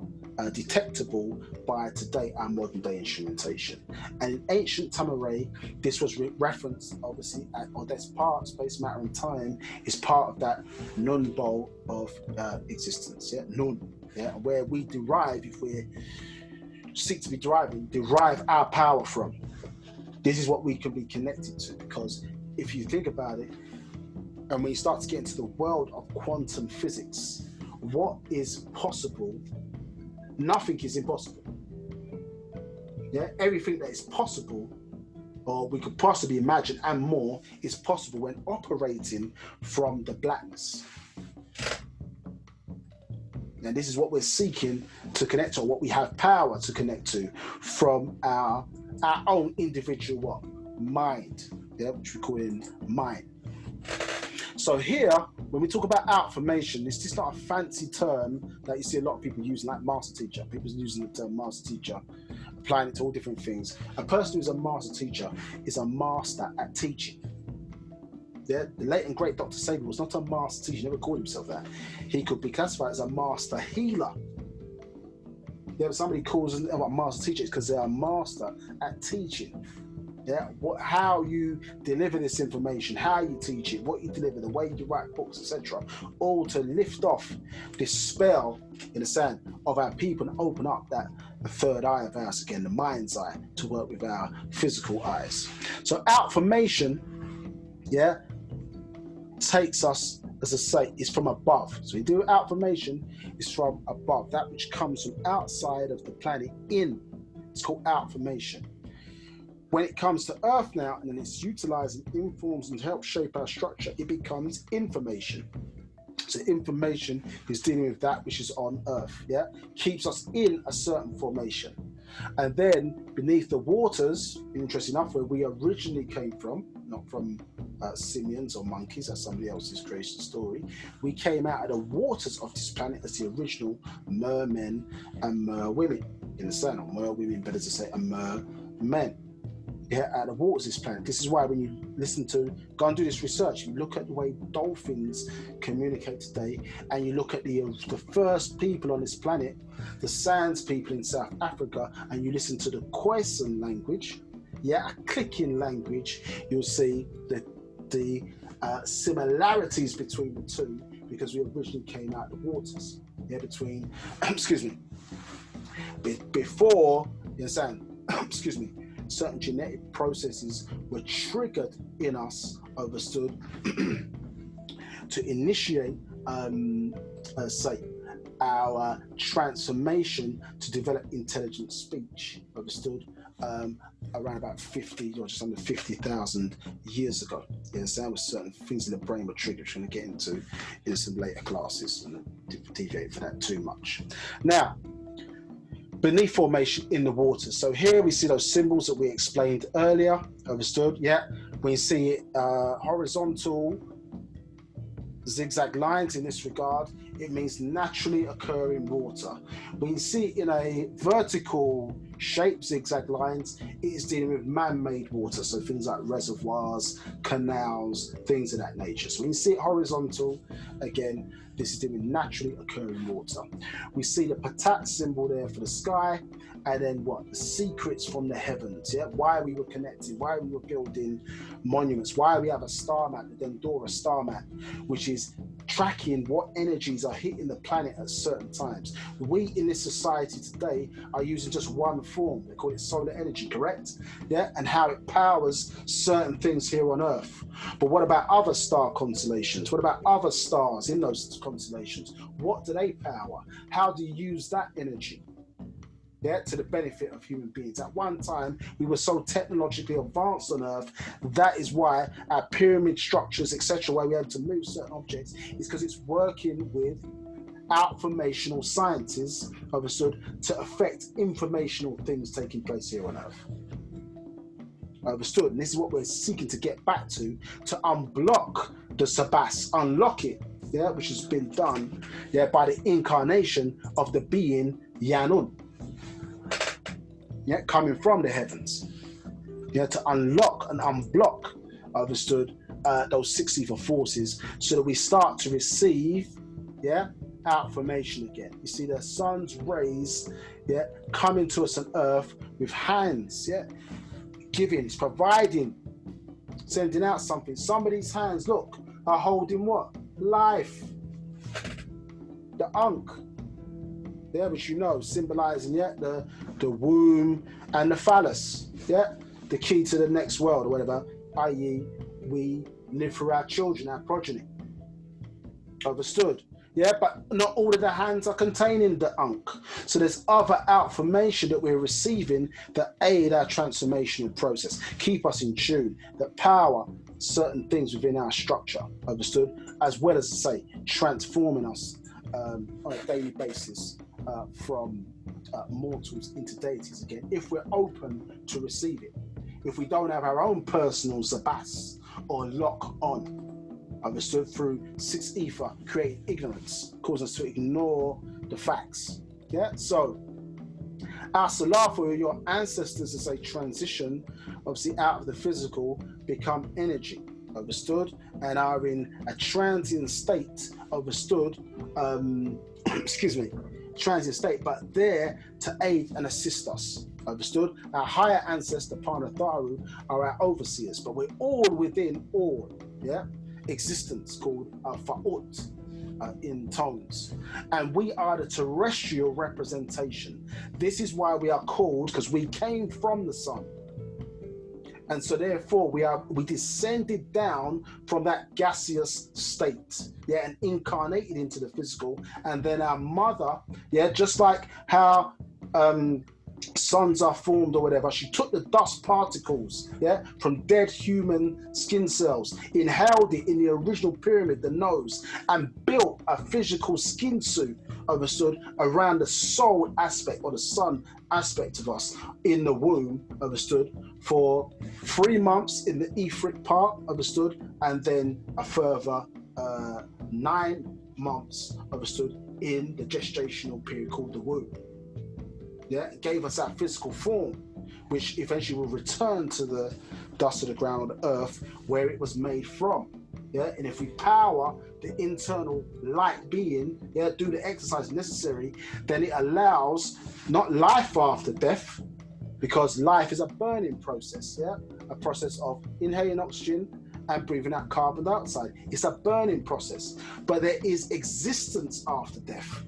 detectable by today our modern day instrumentation. And in ancient Tamaray, this was referenced obviously, or that's part, space, matter and time is part of that nun bowl of existence, yeah, nun, yeah, where we derive, if we seek to be derive our power from. This is what we can be connected to, because if you think about it, and when you start to get into the world of quantum physics, what is possible, nothing is impossible. Yeah, everything that is possible, or we could possibly imagine and more, is possible when operating from the blackness. And this is what we're seeking to connect to, what we have power to connect to from our own individual mind, yeah, which we call in mind. So here, when we talk about outformation, it's just not a fancy term that you see a lot of people using, like master teacher. People using the term master teacher, applying it to all different things. A person who's a master teacher is a master at teaching. Yeah, the late and great Dr. Sabian was not a master teacher, he never called himself that. He could be classified as a master healer. Yeah, but somebody calls them a master teacher because they're a master at teaching. Yeah, how you deliver this information, how you teach it, what you deliver, the way you write books, etc., all to lift off this spell in the sand of our people and open up that third eye of ours again, the mind's eye, to work with our physical eyes. So outformation, yeah, takes us, as I say, is from above. So we do outformation is from above, that which comes from outside of the planet in. It's called outformation. When it comes to Earth now, and then it's utilizing informs and helps shape our structure, it becomes information. So information is dealing with that which is on Earth, yeah? Keeps us in a certain formation. And then beneath the waters, interesting enough, where we originally came from, not from simians or monkeys, that's somebody else's creation story, we came out of the waters of this planet as the original mermen and merwomen, in the sand, or merwomen, better to say, and mermen. out of the waters of this planet. This is why when you listen to, go and do this research, you look at the way dolphins communicate today, and you look at the first people on this planet, the Sands people in South Africa, and you listen to the Khoisan language, a clicking language, you'll see the similarities between the two, because we originally came out of the waters, between, excuse me, before, you understand, excuse me, certain genetic processes were triggered in us, understood, to initiate, say, our transformation to develop intelligent speech, understood, around about 50 or just under 50,000 years ago. You understand? With certain things in the brain were triggered, which we're going to get into in some later classes, and deviate for that too much. Now, beneath formation in the water. So here we see those symbols that we explained earlier, understood? We see it horizontal zigzag lines in this regard. It means naturally occurring water. When you see it in a vertical shape, zigzag lines, it is dealing with man-made water, so things like reservoirs, canals, things of that nature. So when you see it horizontal, again, this is dealing with naturally occurring water. We see the patat symbol there for the sky, and then what? The secrets from the heavens, why we were connected, why we were building monuments, why we have a star map, the Dendora star map, which is tracking what energies are hitting the planet at certain times. We in this society today are using just one form. They call it solar energy, correct? And how it powers certain things here on Earth. But what about other star constellations? What about other stars in those constellations? What do they power? How do you use that energy? To the benefit of human beings. At one time, we were so technologically advanced on Earth. That is why our pyramid structures, etc., why we're able to move certain objects, is because it's working with outformational sciences, understood, to affect informational things taking place here on Earth. Understood? And this is what we're seeking to get back to unblock the Sabas, unlock it, which has been done, by the incarnation of the being Yaanuwn. Coming from the heavens, to unlock and unblock, understood, those six ether forces, so that we start to receive, outformation again. You see the sun's rays, coming to us on Earth with hands, giving, it's providing, sending out something. Somebody's hands, look, are holding what? Life. The Ankh. Which you know, symbolizing the womb and the phallus, the key to the next world or whatever, i.e. we live for our children, our progeny. Understood? But not all of the hands are containing the Ankh. So there's other outformation that we're receiving that aid our transformational process, keep us in tune, that power certain things within our structure, understood? As well as, say, transforming us on a daily basis. From mortals into deities again, if we're open to receive it. If we don't have our own personal zabas or lock on, understood, through six ether, create ignorance, cause us to ignore the facts. So our salah for your ancestors as they transition, obviously, out of the physical, become energy, understood, and are in a transient state, understood, excuse me, transient state, but there to aid and assist us, understood? Our higher ancestor, Panatharu, are our overseers, but we're all within all, existence, called Fa'ut in tones. And we are the terrestrial representation. This is why we are called, because we came from the sun. And so therefore we descended down from that gaseous state, and incarnated into the physical. And then our mother, just like how suns are formed or whatever, she took the dust particles, from dead human skin cells, inhaled it in the original pyramid, the nose, and built a physical skin suit, understood, around the soul aspect or the sun aspect of us in the womb, understood, for 3 months in the etheric part, understood, and then a further 9 months, understood, in the gestational period called the womb. It gave us our physical form. which eventually will return to the dust of the ground, or the earth, where it was made from. Yeah, and if we power the internal light being, yeah, do the exercise necessary, then it allows not life after death, because life is a burning process, yeah, a process of inhaling oxygen and breathing out carbon dioxide. It's a burning process, but there is existence after death.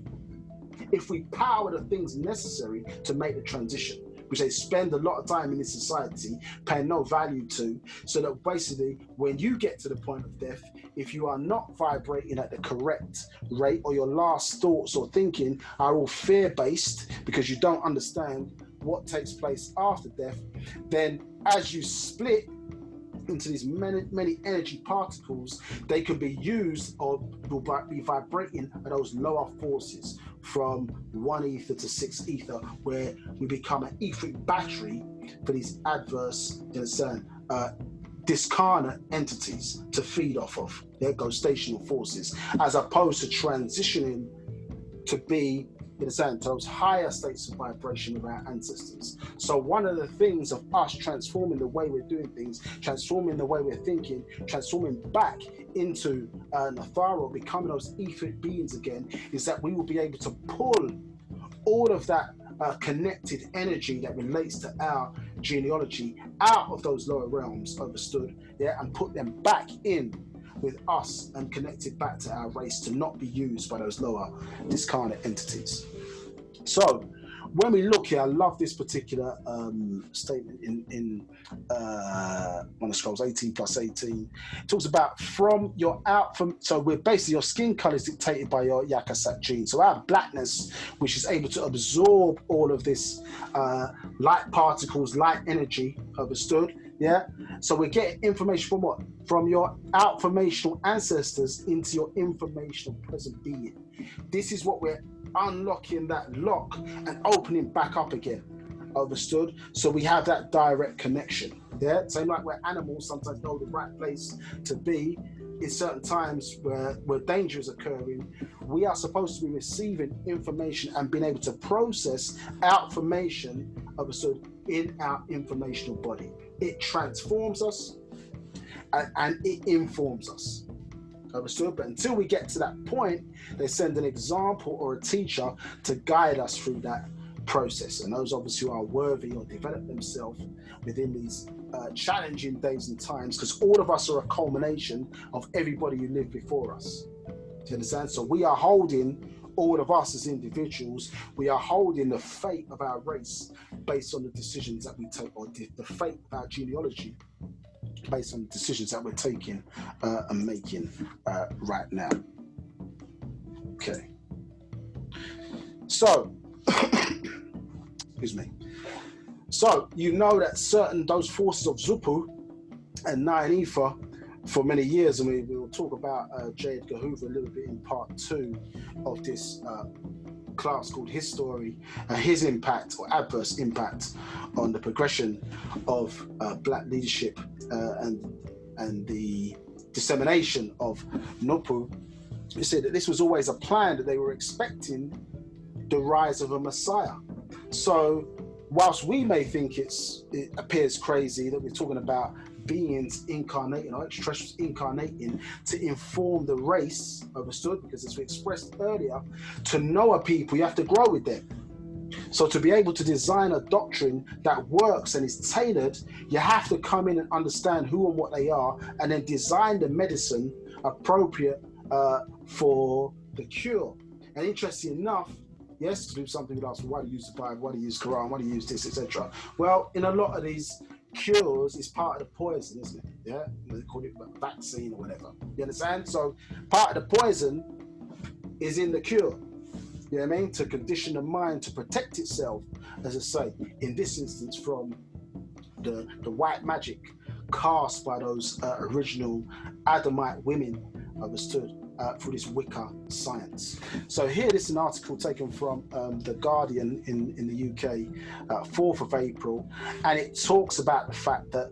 If we power the things necessary to make the transition, which they spend a lot of time in this society paying no value to, so that basically when you get to the point of death, if you are not vibrating at the correct rate, or your last thoughts or thinking are all fear-based because you don't understand what takes place after death, then as you split into these many energy particles, they can be used or will be vibrating at those lower forces from 1 ether to 6 ether, where we become an etheric battery for these adverse, discarnate entities to feed off of. Their ghostational forces, as opposed to transitioning to be to those higher states of vibration of our ancestors. So one of the things of us transforming the way we're doing things, transforming the way we're thinking, transforming back into Nathara, becoming those etheric beings again, is that we will be able to pull all of that connected energy that relates to our genealogy out of those lower realms, understood, yeah, and put them back in with us and connected back to our race, to not be used by those lower discarnate entities. So when we look here, I love this particular statement in one of the scrolls, 18+18. It talks about so we're basically, your skin color is dictated by your Yakasat gene. So our blackness, which is able to absorb all of this light particles, light energy, understood? Yeah, so we're getting information from what? From your outformational ancestors into your informational present being. This is what we're unlocking, that lock, and opening back up again. Understood? So we have that direct connection. Yeah, same like where animals sometimes know the right place to be in certain times where danger is occurring. We are supposed to be receiving information and being able to process outformation, understood, in our informational body. It transforms us and it informs us. Understood? But until we get to that point, they send an example or a teacher to guide us through that process. And those obviously who are worthy or develop themselves within these challenging days and times, because all of us are a culmination of everybody who lived before us. Do you understand? So we are holding, all of us as individuals, we are holding the fate of our race based on the decisions that we take, or the fate of our genealogy based on the decisions that we're taking and making right now. Okay. So, excuse me. So you know that those forces of Zupu and 9 ether for many years, and we will talk about J. Edgar Hoover a little bit in part 2 of this class called History, his impact or adverse impact on the progression of black leadership and the dissemination of Nupu. You said that this was always a plan, that they were expecting the rise of a Messiah. So whilst we may think it appears crazy that we're talking about beings incarnating or extraterrestrials incarnating to inform the race, understood? Because as we expressed earlier, to know a people, you have to grow with them. So to be able to design a doctrine that works and is tailored, you have to come in and understand who and what they are, and then design the medicine appropriate for the cure. And interesting enough, yes, to do something with us, why do you use the Bible, why do you use Quran, why do you use this, etc. Well, in a lot of these cures, it's part of the poison, isn't it? Yeah, they call it a vaccine or whatever. You understand? So part of the poison is in the cure. You know what I mean? To condition the mind to protect itself, as I say, in this instance, from the white magic cast by those original Adamite women, understood, through this Wicca science. So here, this is an article taken from The Guardian in the UK, 4th of April, and it talks about the fact that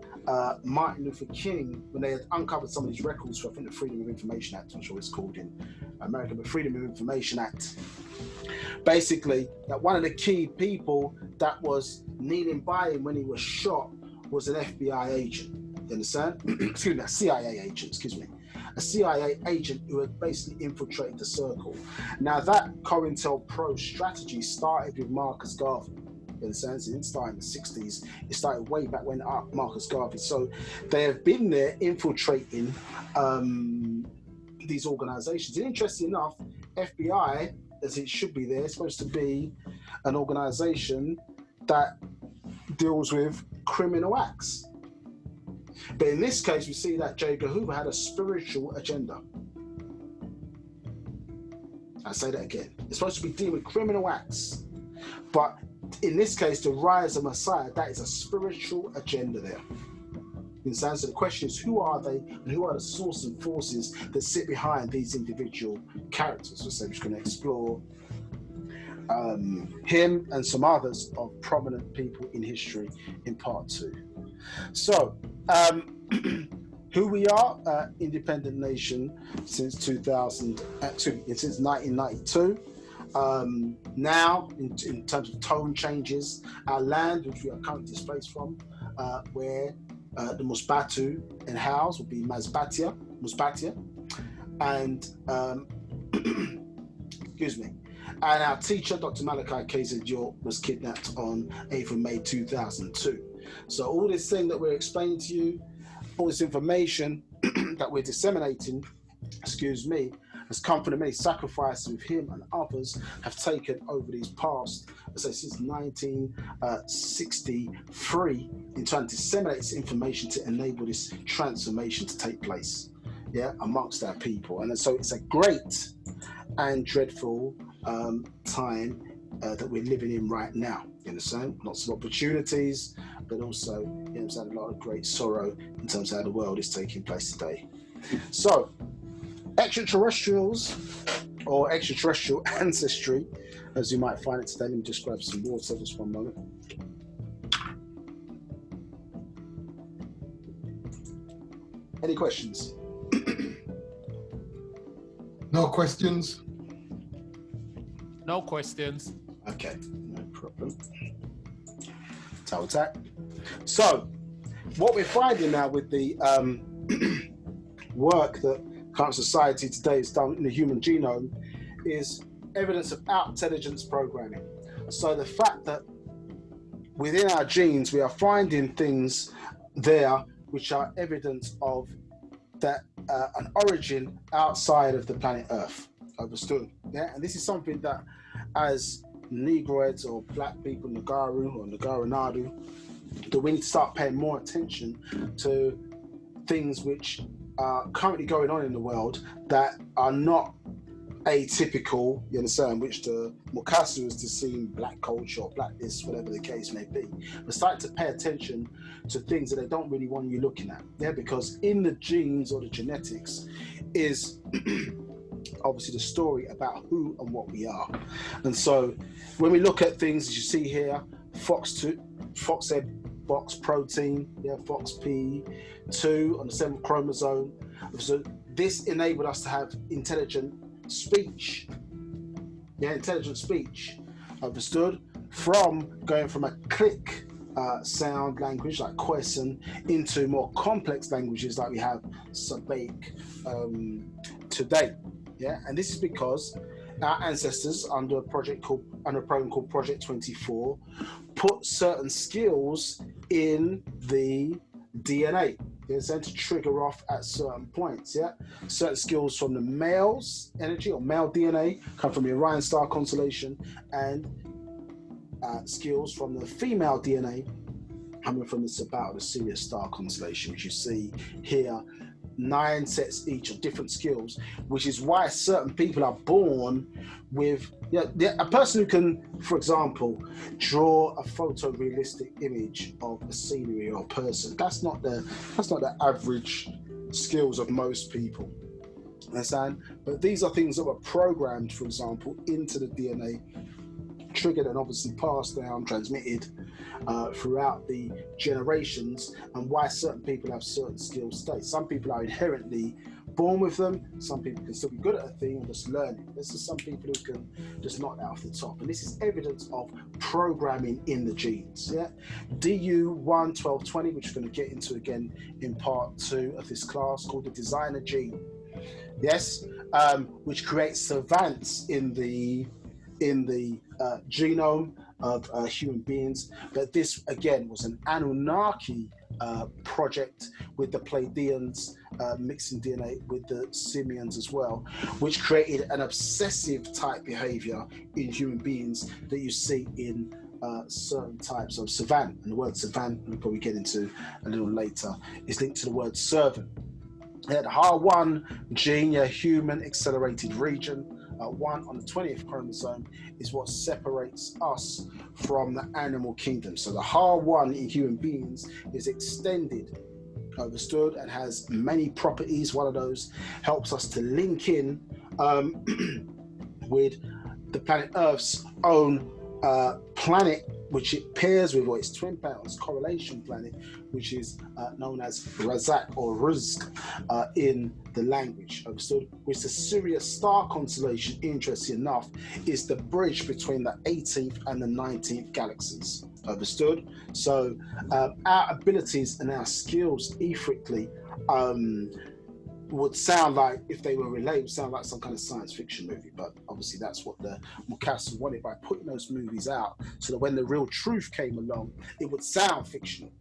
Martin Luther King, when they had uncovered some of these records for, I think, the Freedom of Information Act, I'm sure it's called in America, but Freedom of Information Act Basically, that one of the key people that was kneeling by him when he was shot was an FBI agent. You understand? Excuse me, a CIA agent, excuse me. A CIA agent who had basically infiltrated the circle. Now, that COINTELPRO strategy started with Marcus Garvey. You understand? It didn't start in the 60s. It started way back when Marcus Garvey. So they have been there infiltrating these organizations. And interesting enough, FBI, as it should be there, is supposed to be an organization that deals with criminal acts. But in this case, we see that J. Edgar Hoover had a spiritual agenda. I say that again. It's supposed to be dealing with criminal acts. But in this case, the rise of Messiah, that is a spiritual agenda there. So the question is, who are they and who are the sources and forces that sit behind these individual characters? So we're just going to explore him and some others of prominent people in history in part 2. So, who we are, independent nation since 1992. Now, in terms of tone changes, our land, which we are currently displaced from, where the Musbatu and house will be Musbatia, and excuse me. And our teacher, Dr. Malachi Z, was kidnapped on 8th of May 2002. So all this thing that we're explaining to you, all this information that we're disseminating, excuse me, has come from the many sacrifices with him and others have taken over these past, let's say since 1963, in trying to disseminate this information to enable this transformation to take place, amongst our people. And so it's a great and dreadful time that we're living in right now. You understand? Lots of opportunities, but also, you understand, a lot of great sorrow in terms of how the world is taking place today. So, extraterrestrials or extraterrestrial ancestry, as you might find it today. Let me just grab some water, just one moment. Any questions? No questions. No questions. Okay, no problem. Towel tack. So, what we're finding now with the work that current society today has done in the human genome is evidence of out-intelligence programming. So the fact that within our genes we are finding things there which are evidence of that an origin outside of the planet Earth. Understood? Yeah, and this is something that as Negroids or black people, Nagaru or Nagaranadu, that we need to start paying more attention to things which are currently going on in the world that are not atypical, you understand, which the Mukasu is to seem black culture or black this, whatever the case may be. But starting to pay attention to things that they don't really want you looking at. Yeah, because in the genes or the genetics is obviously the story about who and what we are. And so when we look at things, as you see here, FOXP2 box protein, FOXP2 on the 7th chromosome. So this enabled us to have intelligent speech. Intelligent speech. Understood? From going from a click sound language like Khoisan into more complex languages like we have Sabaic today. And this is because our ancestors under a program called Project 24 put certain skills in the DNA. To trigger off at certain points. Certain skills from the male's energy or male DNA come from the Orion star constellation, and skills from the female DNA coming from the Wu-Sabat or the Sirius star constellation, which you see here. 9 sets each of different skills, which is why certain people are born with a person who can, for example, draw a photorealistic image of a scenery or a person. That's not the average skills of most people. Understand? But these are things that were programmed, for example, into the DNA, triggered and obviously passed down, transmitted throughout the generations, and why certain people have certain skill states. Some people are inherently born with them. Some people can still be good at a thing and just learn it. There's just some people who can just knock that off the top. And this is evidence of programming in the genes. Yeah, DU1-1220, which we're going to get into again in part 2 of this class, called the designer gene. Yes, which creates savants in the genome of human beings. But this again was an Anunnaqi project with the Pleiadians mixing DNA with the Simians as well, which created an obsessive type behavior in human beings that you see in certain types of savant. And the word savant, we'll probably get into a little later, is linked to the word servant. The HAR1 gene, a human accelerated region, 1 on the 20th chromosome, is what separates us from the animal kingdom. So the HAR1 in human beings is extended, understood, and has many properties. One of those helps us to link in with the planet Earth's own planet, which it pairs with, or its twin planet, correlation planet, which is known as Razak or Rizq in the language, understood? Which the Sirius star constellation, interesting enough, is the bridge between the 18th and the 19th galaxies, understood? So our abilities and our skills etherically would sound like, if they were related, would sound like some kind of science fiction movie, but obviously that's what the Mukasu wanted by putting those movies out, so that when the real truth came along, it would sound fictional.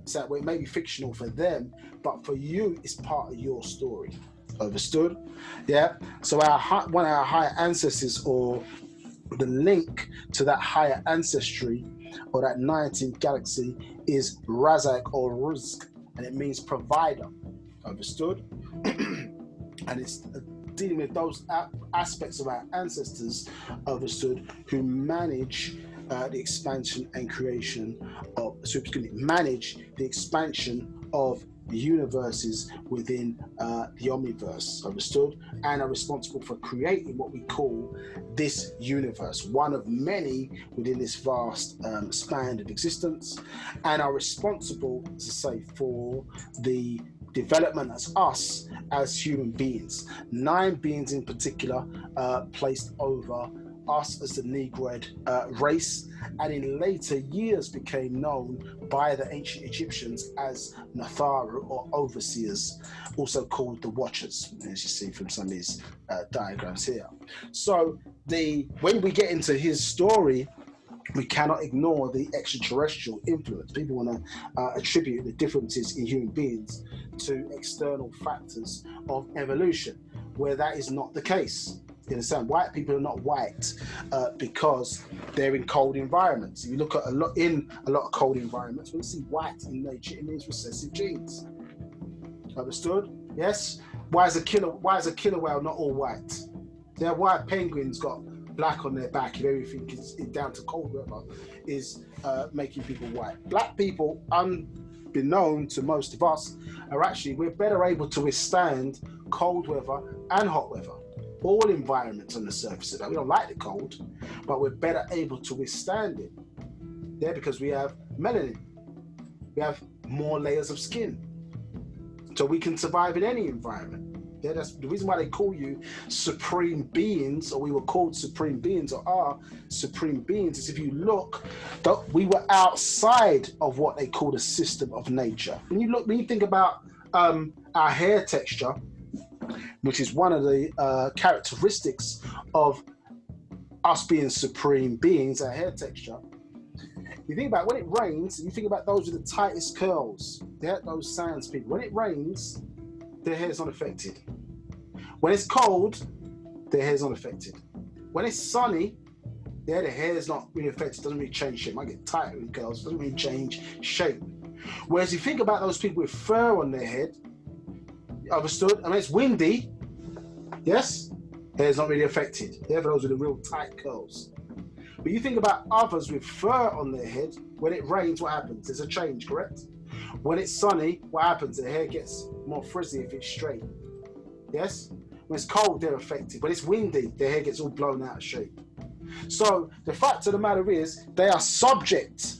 So well, it may be fictional for them, but for you, it's part of your story. Understood? Yeah. So one of our higher ancestors, or the link to that higher ancestry, or that 19th galaxy, is Razak or Rizq, and it means provider. Understood? And it's dealing with those aspects of our ancestors, understood, who manage the expansion and creation of, manage the expansion of universes within the omniverse, understood, and are responsible for creating what we call this universe, one of many within this vast span of existence, and are responsible, as I say, for the development as us as human beings. 9 beings in particular placed over us as the Negroid race, and in later years became known by the ancient Egyptians as Natharu, or overseers, also called the Watchers, as you see from some of these diagrams here. So when we get into his story, we cannot ignore the extraterrestrial influence. People want to attribute the differences in human beings to external factors of evolution, where that is not the case. You understand? White people are not white because they're in cold environments. If you look at a lot of cold environments, when you see white in nature, it means recessive genes. Understood? Yes. Why is a killer whale not all white? Yeah. Why penguins got black on their back if everything is down to cold weather is making people white? Black people, unbeknown to most of us, we're better able to withstand cold weather and hot weather. All environments on the surface of that. We don't like the cold, but we're better able to withstand it. Yeah, because we have melanin. We have more layers of skin. So we can survive in any environment. Yeah, that's the reason why they call you supreme beings, or we were called supreme beings, or are supreme beings, is if you look, we were outside of what they call the system of nature. When you think about our hair texture, which is one of the characteristics of us being supreme beings, our hair texture. You think about when it rains, you think about those with the tightest curls, those sans people. When it rains, their hair is not affected. When it's cold, their hair is not affected. When it's sunny, their hair is not really affected, doesn't really change shape. Might get tighter in curls, doesn't really change shape. Whereas you think about those people with fur on their head, understood? I mean, it's windy, yes, hair's not really affected. They're those with the real tight curls. But you think about others with fur on their head, when it rains, what happens? There's a change, correct? When it's sunny, what happens? Their hair gets more frizzy if it's straight. Yes? When it's cold, they're affected. When it's windy, their hair gets all blown out of shape. So the fact of the matter is, they are subject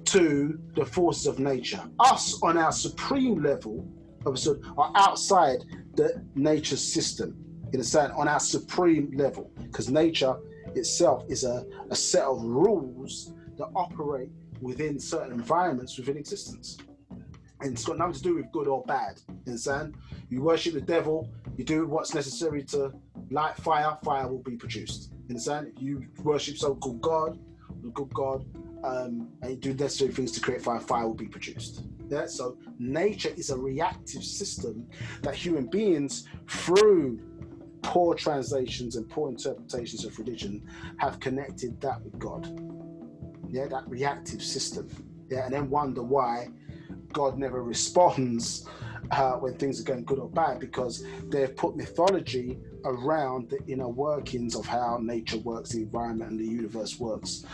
to the forces of nature. Us, on our supreme level, are outside the nature system, in a sense, on our supreme level, because nature itself is a set of rules that operate within certain environments within existence. And it's got nothing to do with good or bad. You understand? You worship the devil, you do what's necessary to light fire, fire will be produced. You understand? If you worship so-called God, the good God, and you do necessary things to create fire, fire will be produced. Yeah? So nature is a reactive system that human beings, through poor translations and poor interpretations of religion, have connected that with God. Yeah, that reactive system. Yeah, and then wonder why God never responds when things are going good or bad, because they've put mythology around the inner workings of how nature works, the environment and the universe works.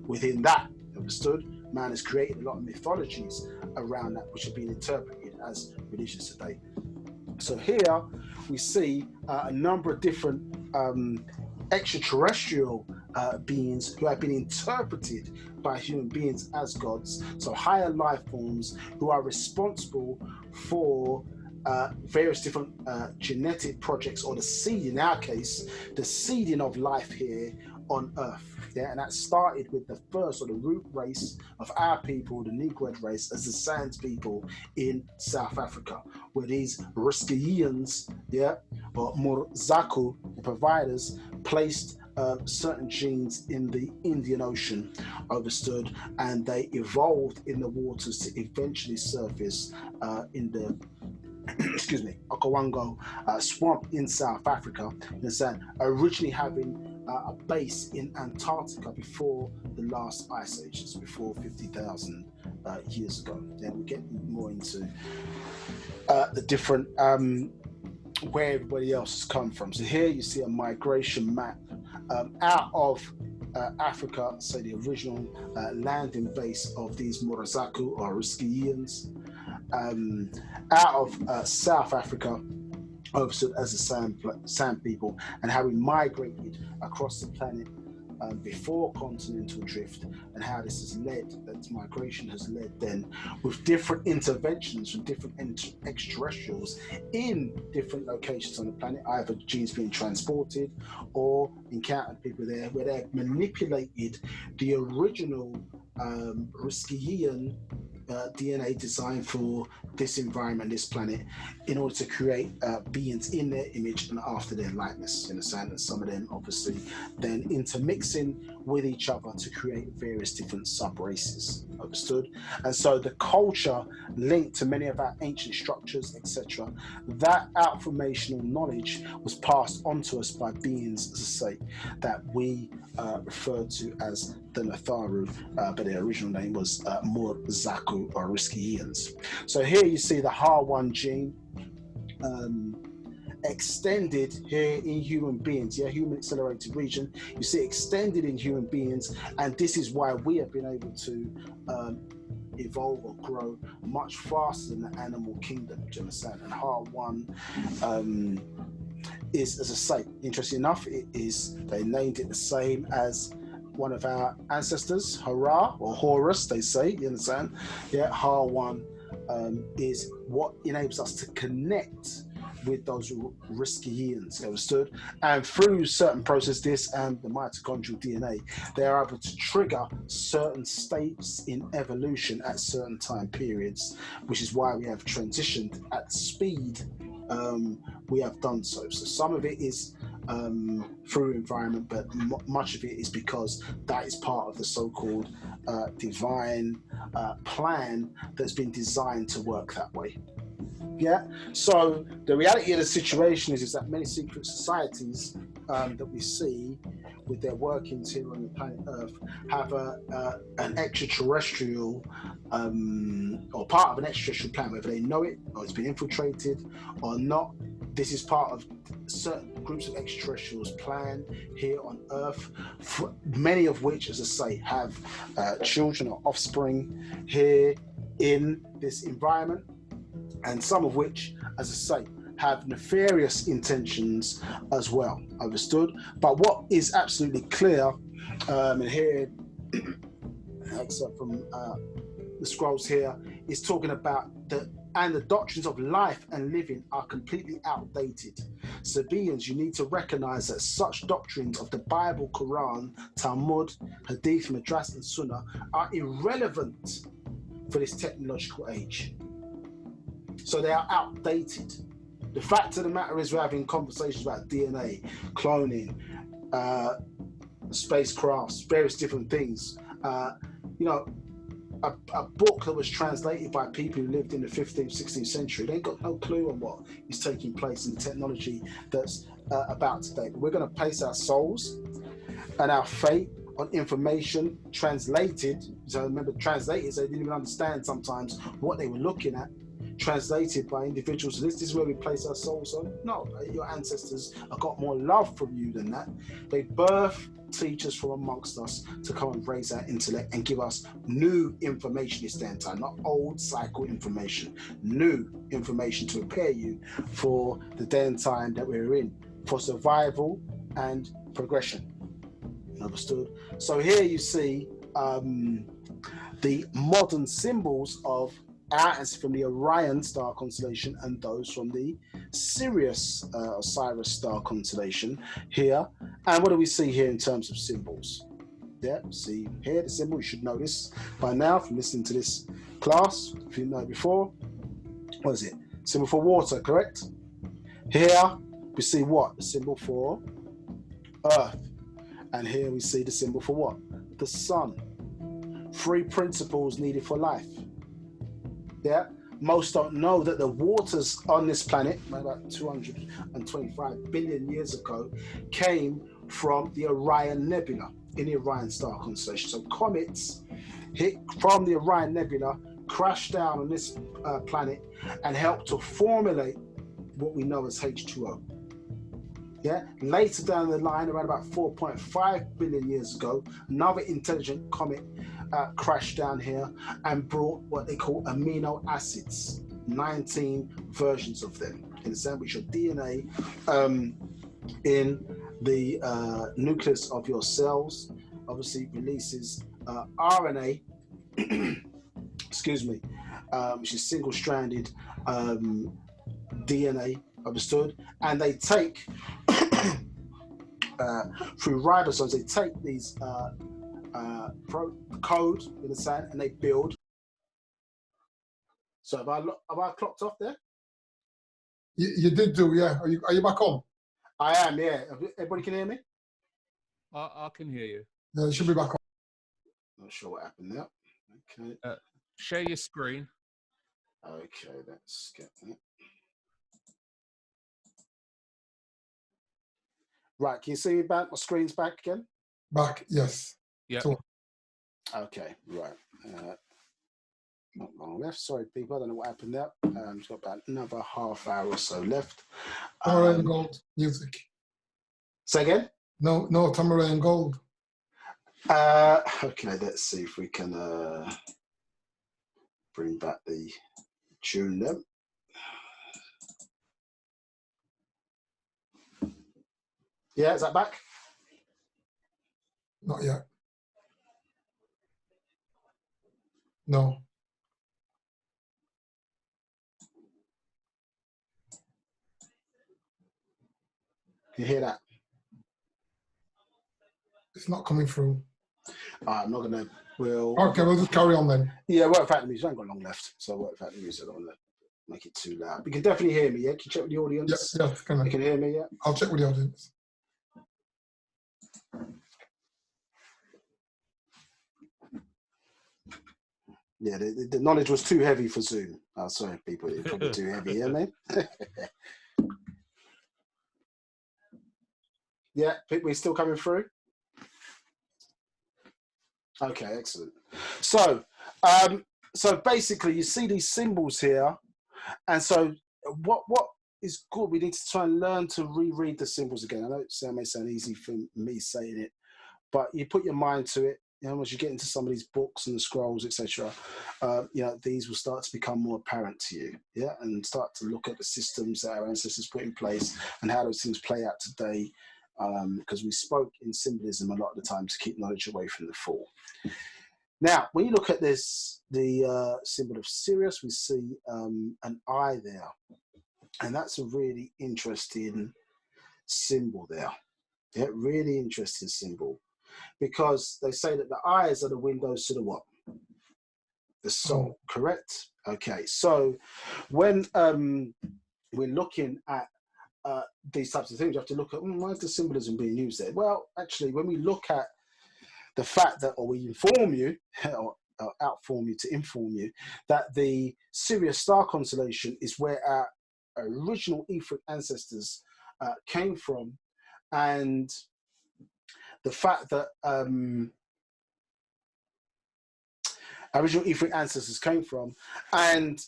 Within that, understood, man has created a lot of mythologies around that, which have been interpreted as religions today. So here we see a number of different extraterrestrial beings who have been interpreted by human beings as gods. So higher life forms who are responsible for various different genetic projects, or the seed, in our case, the seeding of life here on Earth. Yeah, and that started with the first, or the root race of our people, the Negroid race, as the Sands people in South Africa, where these Riskians, yeah, or Murzaku, the providers, placed certain genes in the Indian Ocean, understood, and they evolved in the waters to eventually surface in the excuse me, Okavango swamp in South Africa, originally having a base in Antarctica before the last ice ages, before 50,000 years ago. Then we'll get more into the different where everybody else has come from. So here you see a migration map out of Africa, say the original landing base of these Murazaku or Riskians, out of South Africa, understood as the Sand people, and how we migrated across the planet before continental drift, and how this has led, that migration has led then, with different interventions from different extraterrestrials in different locations on the planet, either genes being transported or encountered people there where they've manipulated the original Riskian DNA designed for this environment, this planet, in order to create beings in their image and after their likeness. You understand? And some of them obviously then intermixing with each other to create various different sub-races. Understood? And so the culture linked to many of our ancient structures, etc., that outformational knowledge was passed on to us by beings, as I say, that we refer to as the Natharu, but their original name was Murzaku or Riskians. So here you see the HAR1 gene extended here in human beings, yeah, human accelerated region. You see extended in human beings, and this is why we have been able to evolve or grow much faster than the animal kingdom. Do you understand? And HAR1 is, as I say, interesting enough, it is, they named it the same as one of our ancestors, Hurrah, or Horus, they say, you understand? Yeah, HAR1 is what enables us to connect with those Riskians, understood? And through certain processes, this and the mitochondrial DNA, they are able to trigger certain states in evolution at certain time periods, which is why we have transitioned at speed we have done so. So some of it is through environment, but much of it is because that is part of the so-called divine plan that's been designed to work that way. Yeah. So the reality of the situation is that many secret societies that we see with their workings here on the planet Earth have an extraterrestrial or part of an extraterrestrial plan, whether they know it or it's been infiltrated or not. This is part of certain groups of extraterrestrials' plan here on Earth, many of which, as I say, have children or offspring here in this environment, and some of which, as I say, have nefarious intentions as well. Understood? But what is absolutely clear, and here, except from the scrolls here, is talking about the and the doctrines of life and living are completely outdated. Sabians, you need to recognize that such doctrines of the Bible, Quran, Talmud, Hadith, Midrash, and Sunnah are irrelevant for this technological age. So they are outdated. The fact of the matter is we're having conversations about DNA, cloning, spacecrafts, various different things. You know, a book that was translated by people who lived in the 15th, 16th century, they ain't got no clue on what is taking place in the technology that's about today. But we're going to place our souls and our fate on information translated. So remember, translated, so they didn't even understand sometimes what they were looking at. Translated by individuals. This is where we place our souls on. No, your ancestors have got more love from you than that. They birth teachers from amongst us to come and raise our intellect and give us new information this day and time, not old cycle information, new information to prepare you for the day and time that we're in, for survival and progression. Understood? So here you see the modern symbols of ours from the Orion star constellation and those from the Sirius Osiris star constellation here. And what do we see here in terms of symbols? Yeah, see here the symbol, you should know this by now from listening to this class, if you know before. What is it? Symbol for water, correct? Here we see what? The symbol for Earth. And here we see the symbol for what? The sun. 3 principles needed for life. Yeah, most don't know that the waters on this planet, about 225 billion years ago, came from the Orion Nebula in the Orion star constellation. So comets hit from the Orion Nebula, crashed down on this planet, and helped to formulate what we know as H2O. Yeah, later down the line, around about 4.5 billion years ago, another intelligent comet crashed down here and brought what they call amino acids, 19 versions of them, in the sense which are DNA in the nucleus of your cells, obviously releases RNA, excuse me, which is single-stranded DNA, understood, and they take through ribosomes, they take these code in the sand and they build. So have I clocked off there? You did do, yeah. Are you back on? I am, yeah. Everybody can hear me? I can hear you. Yeah, you should be back on. Not sure what happened there. Okay. Share your screen. Okay, let's get that. Right, can you see me back? My screen's back again? Back, yes. Yeah. Okay, right. Not long left. Sorry, people. I don't know what happened there. It's got about another half hour or so left. Tamara and Gold music. Say again? No, Tamara and Gold. Okay, let's see if we can bring back the tune then. Yeah, is that back? Not yet. No. Can you hear that? It's not coming through. I'm not gonna. Okay, we'll just carry on then. Yeah, work factor music. I ain't got long left, so work factor music. I don't want to make it too loud. You can definitely hear me. Yeah, can you check with the audience? Yeah. You can hear me. Yeah. I'll check with the audience. Yeah, the knowledge was too heavy for Zoom. Oh, sorry, people. It's probably too heavy. Yeah, man. Yeah, we're still coming through. Okay, excellent. So, so basically, you see these symbols here, and so what is good? We need to try and learn to reread the symbols again. I know it may sound easy for me saying it, but you put your mind to it. You know, once you get into some of these books and the scrolls, etc., you know, these will start to become more apparent to you. Yeah, and start to look at the systems that our ancestors put in place and how those things play out today. Because we spoke in symbolism a lot of the time to keep knowledge away from the fall. Now, when you look at this, the symbol of Sirius, we see an eye there. And that's a really interesting symbol there. Yeah, really interesting symbol. Because they say that the eyes are the windows to the what? The soul, correct? Okay, so when we're looking at these types of things, you have to look at why is the symbolism being used there? Well, actually, when we look at the fact that, or we inform you, or outform you to inform you, that the Sirius star constellation is where our original etheric ancestors came from, and the fact that original etheric ancestors came from, and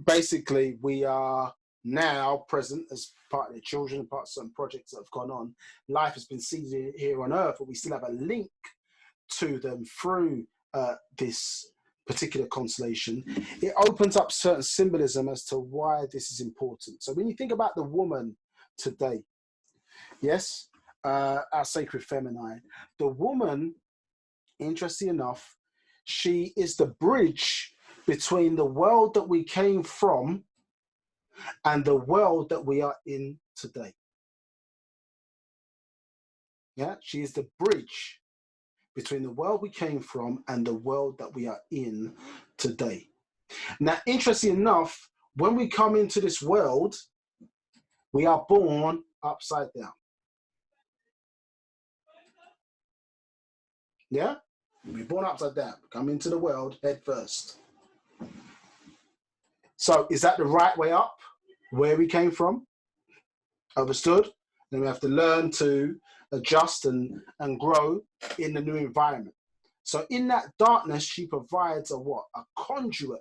basically we are now present as part of their children, part of some projects that have gone on. Life has been seeded here on Earth, but we still have a link to them through this particular constellation. It opens up certain symbolism as to why this is important. So when you think about the woman today, yes, our sacred feminine, the woman, interesting enough, she is the bridge between the world that we came from and the world that we are in today. Yeah, she is the bridge between the world we came from and the world that we are in today. Now, interesting enough, when we come into this world, we are born upside down. Yeah? We're born upside down. Come into the world head first. So is that the right way up? Where we came from? Understood? Then we have to learn to adjust and grow in the new environment. So in that darkness, she provides a what? A conduit.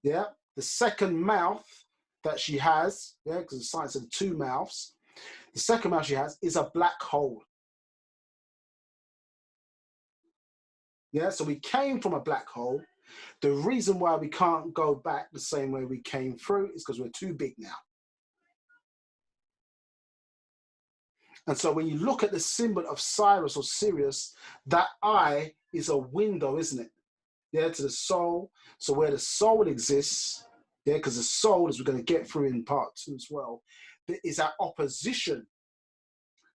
Yeah? The second mouth that she has, yeah, because the science of the two mouths, the second mouth she has is a black hole. Yeah, so we came from a black hole. The reason why we can't go back the same way we came through is because we're too big now. And so when you look at the symbol of Cyrus or Sirius, that eye is a window, isn't it? Yeah, to the soul. So where the soul exists, yeah, because the soul, as we're going to get through in part 2 as well, is our opposition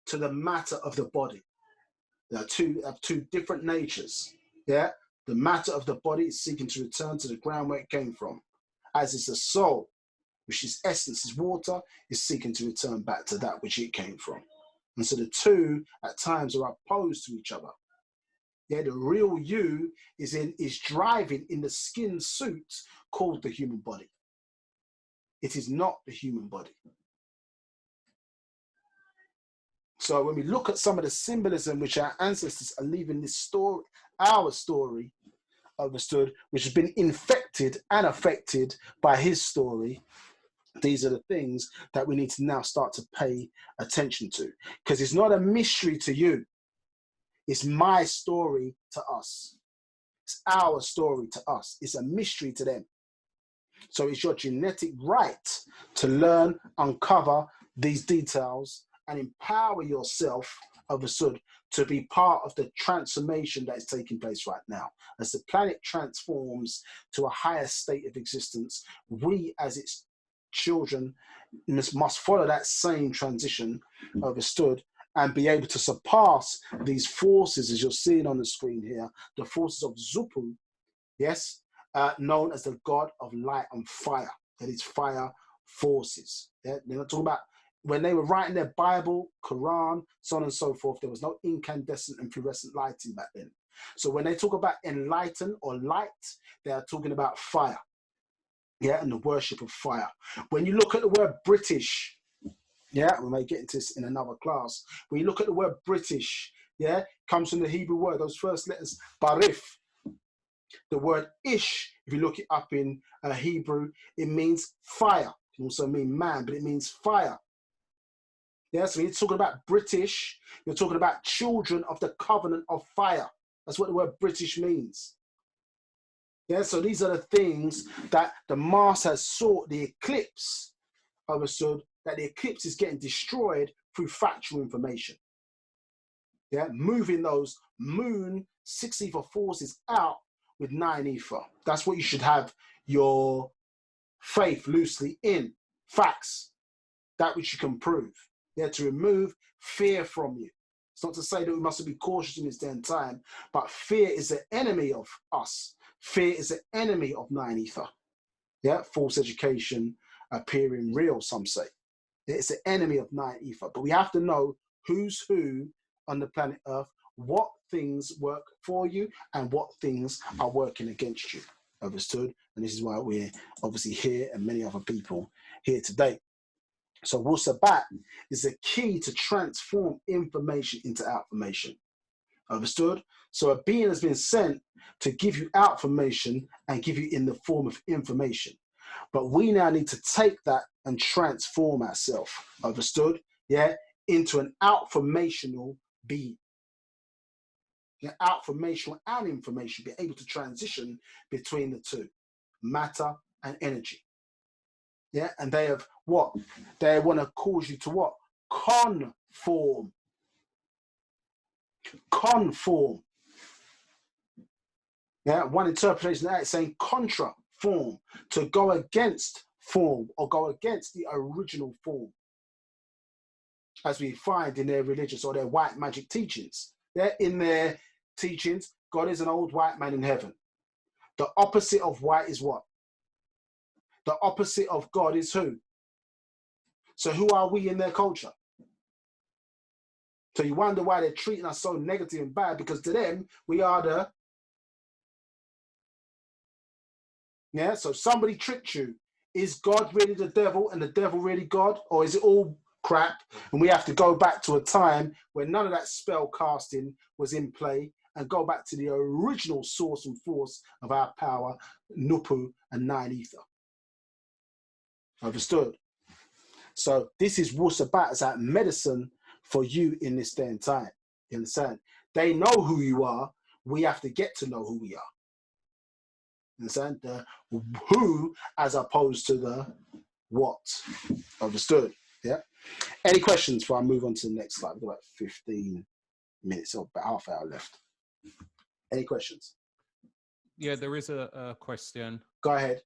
to the matter of the body. There are two different natures. Yeah, the matter of the body is seeking to return to the ground where it came from, as is the soul, which is essence, is water, is seeking to return back to that which it came from. And so the two at times are opposed to each other. Yeah, the real you is driving in the skin suit called the human body. It is not the human body. So when we look at some of the symbolism which our ancestors are leaving this story, our story, understood, which has been infected and affected by his story, these are the things that we need to now start to pay attention to. Because it's not a mystery to you. It's my story to us. It's our story to us. It's a mystery to them. So it's your genetic right to learn, uncover these details, and empower yourself, understood, to be part of the transformation that is taking place right now. As the planet transforms to a higher state of existence, we as its children must follow that same transition, understood, and be able to surpass these forces, as you're seeing on the screen here, the forces of Zupu, yes, known as the god of light and fire. That is fire forces. Yeah? They're not talking about when they were writing their Bible, Quran, so on and so forth. There was no incandescent and fluorescent lighting back then. So when they talk about enlighten or light, they are talking about fire. Yeah, and the worship of fire. When you look at the word British, yeah, we may get into this in another class. When you look at the word British, yeah, comes from the Hebrew word, those first letters, barif. The word ish, if you look it up in Hebrew, it means fire. It can also mean man, but it means fire. Yeah, so when you're talking about British, you're talking about children of the covenant of fire. That's what the word British means. Yeah, so these are the things that the Master has sought, the eclipse, understood, that the eclipse is getting destroyed through factual information. Yeah, moving those moon 6 ether forces out with 9 ether. That's what you should have your faith loosely in. Facts, that which you can prove. Yeah, to remove fear from you. It's not to say that we must be cautious in this day and time, but fear is the enemy of us. Fear is the enemy of 9 ether. Yeah, false education appearing real, some say. It's the enemy of 9 ether. But we have to know who's who on the planet Earth, what things work for you and what things are working against you. Understood? And this is why we're obviously here and many other people here today. So Wu-Sabat is the key to transform information into outformation. Understood? So a being has been sent to give you outformation and give you in the form of information. But we now need to take that and transform ourselves, understood? Yeah, into an outformational being. Yeah, outformational and information, be able to transition between the two, matter and energy. Yeah, and they have what? They want to cause you to what? Conform. Conform. Yeah, one interpretation of that is saying contra form, to go against form or go against the original form, as we find in their religious or their white magic teachings. Yeah, in their teachings, God is an old white man in heaven. The opposite of white is what? The opposite of God is who? So who are we in their culture? So you wonder why they're treating us so negative and bad, because to them, we are the... Yeah, so somebody tricked you. Is God really the devil and the devil really God? Or is it all crap and we have to go back to a time where none of that spell casting was in play and go back to the original source and force of our power, Nupu and 9 ether? Understood? So this is Wu-Sabat as that medicine for you in this day and time. You understand? They know who you are. We have to get to know who we are. You understand? The who as opposed to the what. Understood? Yeah. Any questions before I move on to the next slide? We've got about 15 minutes or about half hour left. Any questions? Yeah, there is a question. Go ahead.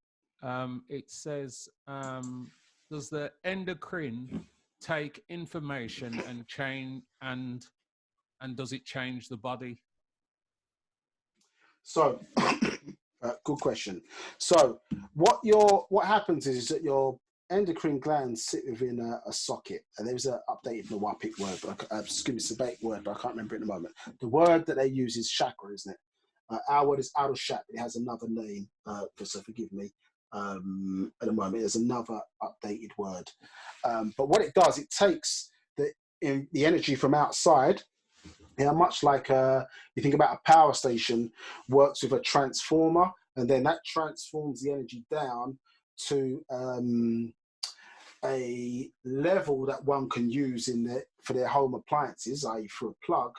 It says, does the endocrine take information and change and does it change the body? So, good question. So, what happens is that your endocrine glands sit within a socket, and there's an updated Nawapic word, but excuse me, Sabatic word, but I can't remember it at the moment. The word that they use is chakra, isn't it? Our word is Arushat. It has another name, so forgive me. At the moment, there's another updated word. But what it does, it takes the energy from outside. Yeah, much like you think about a power station, works with a transformer, and then that transforms the energy down to a level that one can use for their home appliances, i.e. through a plug.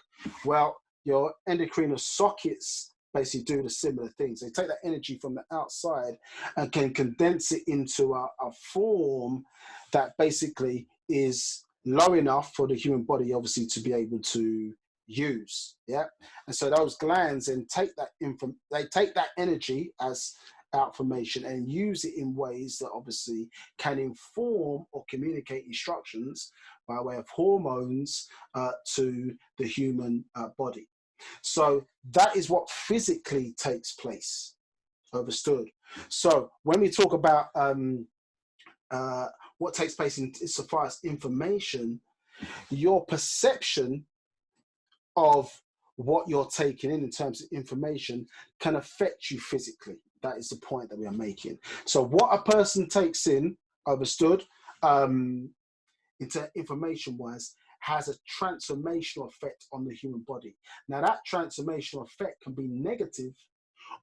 Well, your endocrine sockets basically do the similar things. They take that energy from the outside and can condense it into a form that basically is low enough for the human body, obviously, to be able to use. Yeah, and so those glands then take that they take that energy as outformation and use it in ways that obviously can inform or communicate instructions by way of hormones to the human body. So that is what physically takes place. Understood? So when we talk about what takes place insofar as information, your perception of what you're taking in terms of information can affect you physically. That is the point that we are making. So what a person takes in, understood, into information-wise, has a transformational effect on the human body. Now that transformational effect can be negative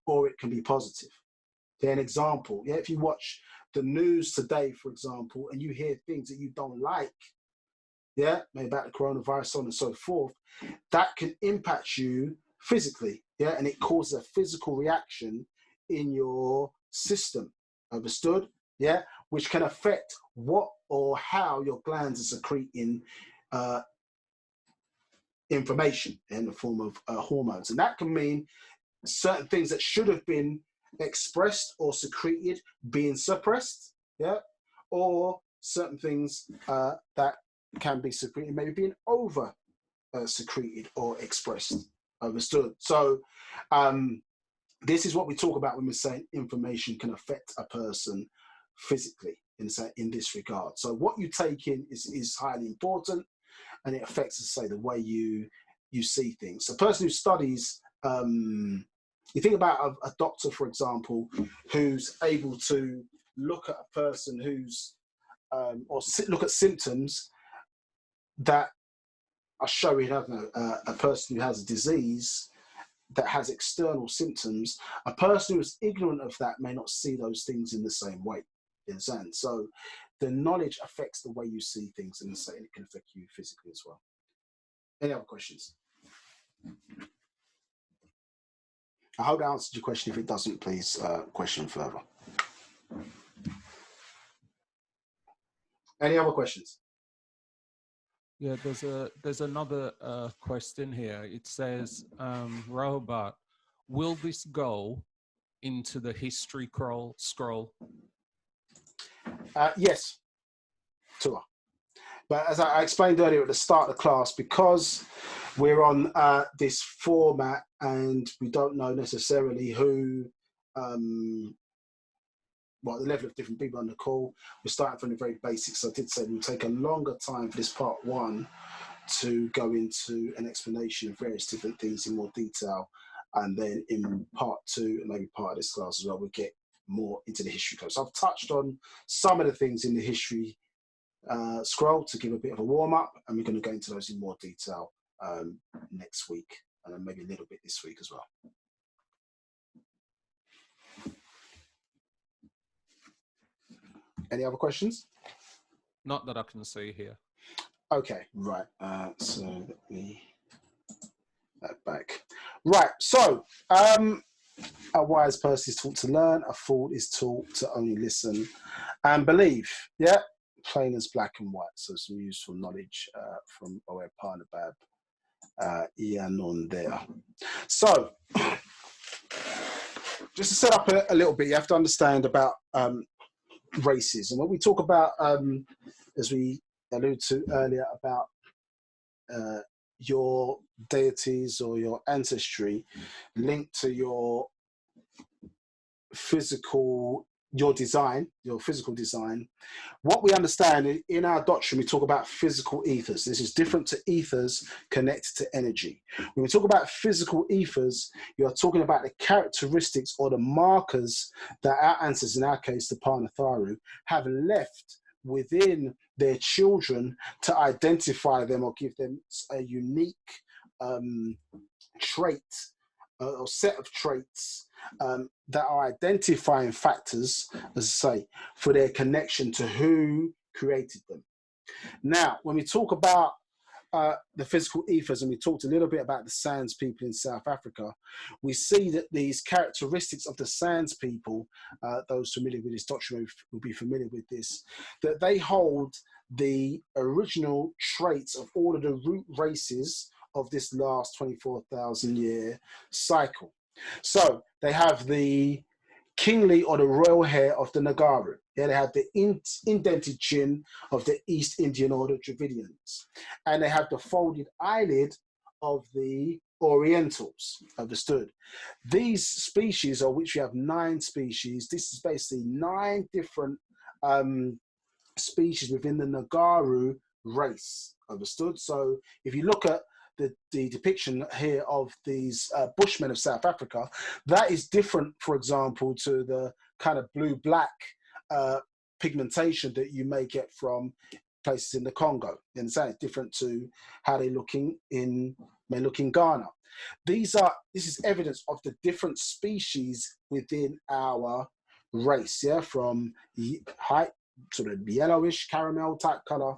or it can be positive. They're an example. Yeah, if you watch the news today, for example, and you hear things that you don't like, yeah, maybe about the coronavirus, so on and so forth, that can impact you physically, yeah, and it causes a physical reaction in your system, understood? Yeah, which can affect what or how your glands are secreting information in the form of hormones. And that can mean certain things that should have been expressed or secreted being suppressed, yeah, or certain things that can be secreted, maybe being over secreted or expressed, understood. So this is what we talk about when we're saying information can affect a person physically in this regard. So what you take in is highly important, and it affects, as I say, the way you see things. A person who studies, you think about a doctor, for example, who's able to look at a person who's, look at symptoms that are showing, I don't know, a person who has a disease that has external symptoms. A person who is ignorant of that may not see those things in the same way. You understand? So the knowledge affects the way you see things, and it can affect you physically as well. Any other questions? I hope I answered your question. If it doesn't, please question further. Any other questions? Yeah, there's another question here. It says, Robot, will this go into the history scroll? Yes, Tua. But as I explained earlier at the start of the class, because we're on this format and we don't know necessarily who, well, the level of different people on the call, we're starting from the very basics. I did say it will take a longer time for this part one to go into an explanation of various different things in more detail. And then in part two, and maybe part of this class as well, we'll get more into the history class. So I've touched on some of the things in the history scroll to give a bit of a warm up, and we're going to go into those in more detail next week, and then maybe a little bit this week as well. Any other questions? Not that I can see here. Okay, right. So let me that back. Right. So a wise person is taught to learn. A fool is taught to only listen and believe. Yeah. Plain as black and white. So some useful knowledge from our partner Ba'h Yaanuwn there. So just to set up a little bit, you have to understand about races. And when we talk about, as we alluded to earlier, about your deities or your ancestry linked to your physical, your physical design, what we understand in our doctrine, we talk about physical ethers. This is different to ethers connected to energy. When we talk about physical ethers, you are talking about the characteristics or the markers that our ancestors, in our case, the Panatharu, have left within their children to identify them or give them a unique trait or set of traits that are identifying factors, as I say, for their connection to who created them. Now, when we talk about the physical ethers, and we talked a little bit about the Sands people in South Africa, we see that these characteristics of the Sands people, those familiar with this doctrine will be familiar with this, that they hold the original traits of all of the root races of this last 24,000 year cycle. So they have the kingly or the royal hair of the Nagaru. Yeah, they have the indented chin of the East Indian or the Dravidians. And they have the folded eyelid of the Orientals, understood. These species, of which we have 9 species, this is basically 9 different species within the Nagaru race, understood. So if you look at the depiction here of these Bushmen of South Africa, that is different, for example, to the kind of blue-black pigmentation that you may get from places in the Congo. You understand? It's different to how they may look in Ghana. This is evidence of the different species within our race, yeah, from height, sort of yellowish caramel type color,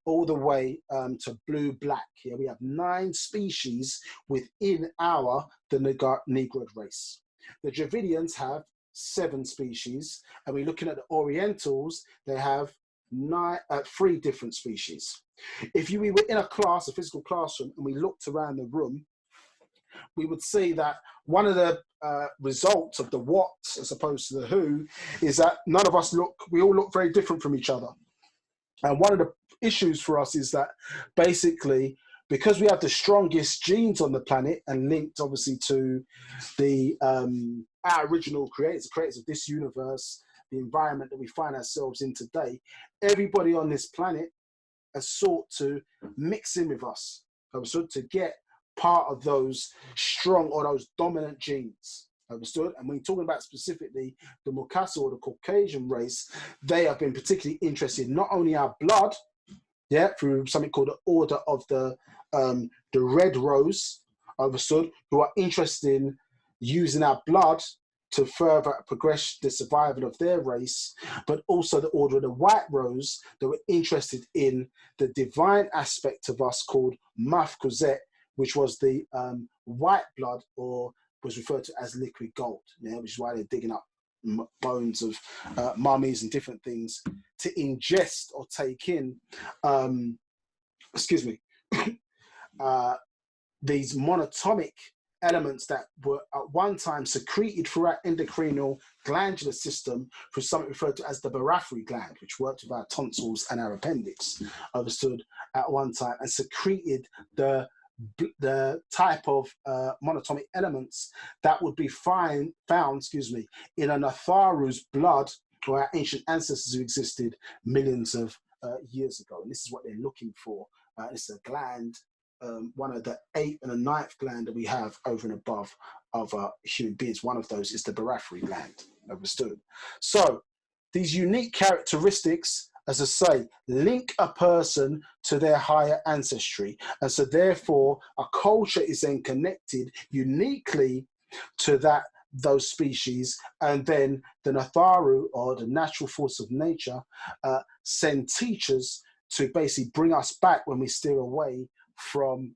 all the way to blue-black. Here we have 9 species within the Negroid race. The Dravidians have 7 species, and we're looking at the Orientals, they have three different species. If we were in a class, a physical classroom, and we looked around the room, we would see that one of the results of the what as opposed to the who is that none of us we all look very different from each other. And one of the issues for us is that basically, because we have the strongest genes on the planet and linked obviously to the our original creators, the creators of this universe, the environment that we find ourselves in today, everybody on this planet has sought to mix in with us, understood, to get part of those strong or those dominant genes, understood. And when you're talking about specifically the Mukasu or the Caucasian race, they have been particularly interested in not only our blood, yeah, through something called the Order of the Red Rose, understood, who are interested in using our blood to further progress the survival of their race, but also the Order of the White Rose that were interested in the divine aspect of us called Mafkuzet, which was the white blood, or was referred to as liquid gold, yeah, which is why they're digging up bones of mummies and different things to ingest or take in, these monatomic elements that were at one time secreted through our endocrinal glandular system through something referred to as the barafry gland, which worked with our tonsils and our appendix, understood, at one time, and secreted the type of monatomic elements that would be found in a Natharu's blood, or our ancient ancestors who existed millions of years ago. And this is what they're looking for. It's a gland, one of the 8th and the 9th gland that we have over and above of human beings. One of those is the barafry gland, understood. So these unique characteristics, as I say, link a person to their higher ancestry. And so therefore, a culture is then connected uniquely to those species. And then the Natharu, or the natural force of nature, send teachers to basically bring us back when we steer away from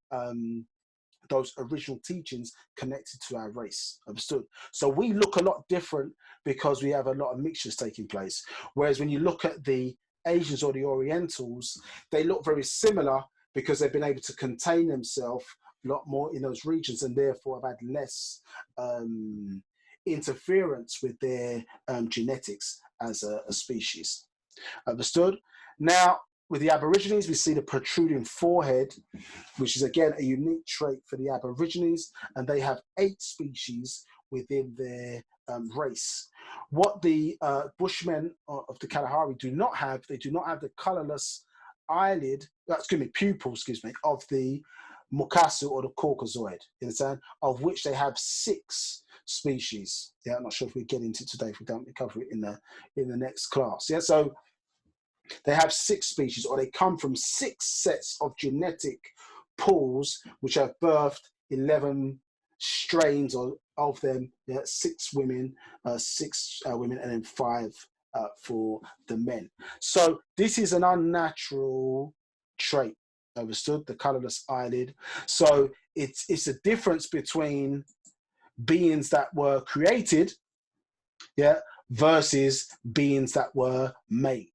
those original teachings connected to our race, understood? So we look a lot different because we have a lot of mixtures taking place. Whereas when you look at the Asians or the Orientals, they look very similar because they've been able to contain themselves a lot more in those regions and therefore have had less interference with their genetics as a species, understood? Now, with the Aborigines, we see the protruding forehead, which is again a unique trait for the Aborigines, and they have 8 species within their race. What the Bushmen of the Kalahari do not have, they do not have the colorless pupil, of the Mukasu or the Caucasoid, you understand? Of which they have 6 species. Yeah, I'm not sure if we get into it today if we don't cover it in the next class. Yeah, so they have 6 species, or they come from 6 sets of genetic pools, which have birthed 11 strains of them. Yeah, 6 women, 6 women, and then 5 for the men. So this is an unnatural trait, understood? The colorless eyelid. So it's a difference between beings that were created, yeah, versus beings that were made.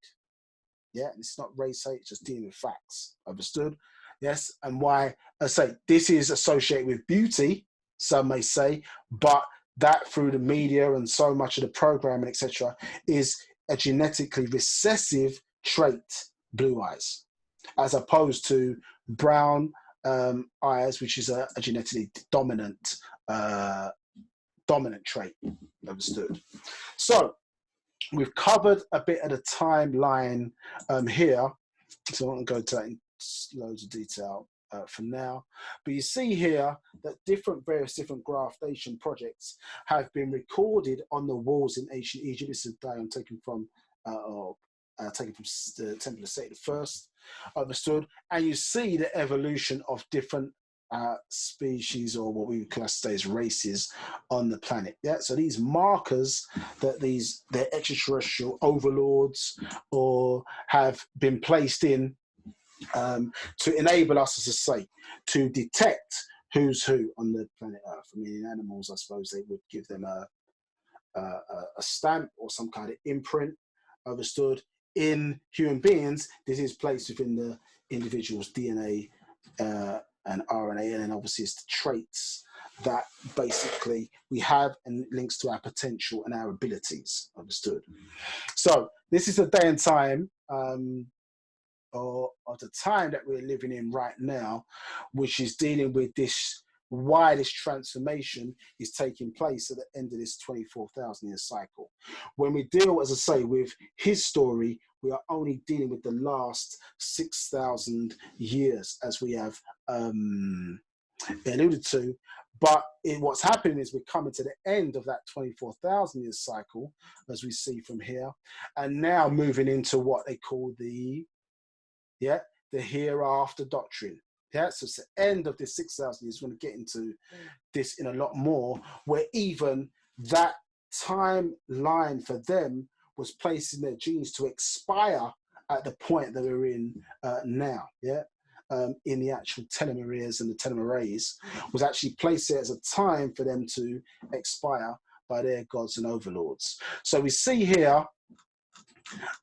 Yeah, it's not race hate, it's just dealing with facts, understood? Yes, and why I say this is associated with beauty, some may say, but that through the media and so much of the programming, etc., is a genetically recessive trait, blue eyes, as opposed to brown eyes, which is a genetically dominant trait, understood? So we've covered a bit of the timeline here, so I won't go to that in loads of detail for now. But you see here that various different graftation projects have been recorded on the walls in ancient Egypt. This is a diagram taken from the Temple of Seti I, understood? And you see the evolution of different species, or what we would classify as races on the planet. Yeah, so these markers that they're extraterrestrial overlords or have been placed in to enable us, as I say, to detect who's who on the planet Earth. I mean, in animals, I suppose they would give them a stamp or some kind of imprint, understood? in human beings, this is placed within the individual's DNA and RNA, and then obviously it's the traits that basically we have and links to our potential and our abilities. Understood? So this is a day and time or the time that we're living in right now, which is dealing with this, why this transformation is taking place at the end of this 24,000 year cycle. When we deal, as I say, with his story, we are only dealing with the last 6,000 years, as we have alluded to. But what's happening is we're coming to the end of that 24,000 year cycle, as we see from here, and now moving into what they call the hereafter doctrine. Yeah, so it's the end of this 6,000 years. We're going to get into this in a lot more, where even that timeline for them was placing their genes to expire at the point that we're in now. Yeah, in the actual telomeres and the telomerase was actually placed there as a time for them to expire by their gods and overlords. So we see here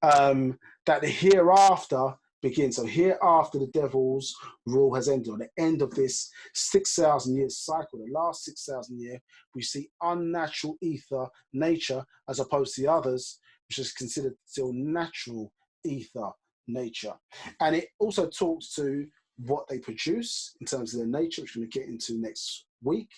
that the hereafter begins. So hereafter the devil's rule has ended. On the end of this 6,000 year cycle, the last 6,000 year, we see unnatural ether nature as opposed to the others, which is considered still natural ether nature. And it also talks to what they produce in terms of their nature, which we're going to get into next week,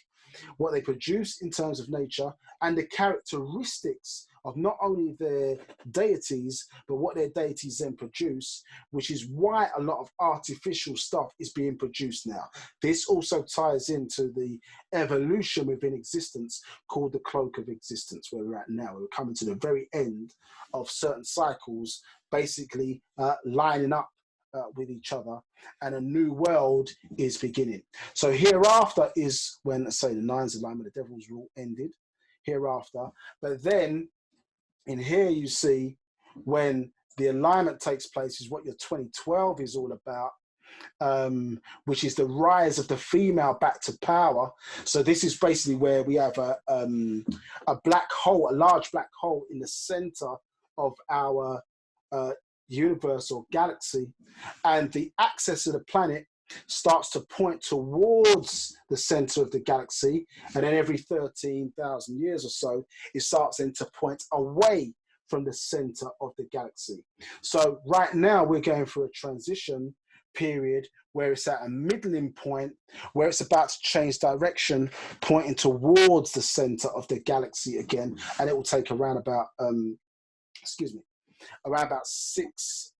what they produce in terms of nature, and the characteristics of not only their deities, but what their deities then produce, which is why a lot of artificial stuff is being produced now. This also ties into the evolution within existence called the cloak of existence, where we're at now. We're coming to the very end of certain cycles, basically lining up with each other, and a new world is beginning. So hereafter is when, let's say, the nines alignment, the devil's rule ended, hereafter. But then in here you see when the alignment takes place is what your 2012 is all about, which is the rise of the female back to power. So this is basically where we have a black hole, a large black hole in the center of our universe or galaxy, and the axis of the planet starts to point towards the center of the galaxy, and then every 13,000 years or so it starts then to point away from the center of the galaxy. So right now we're going through a transition period where it's at a middling point, where it's about to change direction, pointing towards the center of the galaxy again, and it will take around about around about 6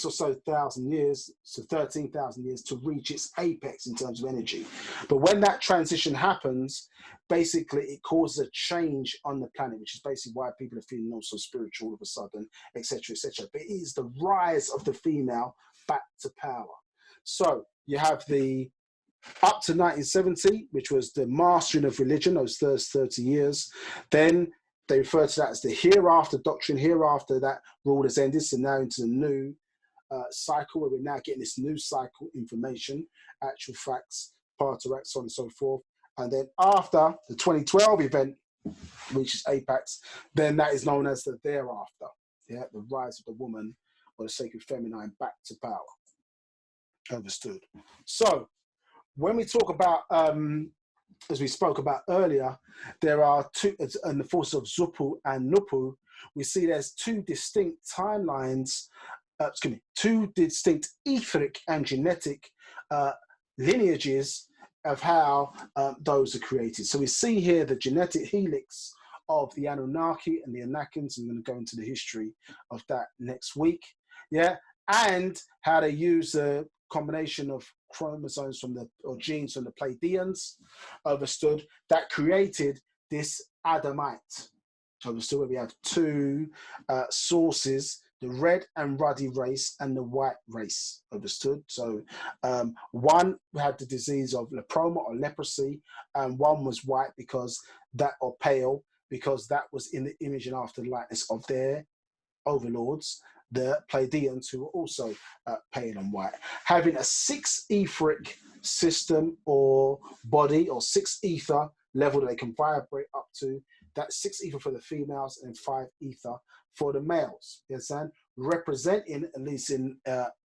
or so thousand years, so 13,000 years to reach its apex in terms of energy. But when that transition happens, basically it causes a change on the planet, which is basically why people are feeling also spiritual all of a sudden, etc., etc. But it is the rise of the female back to power. So you have the up to 1970, which was the mastering of religion, those first 30 years. Then they refer to that as the hereafter doctrine. Hereafter that rule has ended, so now into the new cycle, where we're now getting this new cycle information, actual facts, parts, so on and so forth. And then after the 2012 event, which is apex, then that is known as the thereafter. Yeah, the rise of the woman or the sacred feminine back to power. Understood. So when we talk about as we spoke about earlier, there are two, in the forces of Zupu and Nupu, we see there's two distinct timelines, two distinct etheric and genetic lineages of how those are created. So we see here the genetic helix of the Anunnaki and the Anakians. I'm going to go into the history of that next week. Yeah, and how they use the combination of chromosomes from or genes from the Pleiadians, understood, that created this Adamite. Understood, where we have two sources, the red and ruddy race and the white race. Understood. So one had the disease of leproma or leprosy, and one was white because that, or pale, because that was in the image and after the likeness of their overlords, the Pleiadians, who were also pale and white. Having a 6 etheric system or body, or 6 ether level that they can vibrate up to, that's 6 ether for the females and 5 ether for the males. You understand? Representing, at least in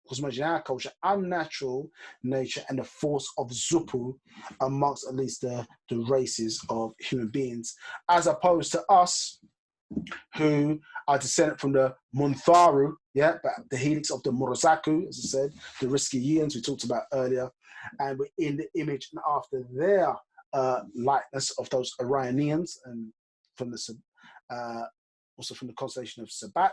cosmology in our culture, unnatural nature and the force of Zupu amongst at least the races of human beings, as opposed to us, who are descended from the Muntharu, yeah, but the helix of the Morozaku, as I said, the Riskians we talked about earlier, and we're in the image and after their likeness of those Orionians, and from the also from the constellation of Sabat,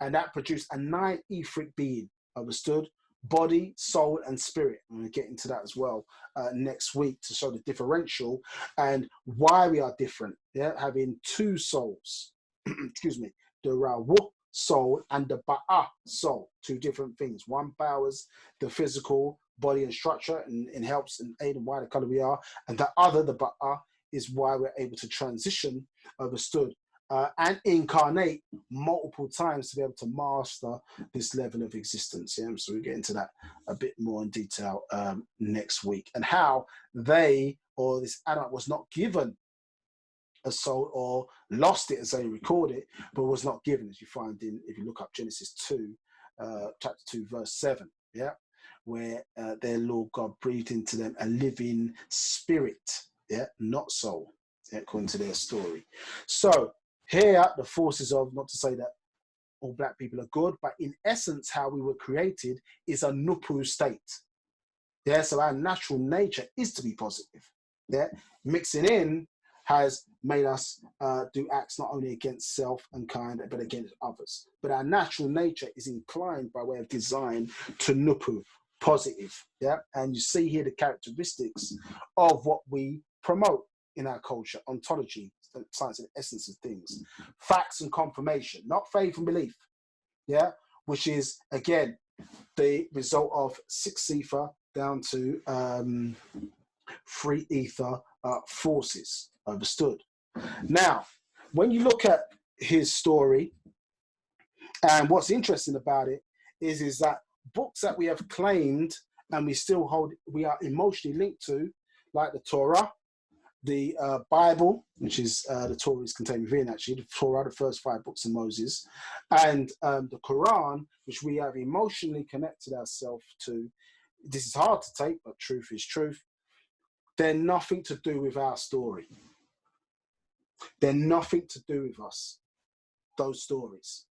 and that produced a 9 etheric being, understood? Body, soul, and spirit. I'm going to get into that as well next week to show the differential and why we are different. Yeah, having 2 souls. Excuse me, the Rawu soul and the Ba'ah soul, 2 different things. One powers the physical body and structure and helps and aid in why the color we are, and the other, the Ba'ah, is why we're able to transition, understood, and incarnate multiple times to be able to master this level of existence. Yeah, so we'll get into that a bit more in detail next week, and how they, or this Adamite, was not given a soul, or lost it as they record it, but was not given, as you find in, if you look up Genesis 2, chapter 2, verse 7, yeah, where their Lord God breathed into them a living spirit, yeah, not soul, yeah, according to their story. So here, the forces of, not to say that all black people are good, but in essence, how we were created is a Nupu state. Yeah, so our natural nature is to be positive. Yeah, mixing in has made us do acts not only against self and kind, but against others. But our natural nature is inclined by way of design to Nupu, positive. Yeah, and you see here the characteristics of what we promote in our culture: ontology, science and essence of things, facts and confirmation, not faith and belief. Yeah, which is again the result of 6 ether down to 3 ether forces. Understood. Now, when you look at his story, and what's interesting about it is that books that we have claimed and we still hold, we are emotionally linked to, like the Torah, the Bible, which is the Torah is contained within, actually, the Torah, the first 5 books of Moses, and the Quran, which we have emotionally connected ourselves to. This is hard to take, but truth is truth. They're nothing to do with our story. They're nothing to do with us, those stories.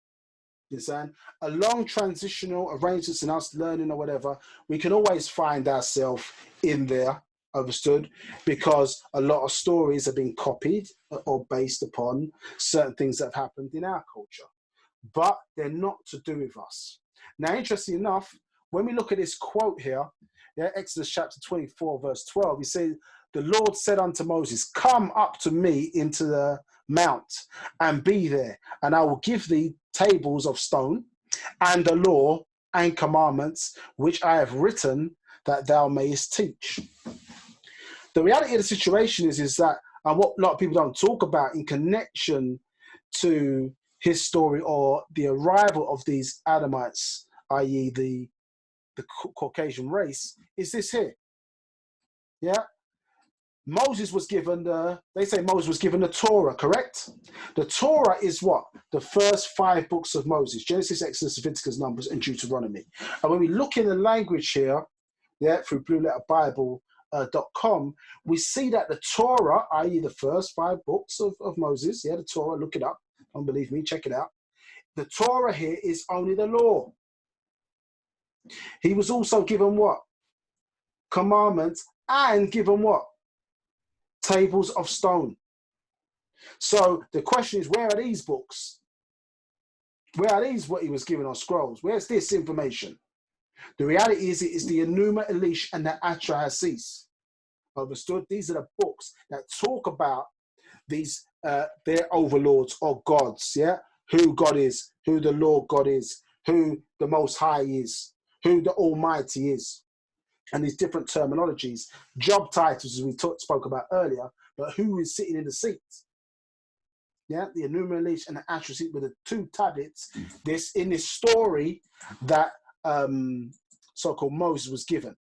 You understand? Along transitional arrangements and us learning or whatever, we can always find ourselves in there, understood, because a lot of stories have been copied or based upon certain things that have happened in our culture. But they're not to do with us. Now, interestingly enough, when we look at this quote here, yeah, Exodus chapter 24, verse 12, he says, the Lord said unto Moses, come up to me into the mount and be there, and I will give thee tables of stone and the law and commandments which I have written that thou mayest teach. The reality of the situation is that, and what a lot of people don't talk about in connection to his story or the arrival of these Adamites, i.e. the Caucasian race, is this here. Yeah? Moses was given they say Moses was given the Torah, correct? The Torah is what? The first 5 books of Moses: Genesis, Exodus, Leviticus, Numbers, and Deuteronomy. And when we look in the language here, yeah, through blueletterbible.com, we see that the Torah, i.e. the first 5 books of Moses, yeah, the Torah, look it up, don't believe me, check it out. The Torah here is only the law. He was also given what? Commandments, and given what? Tables of stone. So the question is, where are these books? Where are these what he was given on scrolls? Where's this information? The reality is, it is the Enuma Elish and the Atra Hasis. Understood? These are the books that talk about these their overlords or gods, yeah? Who God is, who the Lord God is, who the Most High is, who the Almighty is. And these different terminologies, job titles, as we spoke about earlier, but who is sitting in the seat? Yeah, the Enuma Elish and the Atra seat with the 2 tablets. This in this story that so-called Moses was given.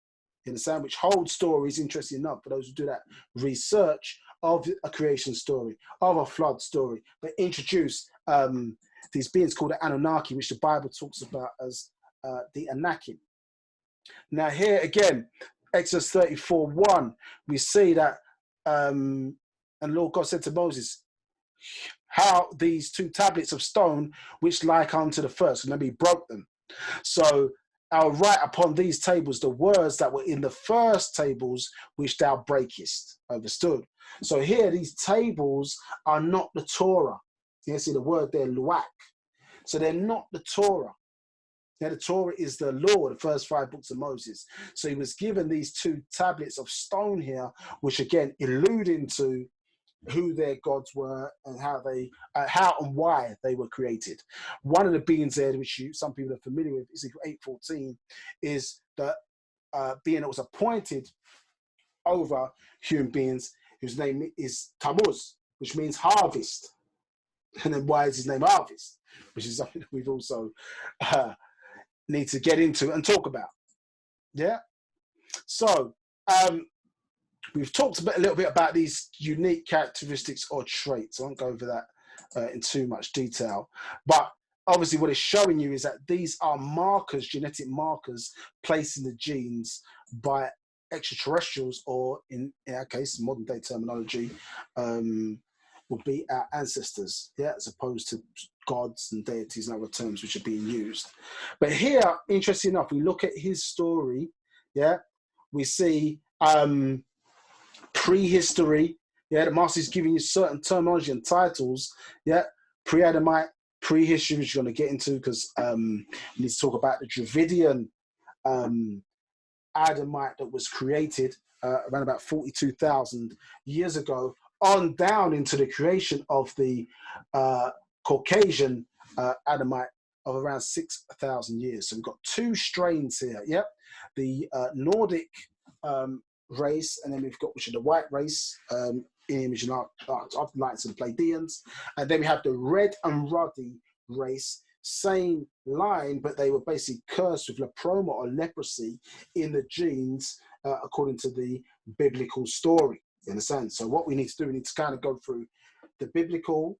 You understand? Which holds stories, interesting enough, for those who do that research of a creation story, of a flood story, but introduce these beings called the Anunnaqi, which the Bible talks about as the Anakim. Now here again, Exodus 34:1, we see that, and Lord God said to Moses, how these 2 tablets of stone, which like unto the first, remember he broke them. So I'll write upon these tables the words that were in the first tables, which thou breakest. Understood? So here, these tables are not the Torah. You see the word there, luak. So they're not the Torah. Now, the Torah is the law, the first 5 books of Moses. So he was given these 2 tablets of stone here, which again allude into who their gods were and how and why they were created. One of the beings there, which some people are familiar with, Ezekiel 8:14, is the being that was appointed over human beings, whose name is Tammuz, which means harvest. And then why is his name harvest? Which is something that we've also need to get into and talk about. Yeah. So we've talked a little bit about these unique characteristics or traits. I won't go over that in too much detail. But obviously what it's showing you is that these are markers, genetic markers, placed in the genes by extraterrestrials, or in our case, modern day terminology, would be our ancestors, yeah, as opposed to gods and deities and other terms which are being used. But here, interesting enough, we look at his story, yeah, we see prehistory, yeah, the master's giving you certain terminology and titles, yeah, pre-Adamite, prehistory, which you're going to get into, because we need to talk about the Dravidian Adamite that was created around about 42,000 years ago, on down into the creation of the Caucasian Adamite of around 6,000 years. So we've got 2 strains here, yep, the Nordic race, and then we've got, which is the white race, image and art of the lights of the Pleiadians, and then we have the red and ruddy race, same line, but they were basically cursed with leproma or leprosy in the genes, according to the biblical story. You understand? So what we need to do, we need to kind of go through the biblical,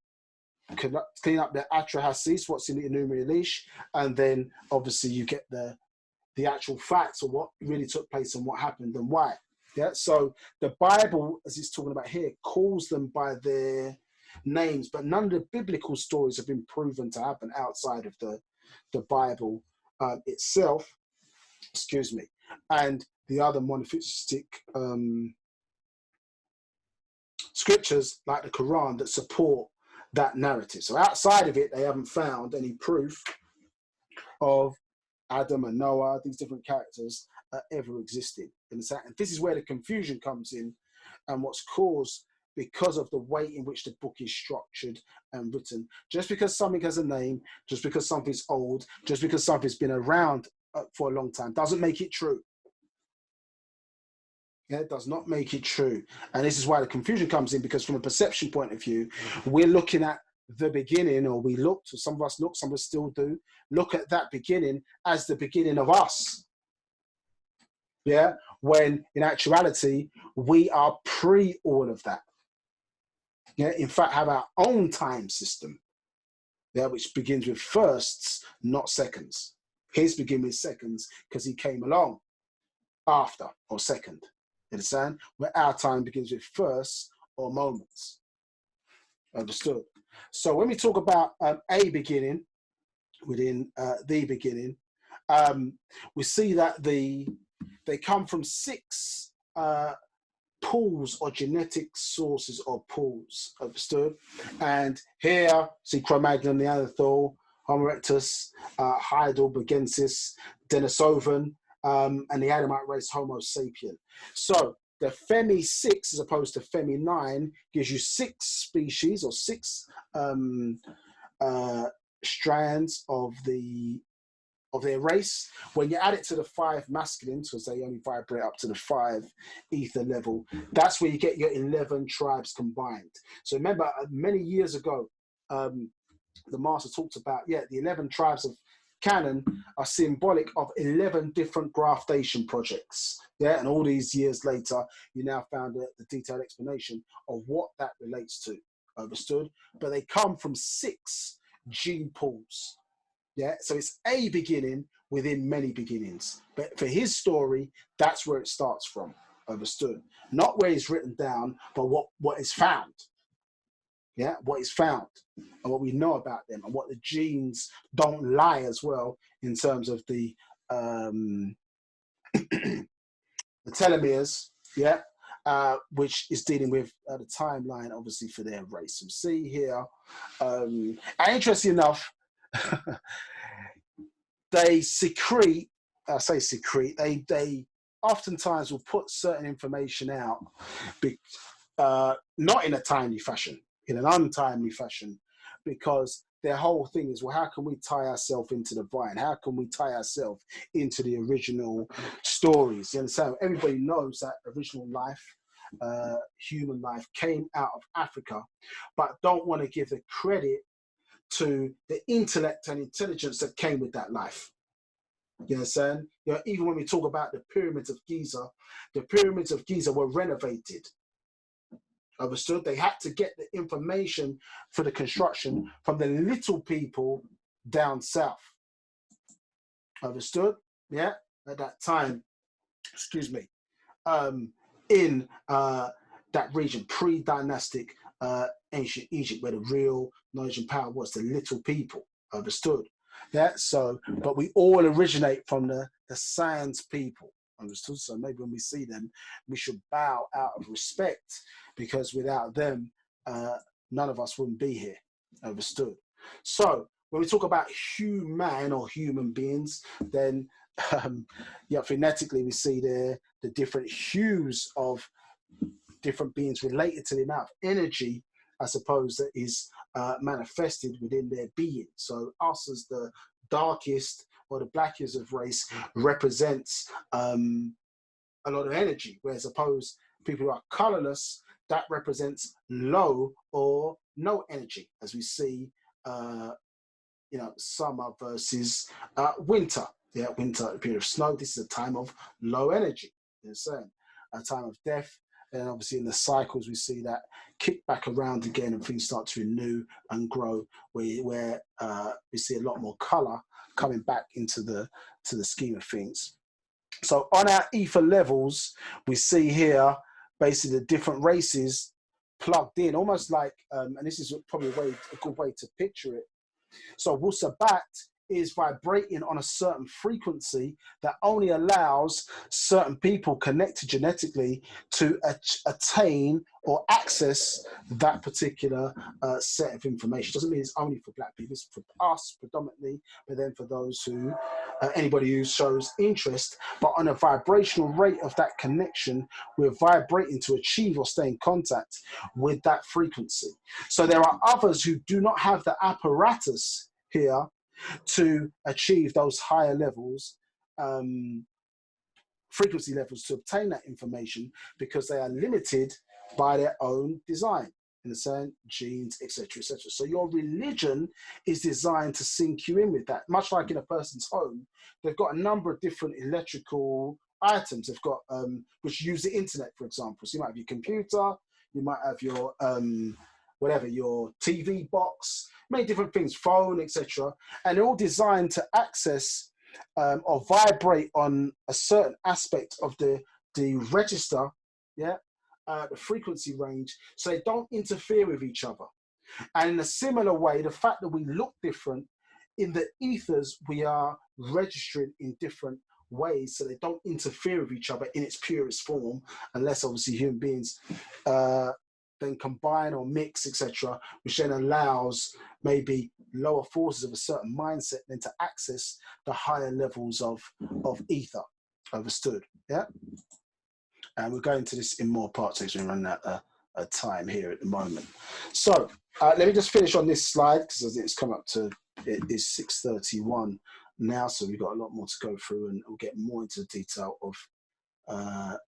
clean up the Atrahasis, what's in the Enuma Elish, and then obviously you get the actual facts of what really took place and what happened and why. Yeah. So the Bible, as it's talking about here, calls them by their names, but none of the biblical stories have been proven to happen outside of the Bible itself. Excuse me, and the other monotheistic scriptures like the Quran that support that narrative. So outside of it, they haven't found any proof of Adam and Noah, these different characters, ever existed. And this is where the confusion comes in, and what's caused because of the way in which the book is structured and written. Just because something has a name, just because something's old, just because something's been around for a long time, doesn't make it true. Yeah, it does not make it true. And this is why the confusion comes in, because from a perception point of view, we're looking at the beginning, or we looked, or some of us look, some of us still do, look at that beginning as the beginning of us. Yeah, when in actuality, we are pre all of that. Yeah, in fact, have our own time system, yeah, which begins with firsts, not seconds. His begin with seconds because he came along after or second. You understand? Where our time begins with firsts or moments. Understood? So when we talk about a beginning within the beginning, we see that they come from 6 pools or genetic sources or pools. Understood? And here, see Cro-Magnon, Neanderthal, Homo erectus, Heidelbergensis, Denisovan, and the Adamite race Homo Sapien. So the Femi 6 as opposed to Femi 9 gives you 6 species or 6 strands of their race. When you add it to the 5 masculines, because they only vibrate up to the 5 ether level, that's where you get your 11 tribes combined. So remember, many years ago, the master talked about, the 11 tribes of Canaan are symbolic of 11 different graftation projects. Yeah, and all these years later, you now found the detailed explanation of what that relates to. Understood? But they come from 6 gene pools. Yeah, so it's a beginning within many beginnings. But for his story, that's where it starts from. Understood? Not where it's written down, but what is found. Yeah, what is found and what we know about them and what the genes don't lie as well in terms of the the telomeres. Yeah, which is dealing with the timeline, obviously, for their race. So see here, and interesting enough, they secrete, I say secrete, they oftentimes will put certain information out, not in a timely fashion, in an untimely fashion, because their whole thing is, well, how can we tie ourselves into the vine? How can we tie ourselves into the original stories? You understand? Everybody knows that original life, human life, came out of Africa, but don't want to give the credit to the intellect and intelligence that came with that life. You understand? You know, even when we talk about the pyramids of Giza, the pyramids of Giza were renovated. Understood? They had to get the information for the construction from the little people down south. Understood? Yeah? At that time, excuse me, in that region, pre-dynastic ancient Egypt, where the real knowledge and power was, the little people. Understood? Yeah, so, but we all originate from the science people. Understood? So maybe when we see them, we should bow out of respect, because without them, none of us wouldn't be here. Understood? So when we talk about human or human beings, then yeah, phonetically we see there the different hues of different beings related to the amount of energy, I suppose, that is manifested within their being. So us as the darkest or the blackest of race represents a lot of energy, whereas suppose people who are colorless, that represents low or no energy, as we see, you know, summer versus winter. Yeah, winter, a period of snow. This is a time of low energy. You know, a time of death. And obviously in the cycles, we see that kick back around again and things start to renew and grow, where we see a lot more color coming back into the scheme of things. So on our ether levels, we see here basically the different races plugged in, almost like, and this is probably a good way to picture it. So Wu-Sabat is vibrating on a certain frequency that only allows certain people connected genetically to attain or access that particular set of information. Doesn't mean it's only for black people, it's for us predominantly, but then for those who, anybody who shows interest. But on a vibrational rate of that connection, we're vibrating to achieve or stay in contact with that frequency. So there are others who do not have the apparatus here to achieve those higher levels, frequency levels, to obtain that information, because they are limited by their own design, in the sense, genes, etc., etc. So your religion is designed to sync you in with that. Much like in a person's home, they've got a number of different electrical items. They've got which use the internet, for example. So you might have your computer, you might have your whatever, your TV box, many different things, phone, etc. And they're all designed to access or vibrate on a certain aspect of the register, yeah, the frequency range, so they don't interfere with each other. And in a similar way, the fact that we look different, in the ethers, we are registering in different ways, so they don't interfere with each other in its purest form, unless obviously human beings then combine or mix, etc., which then allows maybe lower forces of a certain mindset then to access the higher levels of ether. Understood? Yeah. And we'll go into this in more parts as we run out of time here at the moment. So let me just finish on this slide, because I think it's come up to, it is 6:31 now, so we've got a lot more to go through, and we'll get more into the detail of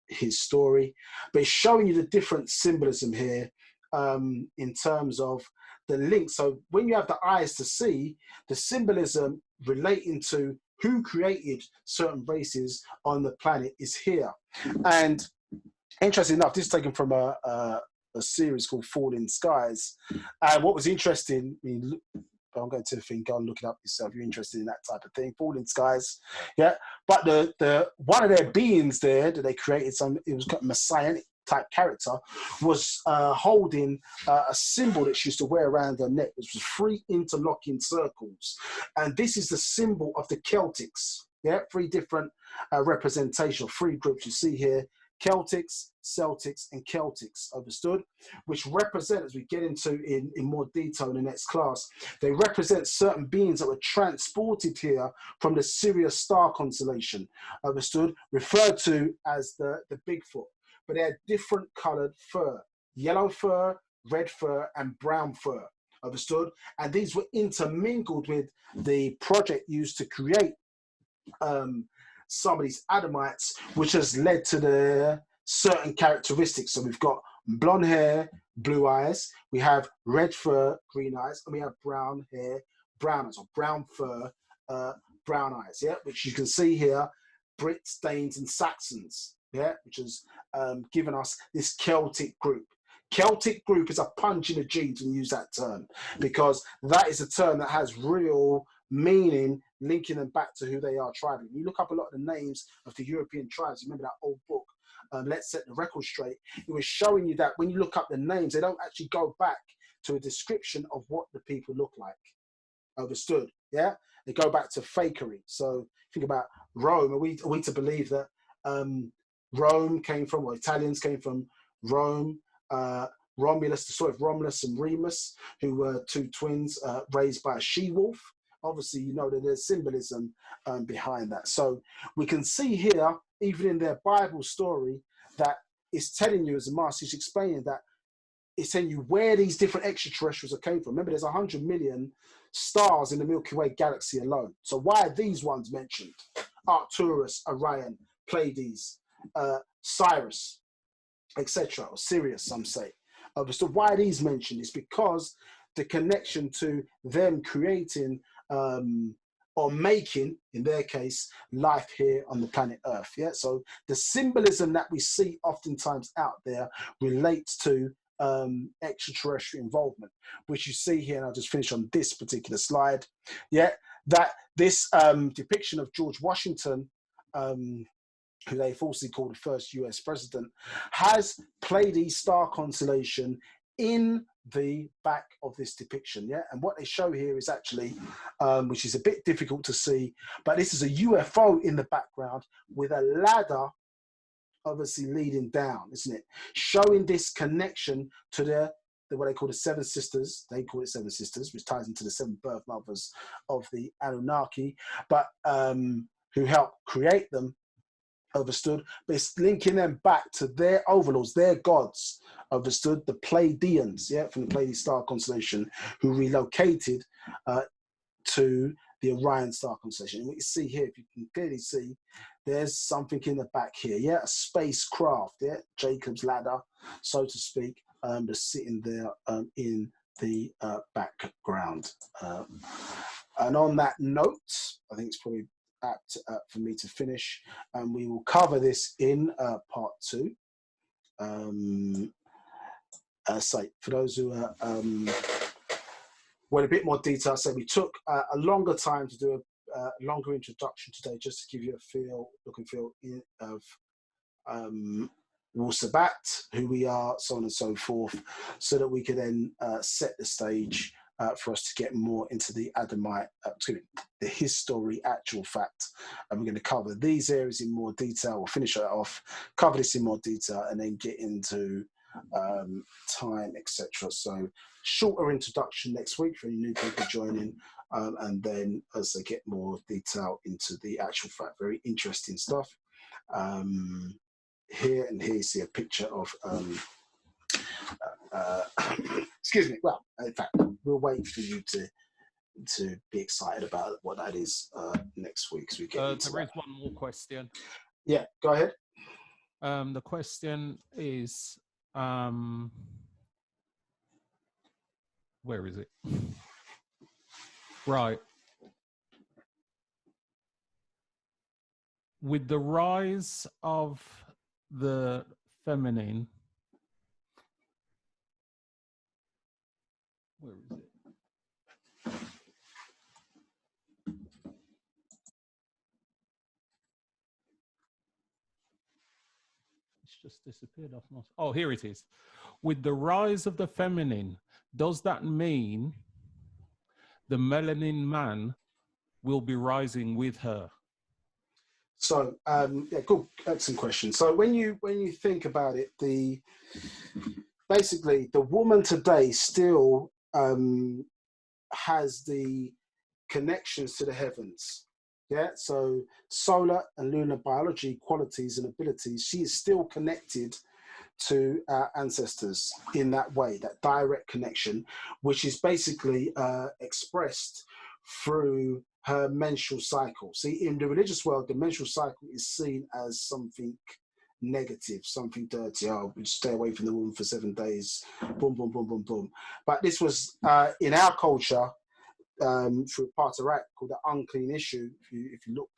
his story, but it's showing you the different symbolism here in terms of the link. So when you have the eyes to see, the symbolism relating to who created certain races on the planet is here. And interesting enough, this is taken from a series called Falling Skies. And what was interesting, I mean, but I'm going to think, go and look it up yourself. You're interested in that type of thing. Falling skies, yeah. But the one of their beings there that they created, it was kind of messianic type character, was holding a symbol that she used to wear around her neck, which was 3 interlocking circles, and this is the symbol of the Celtics. Yeah, 3 different representation, 3 groups you see here: Celtics, Celtics, and Celtics, understood? Which represent, as we get into in more detail in the next class, they represent certain beings that were transported here from the Sirius star constellation, understood? Referred to as the Bigfoot. But they had different colored fur: yellow fur, red fur, and brown fur, understood? And these were intermingled with the project used to create some of these Adamites, which has led to the certain characteristics. So we've got blonde hair, blue eyes, we have red fur, green eyes, and we have brown hair, brown eyes, or brown fur, brown eyes, yeah, which you can see here: Brits, Danes, and Saxons, yeah, which has given us this Celtic group. Celtic group is a punch in the jeans when you use that term, because that is a term that has real meaning, linking them back to who they are tribally. You look up a lot of the names of the European tribes. Remember that old book, Let's Set the Record Straight? It was showing you that when you look up the names, they don't actually go back to a description of what the people look like. Understood? Yeah, they go back to fakery. So think about Rome. Are we to believe that Rome came from, or Italians came from Rome? Romulus, the story of Romulus and Remus, who were 2 twins raised by a she-wolf. Obviously, you know that there's symbolism behind that. So we can see here, even in their Bible story, that it's telling you, as the master is explaining, that it's telling you where these different extraterrestrials came from. Remember, there's 100 million stars in the Milky Way galaxy alone. So why are these ones mentioned? Arcturus, Orion, Pleiades, Sirius, etc., or Sirius, some say. So why are these mentioned? It's because the connection to them creating or making, in their case, life here on the planet Earth. Yeah. So the symbolism that we see oftentimes out there relates to extraterrestrial involvement, which you see here, and I'll just finish on this particular slide. Yeah, that this depiction of George Washington, who they falsely called the first US president, has Pleiades star constellation in the back of this depiction. Yeah, and what they show here is actually, which is a bit difficult to see, but this is a UFO in the background with a ladder obviously leading down, isn't it? Showing this connection to the what they call the 7 sisters. They call it 7 sisters, which ties into the 7 birth mothers of the Anunnaqi, but who helped create them, understood? But it's linking them back to their overlords, their gods, understood? The Pleiadians, yeah, from the Pleiades star constellation, who relocated to the Orion star constellation. And what you see here, if you can clearly see, there's something in the back here, yeah, a spacecraft, yeah, Jacob's ladder, so to speak, that's sitting there in the background. And on that note, I think it's probably apt for me to finish, and we will cover this in part 2. So for those who are want a bit more detail, so we took a longer time to do a longer introduction today, just to give you a feel, look and feel of Wu-Sabat, who we are, so on and so forth, so that we could then set the stage for us to get more into the Adamite, the history, actual fact. And we're going to cover these areas in more detail. We'll finish it off, cover this in more detail, and then get into time, etc. So shorter introduction next week for any new people joining, and then as they get more detail into the actual fact, very interesting stuff. Here you see a picture of excuse me, well, in fact, we'll wait for you to be excited about what that is next week as we get into there is one more question. Yeah, go ahead. The question is, where is it? Right. With the rise of the feminine, where is it? It's just disappeared off my... Oh, here it is. With the rise of the feminine, does that mean the melanin man will be rising with her? So, yeah, good, excellent question. So when you think about it, basically the woman today still has the connections to the heavens. Yeah, so solar and lunar biology, qualities and abilities, she is still connected to our ancestors in that way, that direct connection, which is basically expressed through her menstrual cycle. See, in the religious world, the menstrual cycle is seen as something negative, something dirty. Oh, we stay away from the woman for 7 days, boom, boom, boom, boom, boom. But this was in our culture, through part of Iraq, called the unclean issue. If you look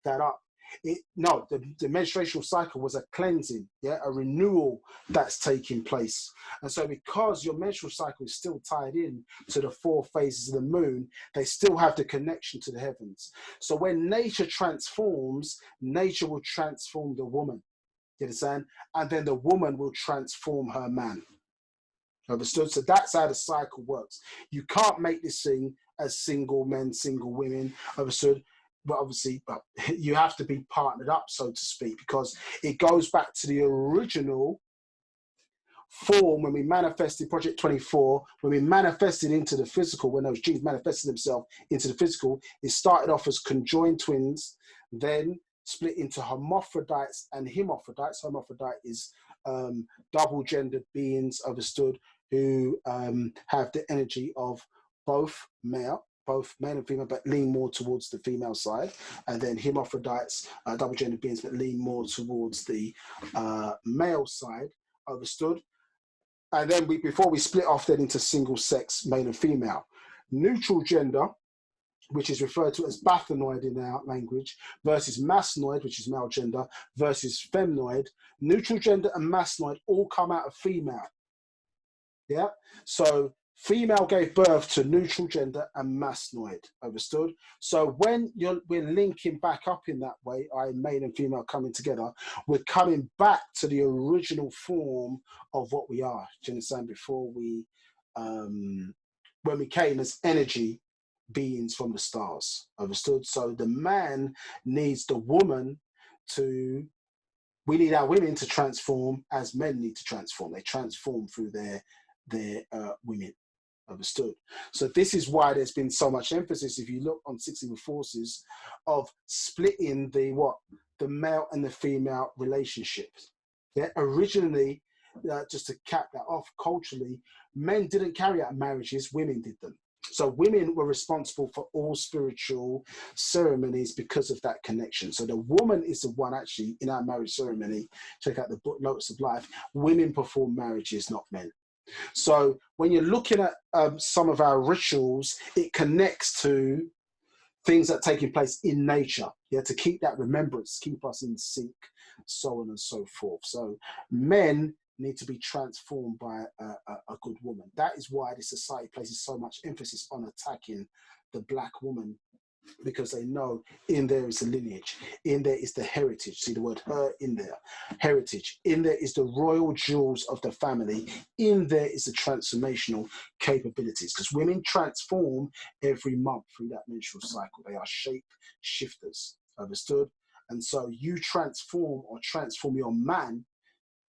that up, the menstrual cycle was a cleansing, yeah, a renewal that's taking place. And so because your menstrual cycle is still tied in to the 4 phases of the moon, they still have the connection to the heavens. So when nature transforms, nature will transform the woman, you understand? And then the woman will transform her man. Understood? So that's how the cycle works. You can't make this thing as single men, single women, understood? But obviously, you have to be partnered up, so to speak, because it goes back to the original form when we manifested Project 24, when we manifested into the physical, when those genes manifested themselves into the physical. It started off as conjoined twins, then split into hermaphrodites and hermaphrodites. Hermaphrodite is double-gendered beings, understood, who have the energy of both male and female, but lean more towards the female side. And then hermaphrodites, double-gendered beings, but lean more towards the male side, understood. And then before we split off then into single-sex, male and female. Neutral gender, which is referred to as bathanoid in our language, versus masnoid, which is male gender, versus femnoid. Neutral gender and masnoid all come out of female. Yeah, so female gave birth to neutral gender and masnoid, understood? So when we're linking back up in that way, male and female coming together, we're coming back to the original form of what we are. Do you understand? Before we, when we came as energy beings from the stars, understood? So the man needs the woman to, we need our women to transform as men need to transform. They transform through their women, understood? So this is why there's been so much emphasis, if you look on 60 with Forces, of splitting the male and the female relationships. Yeah, originally, just to cap that off, culturally, men didn't carry out marriages, women did them. So women were responsible for all spiritual ceremonies because of that connection. So the woman is the one actually in our marriage ceremony. Check out the book Lotus of Life. Women perform marriages, not men. So when you're looking at some of our rituals, it connects to things that are taking place in nature, yeah, to keep that remembrance, keep us in sync, so on and so forth. So men need to be transformed by a good woman. That is why this society places so much emphasis on attacking the black woman, because they know in there is the lineage, in there is the heritage. See the word her in there, heritage. In there is the royal jewels of the family. In there is the transformational capabilities, because women transform every month through that menstrual cycle. They are shape shifters, understood? And so you transform your man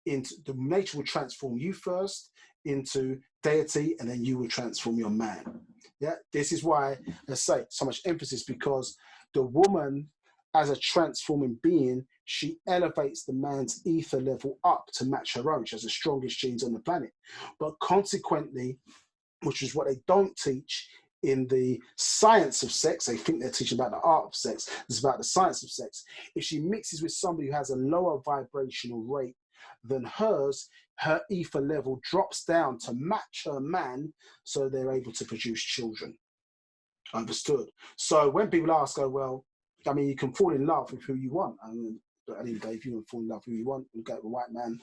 into, the nature will transform you first into deity, and then you will transform your man. Yeah, this is why I say so much emphasis, because the woman, as a transforming being, she elevates the man's ether level up to match her own. She has the strongest genes on the planet. But consequently, which is what they don't teach in the science of sex, they think they're teaching about the art of sex, it's about the science of sex. If she mixes with somebody who has a lower vibrational rate than hers, her ether level drops down to match her man, so they're able to produce children. Understood? So when people ask, oh, well, I mean, you can fall in love with who you want. I mean, at the end of the day, if you want to fall in love with who you want, you get a white man,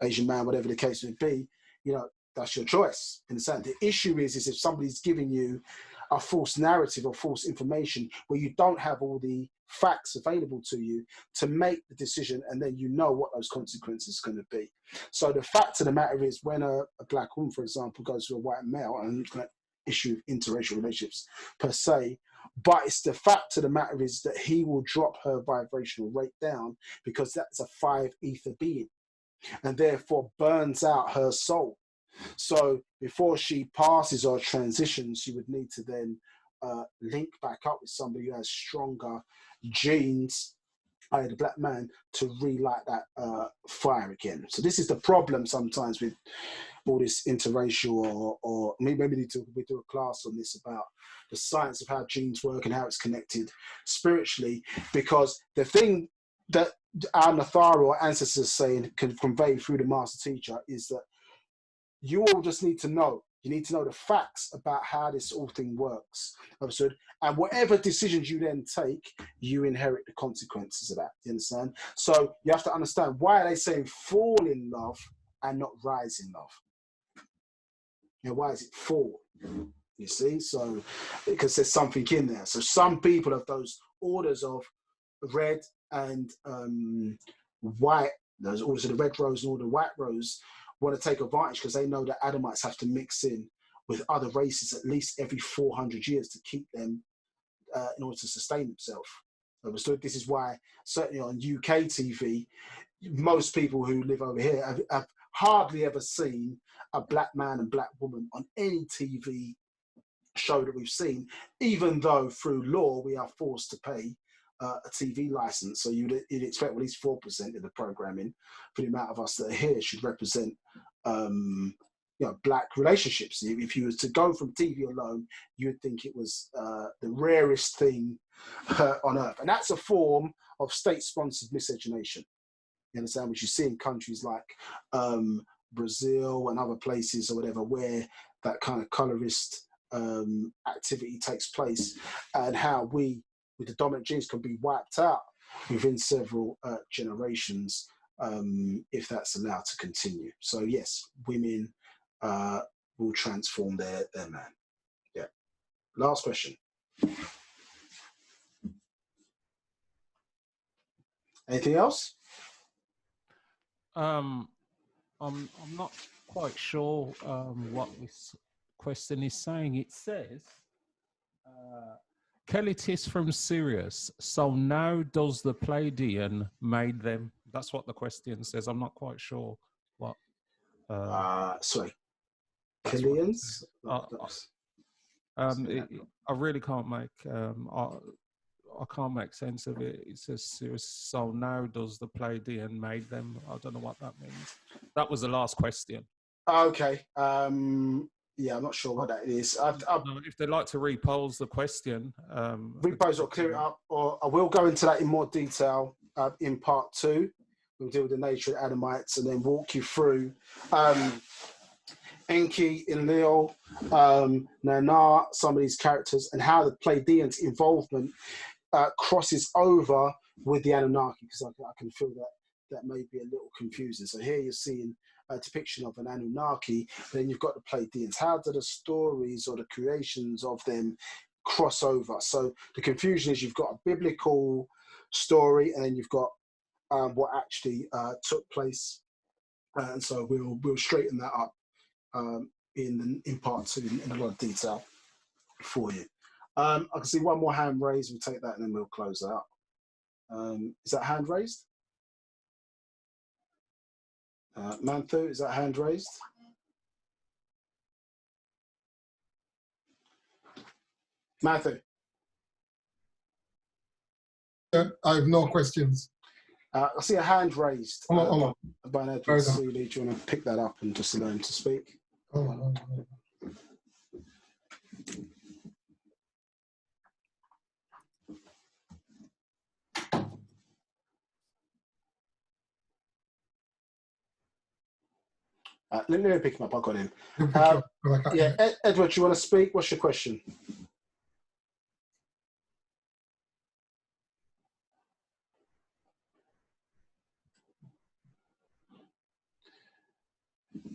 Asian man, whatever the case may be, you know, that's your choice. Understand? The issue is if somebody's giving you a false narrative or false information where you don't have all the facts available to you to make the decision, and then you know what those consequences are going to be. So the fact of the matter is, when a black woman, for example, goes to a white male, and I'm not going to issue interracial relationships per se, but it's the fact of the matter is that he will drop her vibrational rate down because that's a 5 ether being, and therefore burns out her soul. So before she passes or transitions, she would need to then link back up with somebody who has stronger genes, i.e. the black man, to relight that fire again. So this is the problem sometimes with all this interracial, or maybe we do a class on this about the science of how genes work and how it's connected spiritually, because the thing that our Nathara or ancestors say and can convey through the master teacher is that you all just need to know. You need to know the facts about how this whole thing works. Understood? And whatever decisions you then take, you inherit the consequences of that. You understand? So you have to understand, why are they saying fall in love and not rise in love? You know, why is it fall? You see? So, because there's something in there. So some people have those orders of red and white, those orders of the red rose and all the white rose, want to take advantage because they know that Adamites have to mix in with other races at least every 400 years to keep them in order to sustain themselves. Understood? This is why certainly on UK TV, most people who live over here have hardly ever seen a black man and black woman on any TV show that we've seen, even though through law we are forced to pay a TV license. So you'd expect at least 4% of the programming for the amount of us that are here should represent black relationships. If you was to go from TV alone, you would think it was the rarest thing on earth. And that's a form of state-sponsored miscegenation. You understand? Which you see in countries like Brazil and other places or whatever, where that kind of colorist activity takes place, and how we, with the dominant genes, can be wiped out within several generations if that's allowed to continue. So yes, women will transform their man. Yeah. Last question. Anything else? I'm not quite sure what this question is saying. It says, Kelitis from Sirius. So now does the Pleiadian made them? That's what the question says. I'm not quite sure what. Sorry. Killians? I really can't make. I can't make sense of it. It says Sirius. So now does the Pleiadian made them? I don't know what that means. That was the last question. Okay. Yeah, I'm not sure what that is. If they'd like to repose the question, repose or clear it up, or I will go into that in more detail in part 2. We'll deal with the nature of Adamites and then walk you through Enki, Enlil, Nana, some of these characters, and how the Pleiadians' involvement crosses over with the Anunnaqi, because I can feel that may be a little confusing. So here you're seeing a depiction of an Anunnaqi, then you've got the Pleiadians. How do the stories or the creations of them cross over? So the confusion is you've got a biblical story, and then you've got what actually took place, and so we'll straighten that up in part 2 in a lot of detail for you. I can see one more hand raised. We'll take that and then we'll close that up. Is that hand raised? Manthu, is that hand raised? Manthu? I have no questions. I see a hand raised by an Edward Seeley. Do you want to pick that up and just allow him to speak? Let me pick him up. I got him. Yeah, Edward, do you want to speak? What's your question?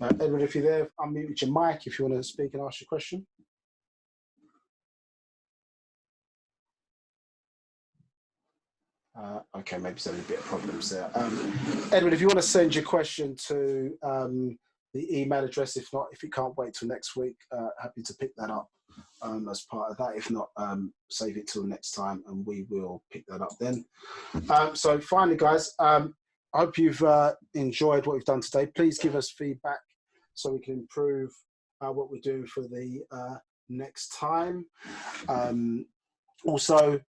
Edward, if you're there, unmute your mic if you want to speak and ask your question. Okay, maybe there's a bit of problems there. Edward, if you want to send your question to the email address, if not, if you can't wait till next week, happy to pick that up as part of that. If not, save it till next time and we will pick that up then. So finally, guys, I hope you've enjoyed what we've done today. Please give us feedback so we can improve what we're doing for the next time. Also,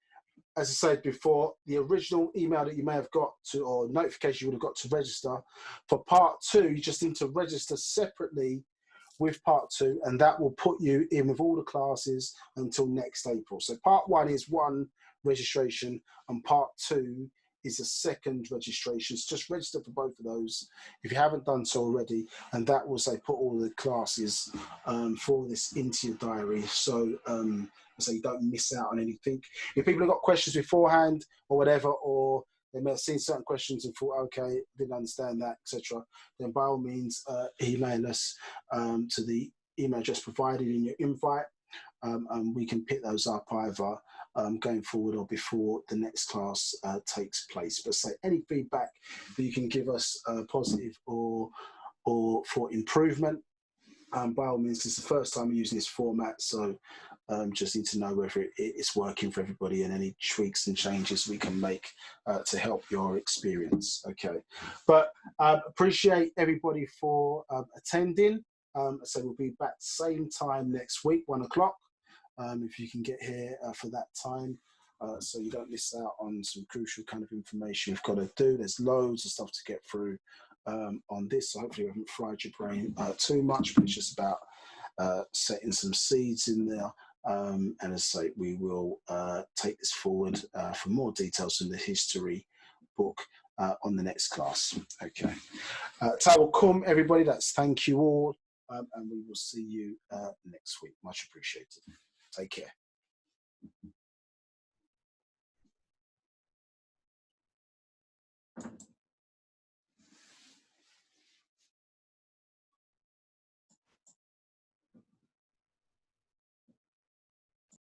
as I said before, the original email that you may have got to, or notification you would have got to register for part 2, you just need to register separately with part 2, and that will put you in with all the classes until next April. So part 1 is 1 registration, and part 2 is a 2nd registration. So just register for both of those if you haven't done so already, and that will say put all the classes for this into your diary, so you don't miss out on anything. If people have got questions beforehand or whatever, or they may have seen certain questions and thought, okay, didn't understand that, etc., then by all means email us to the email address provided in your invite, and we can pick those up either going forward or before the next class takes place. But say any feedback that you can give us, positive or for improvement, by all means, it's the first time we're using this format, so just need to know whether it's working for everybody and any tweaks and changes we can make to help your experience. But appreciate everybody for attending. So we'll be back same time next week, 1 o'clock, if you can get here for that time, so you don't miss out on some crucial kind of information you've got to do. There's loads of stuff to get through on this, so hopefully we haven't fried your brain too much, but it's just about setting some seeds in there. And as I say, we will take this forward for more details in the history book on the next class. Okay. Tawal kum, everybody. That's thank you all. And we will see you next week. Much appreciated. Take care.